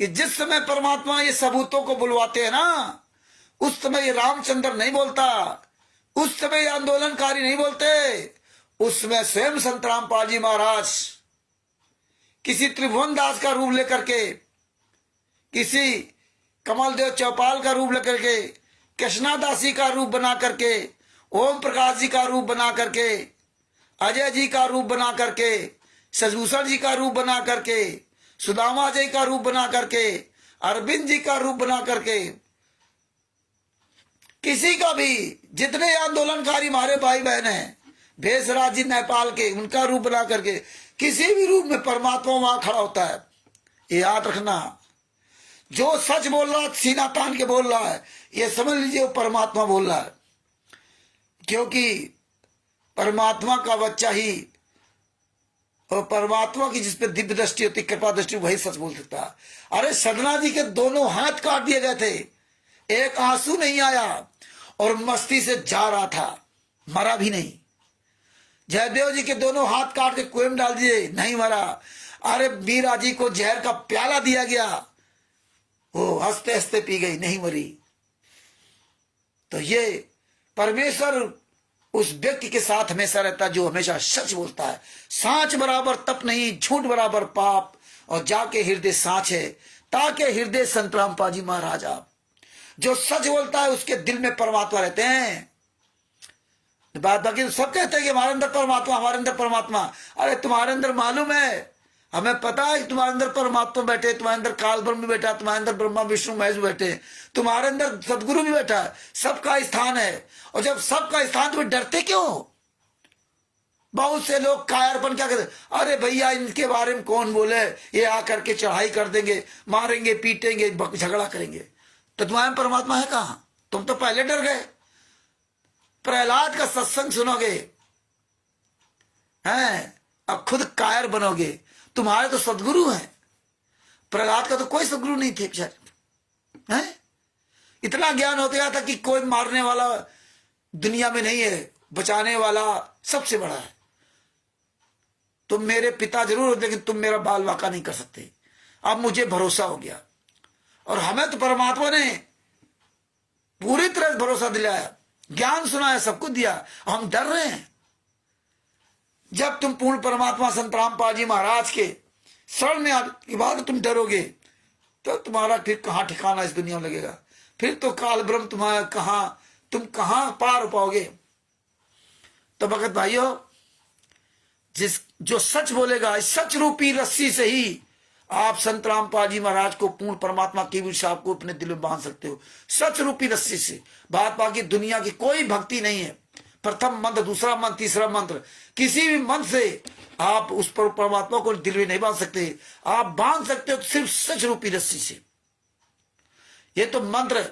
कि जिस समय परमात्मा ये सबूतों को बुलवाते हैं ना, उस समय ये रामचंद्र नहीं बोलता, उस समय ये आंदोलनकारी नहीं बोलते, उसमें स्वयं संत रामपाल जी महाराज किसी त्रिभुवन दास का रूप लेकर के, किसी कमलदेव चौपाल का रूप लेकर के, कृष्णा दासी का रूप बना करके, ओम प्रकाश जी का रूप बना करके, अजय जी का रूप बना करके, शशभूषण जी का रूप बना करके, सुदामा जी का रूप बना करके, अरविंद जी का रूप बना करके, किसी का भी, जितने आंदोलनकारी हमारे भाई बहन हैं, भेषराज जी नेपाल के, उनका रूप बना करके, किसी भी रूप में परमात्मा वहां खड़ा होता है। ये याद रखना, जो सच बोल रहा है, सीना तान के बोल रहा है, ये समझ लीजिए वो परमात्मा बोल रहा है। क्योंकि परमात्मा का बच्चा ही, और परमात्मा की जिस पे दिव्य दृष्टि होती, कृपा दृष्टि, वही सच बोल सकता है। अरे सदना जी के दोनों हाथ काट दिए गए थे, एक आंसू नहीं आया, और मस्ती से जा रहा था, मरा भी नहीं। जयदेव जी के दोनों हाथ काट के कुएं में डाल दिए, नहीं मरा। अरे मीरा जी को जहर का प्याला दिया गया, वो हंसते हंसते पी गई, नहीं मरी। तो ये परमेश्वर उस व्यक्ति के साथ हमेशा रहता है जो हमेशा सच बोलता है। सांच बराबर तप नहीं, झूठ बराबर पाप, और जाके हृदय सांच है, ताके हृदय संत रामपाल जी महाराज। आप जो सच बोलता है उसके दिल में परमात्मा रहते हैं। बात बाकी सब कहते हैं कि हमारे अंदर परमात्मा, हमारे अंदर परमात्मा। अरे तुम्हारे अंदर मालूम है, हमें पता है कि तुम्हारे अंदर परमात्मा बैठे, तुम्हारे अंदर काल ब्रह्म भी बैठा, तुम्हारे अंदर ब्रह्मा विष्णु महेश बैठे, तुम्हारे अंदर सदगुरु भी बैठा है, सबका स्थान है। और जब सबका स्थान, तुम्हें डरते क्यों? बहुत से लोग कायरपन क्या कहते, अरे भैया इनके बारे में कौन बोले, ये आकर के चढ़ाई कर देंगे, मारेंगे, पीटेंगे, झगड़ा करेंगे। तो तुम्हारे परमात्मा है कहां? तुम तो पहले डर गए। प्रहलाद का सत्संग सुनोगे हैं, अब खुद कायर बनोगे। तुम्हारे तो सदगुरु हैं, प्रहलाद का तो कोई सदगुरु नहीं थे बेचारे हैं। इतना ज्ञान हो गया था कि कोई मारने वाला दुनिया में नहीं है, बचाने वाला सबसे बड़ा है। तुम मेरे पिता जरूर हो, लेकिन तुम मेरा बाल वाका नहीं कर सकते। अब मुझे भरोसा हो गया, और हमें तो परमात्मा ने पूरी तरह भरोसा दिलाया, ज्ञान सुनाया, सब कुछ दिया। हम डर रहे हैं। जब तुम पूर्ण परमात्मा संत रामपाल जी महाराज के शरण में के बाद तुम डरोगे, तो तुम्हारा फिर कहां ठिकाना इस दुनिया में लगेगा। फिर तो काल ब्रह्म तुम्हारा कहां, तुम कहां पार पाओगे। तो भगत भाइयों, जो सच बोलेगा, इस सच रूपी रस्सी से ही आप संत रामपाल जी महाराज को, पूर्ण परमात्मा केवल साहब को अपने दिल में बांध सकते हो, सच रूपी रस्सी से। बात बाकी दुनिया की कोई भक्ति नहीं है। प्रथम मंत्र, दूसरा मंत्र, तीसरा मंत्र, किसी भी मंत्र से आप उस पर परमात्मा को दिल में नहीं बांध सकते। आप बांध सकते हो सिर्फ सच रूपी रस्सी से। ये तो मंत्र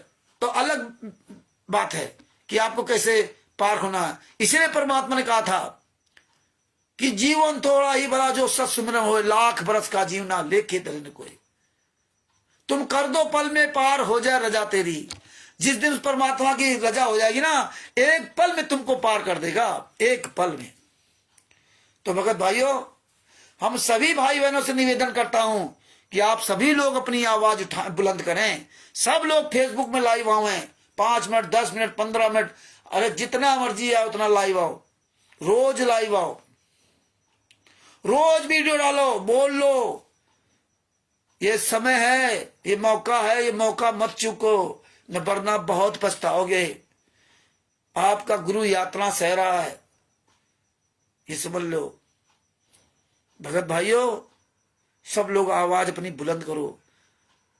तो अलग बात है कि आपको कैसे पार होना है। इसलिए परमात्मा ने कहा था कि जीवन थोड़ा ही बड़ा जो सत सुमिरन हो, लाख बरस का जीवना लेके दरिन कोई। तुम कर दो पल में पार हो जाए रजा तेरी। जिस दिन उस परमात्मा की रजा हो जाएगी ना, एक पल में तुमको पार कर देगा, एक पल में। तो भगत भाइयों, हम सभी भाई बहनों से निवेदन करता हूं कि आप सभी लोग अपनी आवाज बुलंद करें। सब लोग फेसबुक में लाइव आओ हैं, 5 मिनट, 10 मिनट, 15 मिनट, अरे जितना मर्जी है उतना लाइव आओ। रोज लाइव आओ, रोज वीडियो डालो, बोल लो। ये समय है, ये मौका है, ये मौका मत चूको, न वरना बहुत पछताओगे। आपका गुरु यात्रा सह रहा है, ये समझ लो। भगत भाइयों, सब लोग आवाज अपनी बुलंद करो।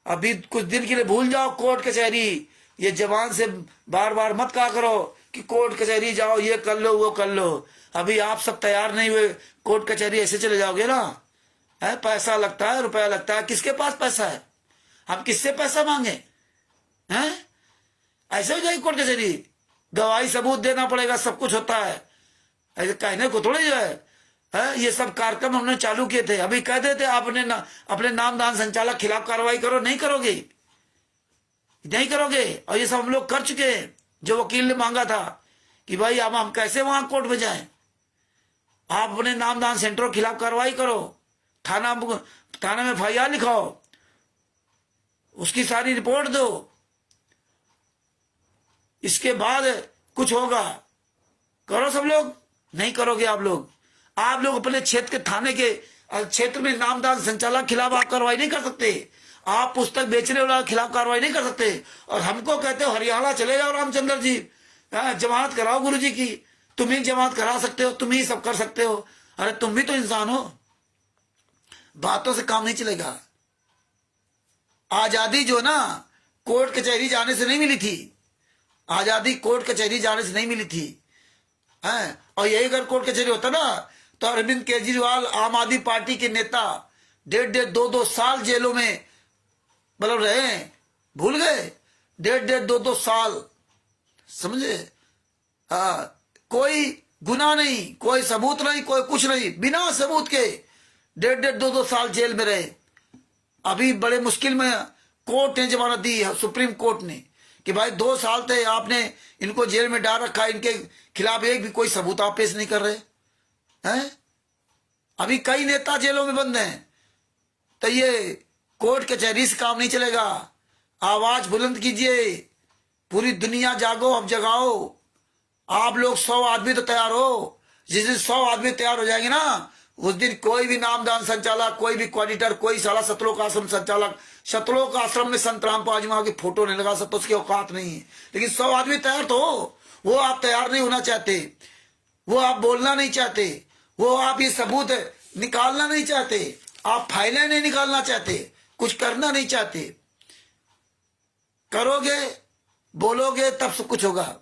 अभी कुछ दिन के लिए भूल जाओ कोर्ट कचहरी। ये जबान से बार बार मत कहा करो कि कोर्ट कचहरी जाओ, ये कर लो, वो कर लो। अभी आप सब तैयार नहीं हुए, कोर्ट कचहरी ऐसे चले जाओगे ना, है पैसा लगता है, रुपया लगता है। किसके पास पैसा है? हम किससे पैसा मांगे हैं? ऐसे हो जाएगी कोर्ट कचहरी, गवाही सबूत देना पड़ेगा, सब कुछ होता है। ऐसे कहने को थोड़ी जो है। ये सब कार्यक्रम हमने चालू किए थे। अभी कह देते आपने अपने नामदान संचालक खिलाफ कार्रवाई करो, नहीं करोगे, नहीं करोगे। और ये सब हम लोग कर चुके हैं। जो वकील ने मांगा था कि भाई अब हम कैसे वहां कोर्ट में जाएं, आप अपने नामदान सेंटरों के खिलाफ कार्रवाई करो, थाना में FIR लिखाओ, उसकी सारी रिपोर्ट दो, इसके बाद कुछ होगा। करो सब लोग, नहीं करोगे आप लोग। आप लोग अपने क्षेत्र के थाने के क्षेत्र में नामदान संचालक खिलाफ आप कार्रवाई नहीं कर सकते। आप पुस्तक बेचने वाला खिलाफ कार्रवाई नहीं कर सकते। और हमको कहते हो हरियाणा चले जाओ रामचंद्र जी, जमानत कराओ गुरु जी की। तुम ही जमानत करा सकते हो, तुम ही सब कर सकते हो। अरे तुम भी तो इंसान हो, बातों से काम नहीं चलेगा। आजादी जो ना कोर्ट कचहरी जाने से नहीं मिली थी। आजादी कोर्ट कचहरी जाने से नहीं मिली थी है। और यही अगर कोर्ट कचहरी होता ना तो अरविंद केजरीवाल आम आदमी पार्टी के नेता 1.5-2 साल जेलों में मतलब रहे। भूल गए? 1.5-2 साल, समझे? हाँ, कोई गुनाह नहीं, कोई सबूत नहीं, कोई कुछ नहीं, बिना सबूत के 1.5-2 साल जेल में रहे। अभी बड़े मुश्किल में कोर्ट ने जमानत दी है, सुप्रीम कोर्ट ने, कि भाई 2 साल थे आपने इनको जेल में डाल रखा, इनके खिलाफ एक भी कोई सबूत आप पेश नहीं कर रहे हैं। अभी कई नेता जेलों में बंद हैं। तो ये कोर्ट कचहरी से काम नहीं चलेगा। आवाज बुलंद कीजिए, पूरी दुनिया जागो, अब जगाओ। आप लोग 100 आदमी तो तैयार हो। जिस दिन 100 आदमी तैयार हो जाएंगे ना, उस दिन कोई भी नामदान संचालक, कोई भी क्वाडिटर, कोई साला सतलोक आश्रम संचालक सतलोक आश्रम में संत रामपाल जी महाराज की फोटो नहीं लगा सकता, उसकी औकात नहीं है। लेकिन 100 आदमी तैयार तो हो। वो आप तैयार नहीं होना चाहते, वो आप बोलना नहीं चाहते, वो आप ये सबूत निकालना नहीं चाहते, आप फाइलें नहीं निकालना चाहते, कुछ करना नहीं चाहते। करोगे, बोलोगे, तब सब कुछ होगा।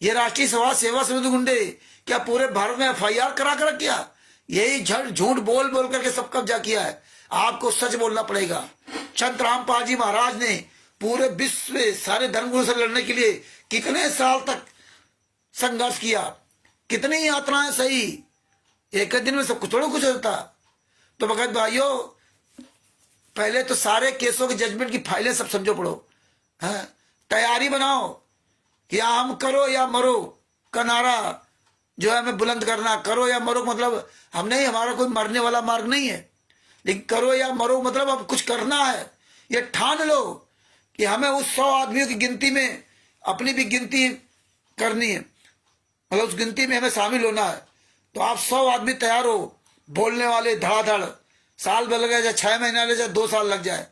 ये राष्ट्रीय समाज सेवा समिति गुंडे क्या पूरे भारत में FIR करा कर किया? यही झूठ बोल बोल करके सब कब्जा किया है। आपको सच बोलना पड़ेगा। संत रामपाल जी महाराज ने पूरे विश्व में सारे धर्मगुरु से लड़ने के लिए कितने साल तक संघर्ष किया, कितनी यात्राएं सही। एक दिन में सब कुछ थोड़ा कुछ होता। तो भगत भाइयों, पहले तो सारे केसों के जजमेंट की फाइलें सब समझो, पढ़ो, है तैयारी बनाओ कि या हम करो या मरो का नारा जो है हमें बुलंद करना। करो या मरो मतलब हम नहीं, हमारा कोई मरने वाला मार्ग नहीं है, लेकिन करो या मरो मतलब अब कुछ करना है। ये ठान लो कि हमें उस 100 आदमियों की गिनती में अपनी भी गिनती करनी है, मतलब उस गिनती में हमें शामिल होना है। तो आप 100 आदमी तैयार हो, बोलने वाले धड़ाधड़। साल भर लग जाए, 6 महीना लग जाए, 2 साल लग जाए,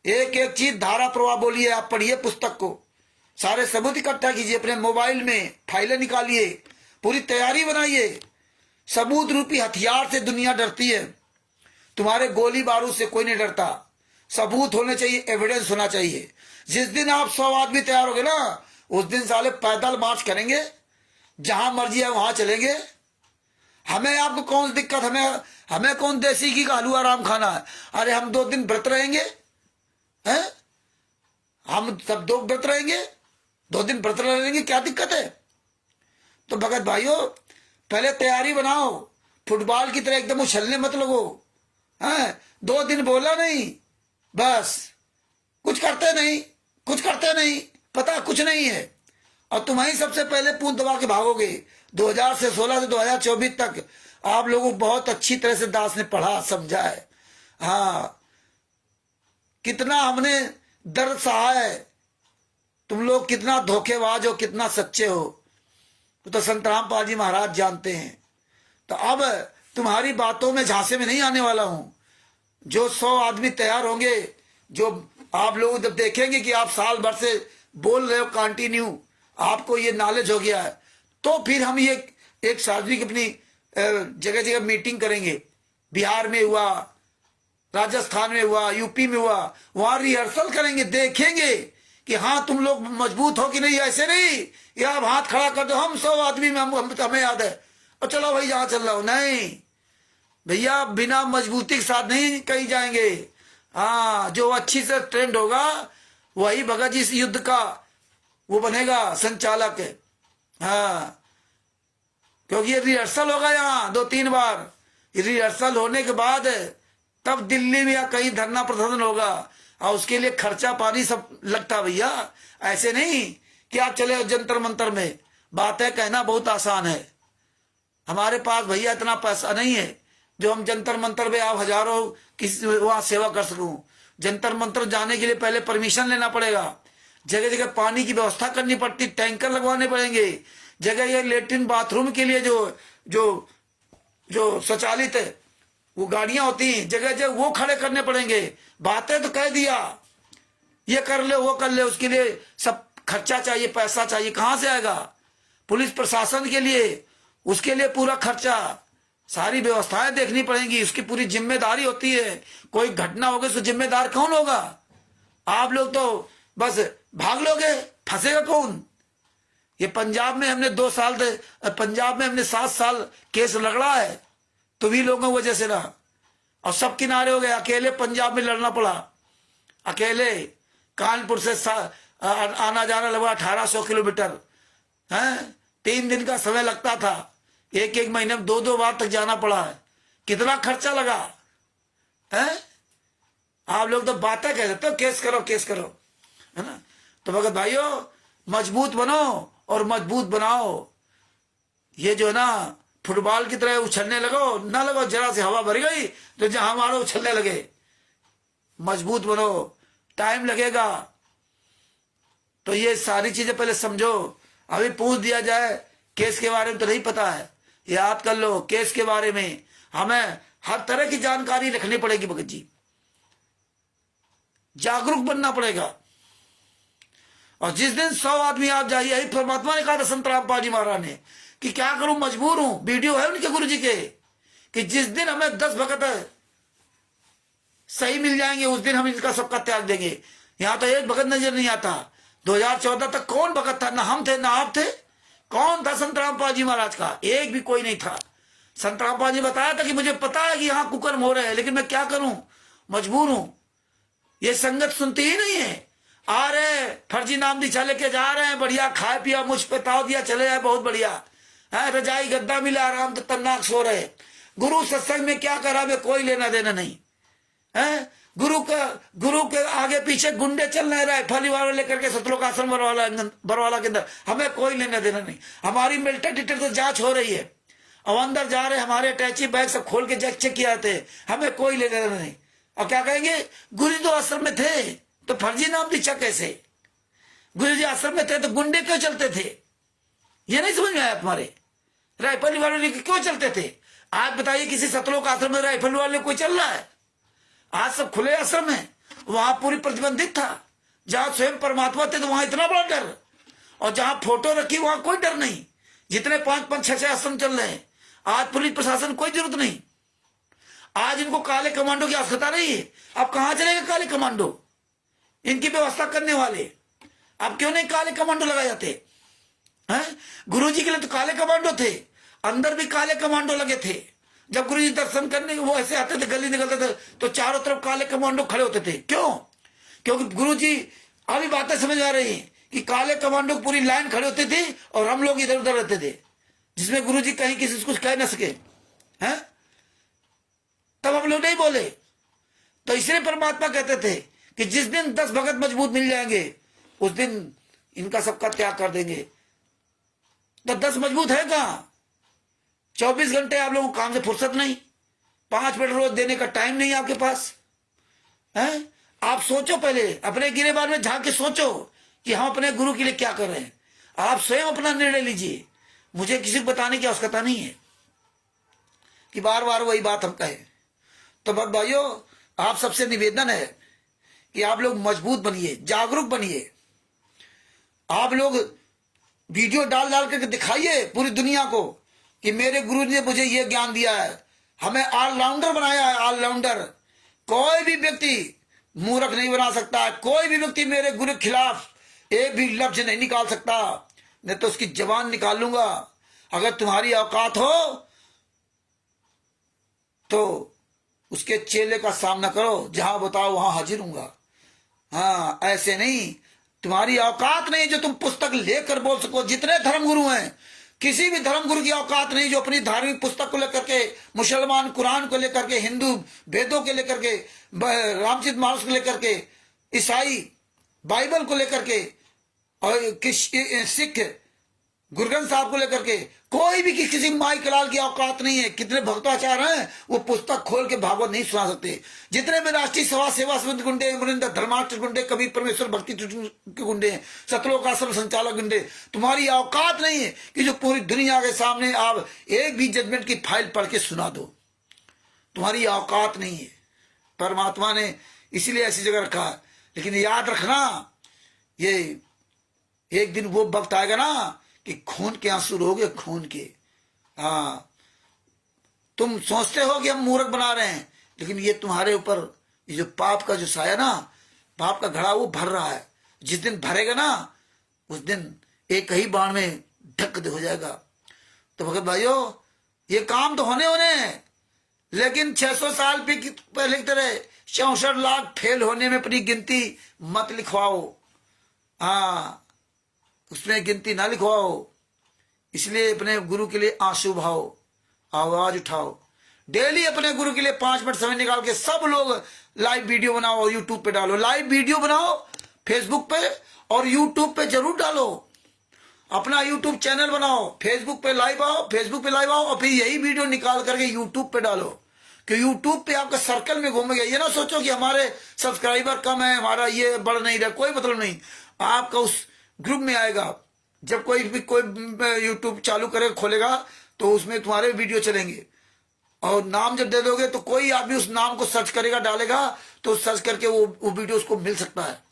एक एक चीज धारा प्रवाह बोलिए। आप पढ़िए पुस्तक को, सारे सबूत इकट्ठा कीजिए, अपने मोबाइल में फाइलें निकालिए, पूरी तैयारी बनाइए। सबूत रूपी हथियार से दुनिया डरती है, तुम्हारे गोली बारूद से कोई नहीं डरता। सबूत होने चाहिए, एविडेंस होना चाहिए। जिस दिन आप 100 आदमी तैयार हो गए ना, उस दिन साले पैदल मार्च करेंगे, जहां मर्जी है वहां चलेंगे। हमें आपको कौन सी दिक्कत? हमें कौन देसी घी का हलवा आराम खाना है? अरे हम 2 दिन व्रत रहेंगे, हैं? हम सब 2 व्रत रहेंगे, 2 दिन व्रत रहेंगे, क्या दिक्कत है? तो भगत भाइयों, पहले तैयारी बनाओ। फुटबॉल की तरह एकदम उछलने मत लगो, हैं? 2 दिन बोला नहीं, बस कुछ करते नहीं, कुछ करते नहीं, पता कुछ नहीं है। और तुम ही सबसे पहले पूंछ दबा के भागोगे। 2016 से 2024 तक आप लोगों को बहुत अच्छी तरह से दास ने पढ़ा समझा है। हाँ, कितना हमने दर्द सहा है। तुम लोग कितना धोखेबाज हो, कितना सच्चे हो, तो संत रामपाल जी महाराज जानते हैं। तो अब तुम्हारी बातों में झांसे में नहीं आने वाला हूं। जो 100 आदमी तैयार होंगे, जो आप लोग जब देखेंगे कि आप साल भर से बोल रहे हो कंटिन्यू, आपको ये नॉलेज हो गया है, तो फिर हम ये एक सार्वजनिक अपनी जगह जगह मीटिंग करेंगे। बिहार में हुआ, राजस्थान में हुआ, यूपी में हुआ, वहां रिहर्सल करेंगे, देखेंगे कि हाँ तुम लोग मजबूत हो कि नहीं। ऐसे नहीं या आप हाथ खड़ा कर दो, हम 100 आदमी में हमें याद है और चलो भाई जहां चल रहा हो। नहीं भैया, बिना मजबूती के साथ नहीं कहीं जाएंगे। हाँ, जो अच्छी से ट्रेंड होगा वही भगत जी इस युद्ध का वो बनेगा संचालक। हाँ, क्योंकि ये रिहर्सल होगा यहाँ 2-3 बार। रिहर्सल होने के बाद तब दिल्ली में या कहीं धरना प्रदर्शन होगा, और उसके लिए खर्चा पानी सब लगता भैया। ऐसे नहीं कि आप चले जंतर मंतर में। बातें कहना बहुत आसान है, हमारे पास भैया इतना पैसा नहीं है जो हम जंतर मंतर में आप हजारों किसी वहां सेवा कर सकूं। जंतर मंतर जाने के लिए पहले परमिशन लेना पड़ेगा, जगह जगह पानी की व्यवस्था करनी पड़ती, टैंकर लगवाने पड़ेंगे, जगह जगह लेटरिन बाथरूम के लिए जो जो जो स्वचालित वो गाड़ियां होती हैं जगह जगह, वो खड़े करने पड़ेंगे। बातें तो कह दिया, ये कर ले वो कर ले, उसके लिए सब खर्चा चाहिए, पैसा चाहिए, कहां से आएगा? पुलिस प्रशासन के लिए, उसके लिए पूरा खर्चा, सारी व्यवस्थाएं देखनी पड़ेंगी, उसकी पूरी जिम्मेदारी होती है। कोई घटना होगी तो जिम्मेदार कौन होगा? आप लोग तो बस भाग लोगे, फंसेगा कौन? ये पंजाब में हमने 2 साल पंजाब में हमने 7 साल केस लड़ा है, तो भी लोगों की वजह से रहा, और सब किनारे हो गए। अकेले पंजाब में लड़ना पड़ा, अकेले। कानपुर से आना जाना लगा 1800 किलोमीटर है, 3 दिन का समय लगता था, एक महीने में 2 बार तक जाना पड़ा है। कितना खर्चा लगा है? आप लोग तो बातें कह देते हो केस करो केस करो, है ना? तो भगत भाइयों, मजबूत बनो और मजबूत बनाओ। ये जो है ना, फुटबॉल की तरह उछलने लगो ना लगो, जरा से हवा भर गई तो जहां मारो उछलने लगे। मजबूत बनो, टाइम लगेगा। तो ये सारी चीजें पहले समझो। अभी पूछ दिया जाए केस के बारे में तो नहीं पता है, याद कर लो। केस के बारे में हमें हर तरह की जानकारी रखनी पड़ेगी भगत जी, जागरूक बनना पड़ेगा। और जिस दिन 100 आदमी आप जाइए, यही परमात्मा ने कहा था संत रामपाल जी महाराज ने कि क्या करूं, मजबूर हूं। वीडियो है उनके गुरु जी के कि जिस दिन हमें 10 भगत सही मिल जाएंगे, उस दिन हम इनका सबका त्याग देंगे। यहां तो एक भगत नजर नहीं आता। 2014 तक कौन भगत था? ना हम थे ना आप थे। कौन था संत रामपाल जी महाराज का? एक भी कोई नहीं था। संत रामपाल जी बताया था कि मुझे पता है कि यहाँ कुकर्म हो रहे हैं, लेकिन मैं क्या करूं, मजबूर हूं। ये संगत सुनती ही नहीं है। आ रहे फर्जी नाम दीक्षा लेके जा रहे हैं, बढ़िया खाए पिया, मुझ पे ताव दिया, चले जाए, बहुत बढ़िया है। रजाई गद्दा मिला, आराम तो तन्नाक सो रहे। गुरु सत्संग में क्या करा, में कोई लेना देना नहीं है। गुरु के आगे पीछे गुंडे चल नहीं रहे, फली वाले लेकर के सतलोक आश्रम बरवाला के अंदर, हमें कोई लेना देना नहीं। हमारी मिल्टर डिटर तो जांच हो रही है, अब अंदर जा रहे, हमारे अटैची बैग सब खोल के चेक किया जाते, हमें कोई लेना देना नहीं। और क्या कहेंगे, गुरु तो आश्रम में थे तो फर्जी नाम दीक्षा कैसे? गुरु जी आश्रम में थे तो गुंडे क्यों चलते थे? ये नहीं समझ में आया तुम्हारे? राइफल वाले क्यों चलते थे? आज बताइए, किसी सतलोक आश्रम में राइफल वाले कोई चल रहा है? आज सब खुले आश्रम है, वहां पूरी प्रतिबंधित था। जहां स्वयं परमात्मा थे तो वहां इतना बड़ा डर, और जहां फोटो रखी वहां कोई डर नहीं। जितने 5-5, 6-6 आश्रम चल रहे हैं, आज पुलिस प्रशासन कोई जरूरत नहीं। आज इनको काले कमांडो की आवश्यकता नहीं है। अब कहां चलेगा काले कमांडो, इनकी व्यवस्था करने वाले? अब क्यों नहीं काले कमांडो लगाए जाते हैं? गुरु जी के लिए तो काले कमांडो थे, अंदर भी काले कमांडो लगे थे। जब गुरु जी दर्शन करने वो ऐसे आते थे, गली निकलते थे तो चारों तरफ काले कमांडो खड़े होते थे। क्यों? क्योंकि गुरु जी अभी बातें समझ आ रही हैं कि काले कमांडो पूरी लाइन खड़े होती थी और हम लोग इधर उधर रहते थे, जिसमें गुरु जी कहीं किसी से कुछ कह न सके हैं। तब हम लोग नहीं बोले। तो इसलिए परमात्मा कहते थे कि जिस दिन 10 भगत मजबूत मिल जाएंगे, उस दिन इनका सबका त्याग कर देंगे। तो 10 मजबूत है कहां? 24 घंटे आप लोगों को काम से फुर्सत नहीं, 5 मिनट रोज देने का टाइम नहीं आपके पास है। आप सोचो, पहले अपने गिरेबान में झांक के सोचो कि हम अपने गुरु के लिए क्या कर रहे हैं। आप स्वयं अपना निर्णय लीजिए, मुझे किसी को बताने की आवश्यकता नहीं है कि बार बार वही बात हम कहें। तो भक्त भाइयों, आप सबसे निवेदन है कि आप लोग मजबूत बनिए, जागरूक बनिए। आप लोग वीडियो डाल डाल करके दिखाइए पूरी दुनिया को कि मेरे गुरु ने मुझे ये ज्ञान दिया है। हमें ऑलराउंडर बनाया है, ऑलराउंडर। कोई भी व्यक्ति मूर्ख नहीं बना सकता है। कोई भी व्यक्ति मेरे गुरु के खिलाफ एक भी लफ्ज नहीं निकाल सकता, नहीं तो उसकी जबान निकाल लूंगा। अगर तुम्हारी औकात हो तो उसके चेले का सामना करो, जहां बताओ वहां हाजिर हूंगा। हाँ, ऐसे नहीं, तुम्हारी औकात नहीं जो तुम पुस्तक लेकर बोल सको। जितने धर्मगुरु हैं, किसी भी धर्मगुरु की औकात नहीं जो अपनी धार्मिक पुस्तक को लेकर के, मुसलमान कुरान को लेकर के, हिंदू वेदों के लेकर के, रामचरित मानस को लेकर के, ईसाई बाइबल को लेकर के, और सिख गुरु ग्रंथ साहब को लेकर के कोई भी किसी माई कलाल की औकात नहीं है। कितने भक्ताचार हैं वो पुस्तक खोल के भागवत नहीं सुना सकते। जितने भी राष्ट्रीय सभा सेवा समिति गुंडे, मुनिंदर धर्माष्ट्र गुंडे, कबीर परमेश्वर भक्ति के गुंडे, सतलोक आश्रम संचालक गुंडे, तुम्हारी औकात नहीं है कि जो पूरी दुनिया के सामने आप एक भी जजमेंट की फाइल पढ़ के सुना दो। तुम्हारी औकात नहीं है। परमात्मा ने इसीलिए ऐसी जगह रखा है। लेकिन याद रखना, ये एक दिन वो वक्त आएगा ना कि खून के आंसू रोगे, खून के। हाँ, तुम सोचते हो कि हम मूर्ख बना रहे हैं, लेकिन ये तुम्हारे ऊपर ये जो पाप का जो साया ना, पाप का घड़ा वो भर रहा है। जिस दिन भरेगा ना उस दिन एक ही बाण में ढक हो जाएगा। तो भगत भाइयों, ये काम तो होने हैं, लेकिन 600 साल पहले की तरह 64 लाख फेल होने में अपनी गिनती मत लिखवाओ। हाँ, उसमें गिनती ना लिखवाओ। इसलिए अपने गुरु के लिए आंसू बहाओ, आवाज उठाओ। डेली अपने गुरु के लिए 5 मिनट समय निकाल के सब लोग लाइव वीडियो बनाओ, यूट्यूब पे डालो। लाइव वीडियो बनाओ फेसबुक पे और यूट्यूब पे जरूर डालो। अपना यूट्यूब चैनल बनाओ, फेसबुक पे लाइव आओ और फिर यही वीडियो निकाल करके यूट्यूब पे डालो कि यूट्यूब पे आपका सर्कल में घूमेगा। ये ना सोचो कि हमारे सब्सक्राइबर कम है, हमारा ये बढ़ नहीं रहा, कोई मतलब नहीं। आपका उस ग्रुप में आएगा। जब कोई यूट्यूब चालू करेगा, खोलेगा, तो उसमें तुम्हारे वीडियो चलेंगे। और नाम जब दे दोगे तो कोई आदमी उस नाम को सर्च करेगा, डालेगा, तो सर्च करके वो वीडियो उसको मिल सकता है।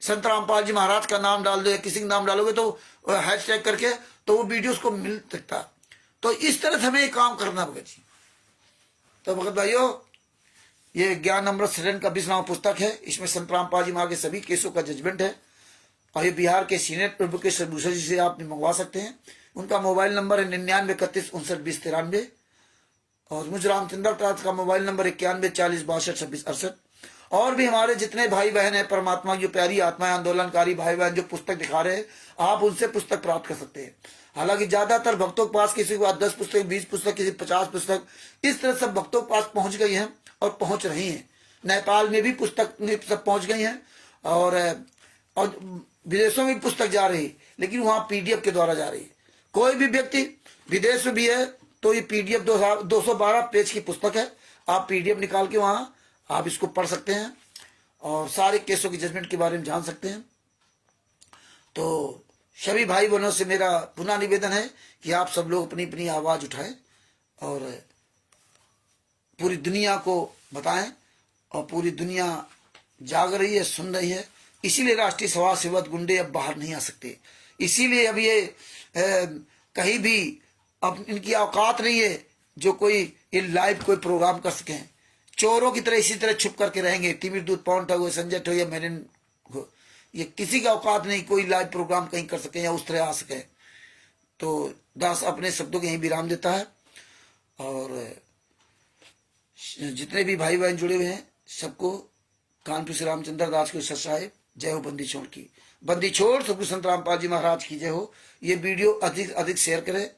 संत रामपाल जी महाराज का नाम डाल दो या किसी का नाम डालोगे तो हैशटैग करके, तो वो वीडियो उसको मिल सकता है। तो इस तरह से हमें ये काम करना भगत जी। तो भगत भाइयों, ये ज्ञान अमृत सदन का 20वां पुस्तक है। इसमें संत रामपाल जी महाराज के सभी केसों का जजमेंट है। और ये बिहार के सीनियर प्रभु के भूषण जी से आप मंगवा सकते हैं। उनका मोबाइल नंबर है 9931592093। और मुझ रामचंद्र प्रात का मोबाइल नंबर 9140622668। और भी हमारे जितने भाई बहन हैं, परमात्मा की जो प्यारी आत्माएं, आंदोलनकारी भाई बहन जो पुस्तक दिखा रहे हैं, आप उनसे पुस्तक प्राप्त कर सकते हैं। हालांकि ज्यादातर भक्तों के पास किसी के पास 10 पुस्तक, 20 पुस्तक, किसी 50 पुस्तक, इस तरह सब भक्तों के पास पहुंच गई हैं और पहुंच रही हैं। नेपाल में भी पुस्तक सब पहुंच गई हैं और विदेशों में पुस्तक जा रही है, लेकिन वहां पीडीएफ के द्वारा जा रही है। कोई भी व्यक्ति विदेश में भी है तो ये पीडीएफ 212 पेज की पुस्तक है। आप पीडीएफ निकाल के वहां आप इसको पढ़ सकते हैं और सारे केसों की जजमेंट के बारे में जान सकते हैं। तो सभी भाई बहनों से मेरा पुनः निवेदन है कि आप सब लोग अपनी अपनी आवाज उठाएं और पूरी दुनिया को बताएं। और पूरी दुनिया जाग रही है, सुन रही है। इसीलिए राष्ट्रीय सभा सेवक गुंडे अब बाहर नहीं आ सकते। इसीलिए अब ये कहीं भी अब इनकी औकात नहीं है जो कोई ये लाइव कोई प्रोग्राम कर सके। चोरों की तरह इसी तरह छुप करके रहेंगे। तिमिर दूध पॉन्ट हो, संजय हो या मेरे हो, ये किसी का औकात नहीं कोई लाइव प्रोग्राम कहीं कर सके या उस तरह आ सके। तो दास अपने शब्दों के यही विराम देता है। और जितने भी भाई बहन जुड़े हुए हैं सबको कानपुर से रामचंद्र दास को साहेब जय हो। बंदी छोड़ की बंदी छोड़ सतगुरु संत रामपाल जी महाराज की जय हो। ये वीडियो अधिक अधिक शेयर करें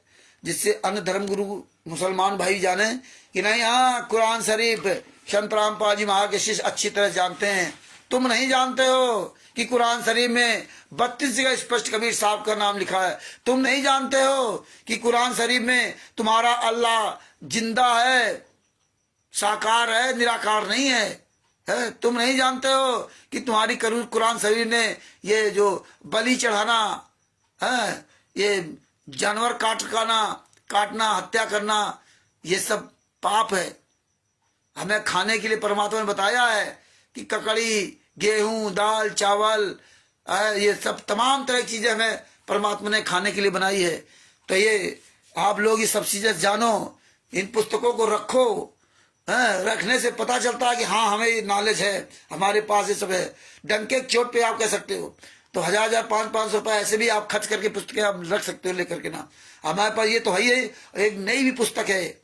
जिससे अन्य धर्म गुरु मुसलमान भाई जाने कि नहीं, हाँ कुरान शरीफ संत रामपाल जी महाराज के शिष्य अच्छी तरह जानते हैं। तुम नहीं जानते हो कि कुरान शरीफ में 32 जगह स्पष्ट कबीर साहब का नाम लिखा है। तुम नहीं जानते हो कि कुरान शरीफ में तुम्हारा अल्लाह जिंदा है, साकार है, निराकार नहीं है। तुम नहीं जानते हो कि तुम्हारी कुरान शरीफ ने ये जो बलि चढ़ाना है, ये जानवर काटना, हत्या करना, ये सब पाप है। हमें खाने के लिए परमात्मा ने बताया है कि ककड़ी, गेहूं, दाल, चावल, ये सब तमाम तरह की चीजें हमें परमात्मा ने खाने के लिए बनाई है। तो ये आप लोग ये सब चीजें जानो, इन पुस्तकों को रखो। रखने से पता चलता है कि हाँ हमें नॉलेज है, हमारे पास ये सब है। डंके की चोट पे आप कह सकते हो तो 1000, 500 रुपए ऐसे भी आप खर्च करके पुस्तकें आप रख सकते हो लेकर के ना। हमारे पास ये तो है ही, एक नई भी पुस्तक है,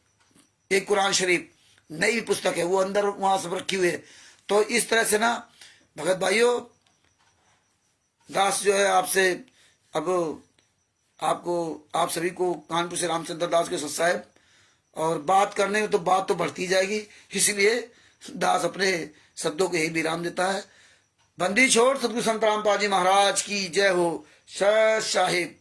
एक कुरान शरीफ नई भी पुस्तक है, वो अंदर वहां सब रखी हुई है। तो इस तरह से ना भगत भाइयों, दास जो है आपसे अब आप सभी को कानपुर से रामचंद्र दास के साहब, और बात करने में तो बात तो बढ़ती जाएगी, इसलिए दास अपने शब्दों को यही विराम देता है। बंदी छोड़ सतगुरु संत रामपाल जी महाराज की जय हो। सत साहिब।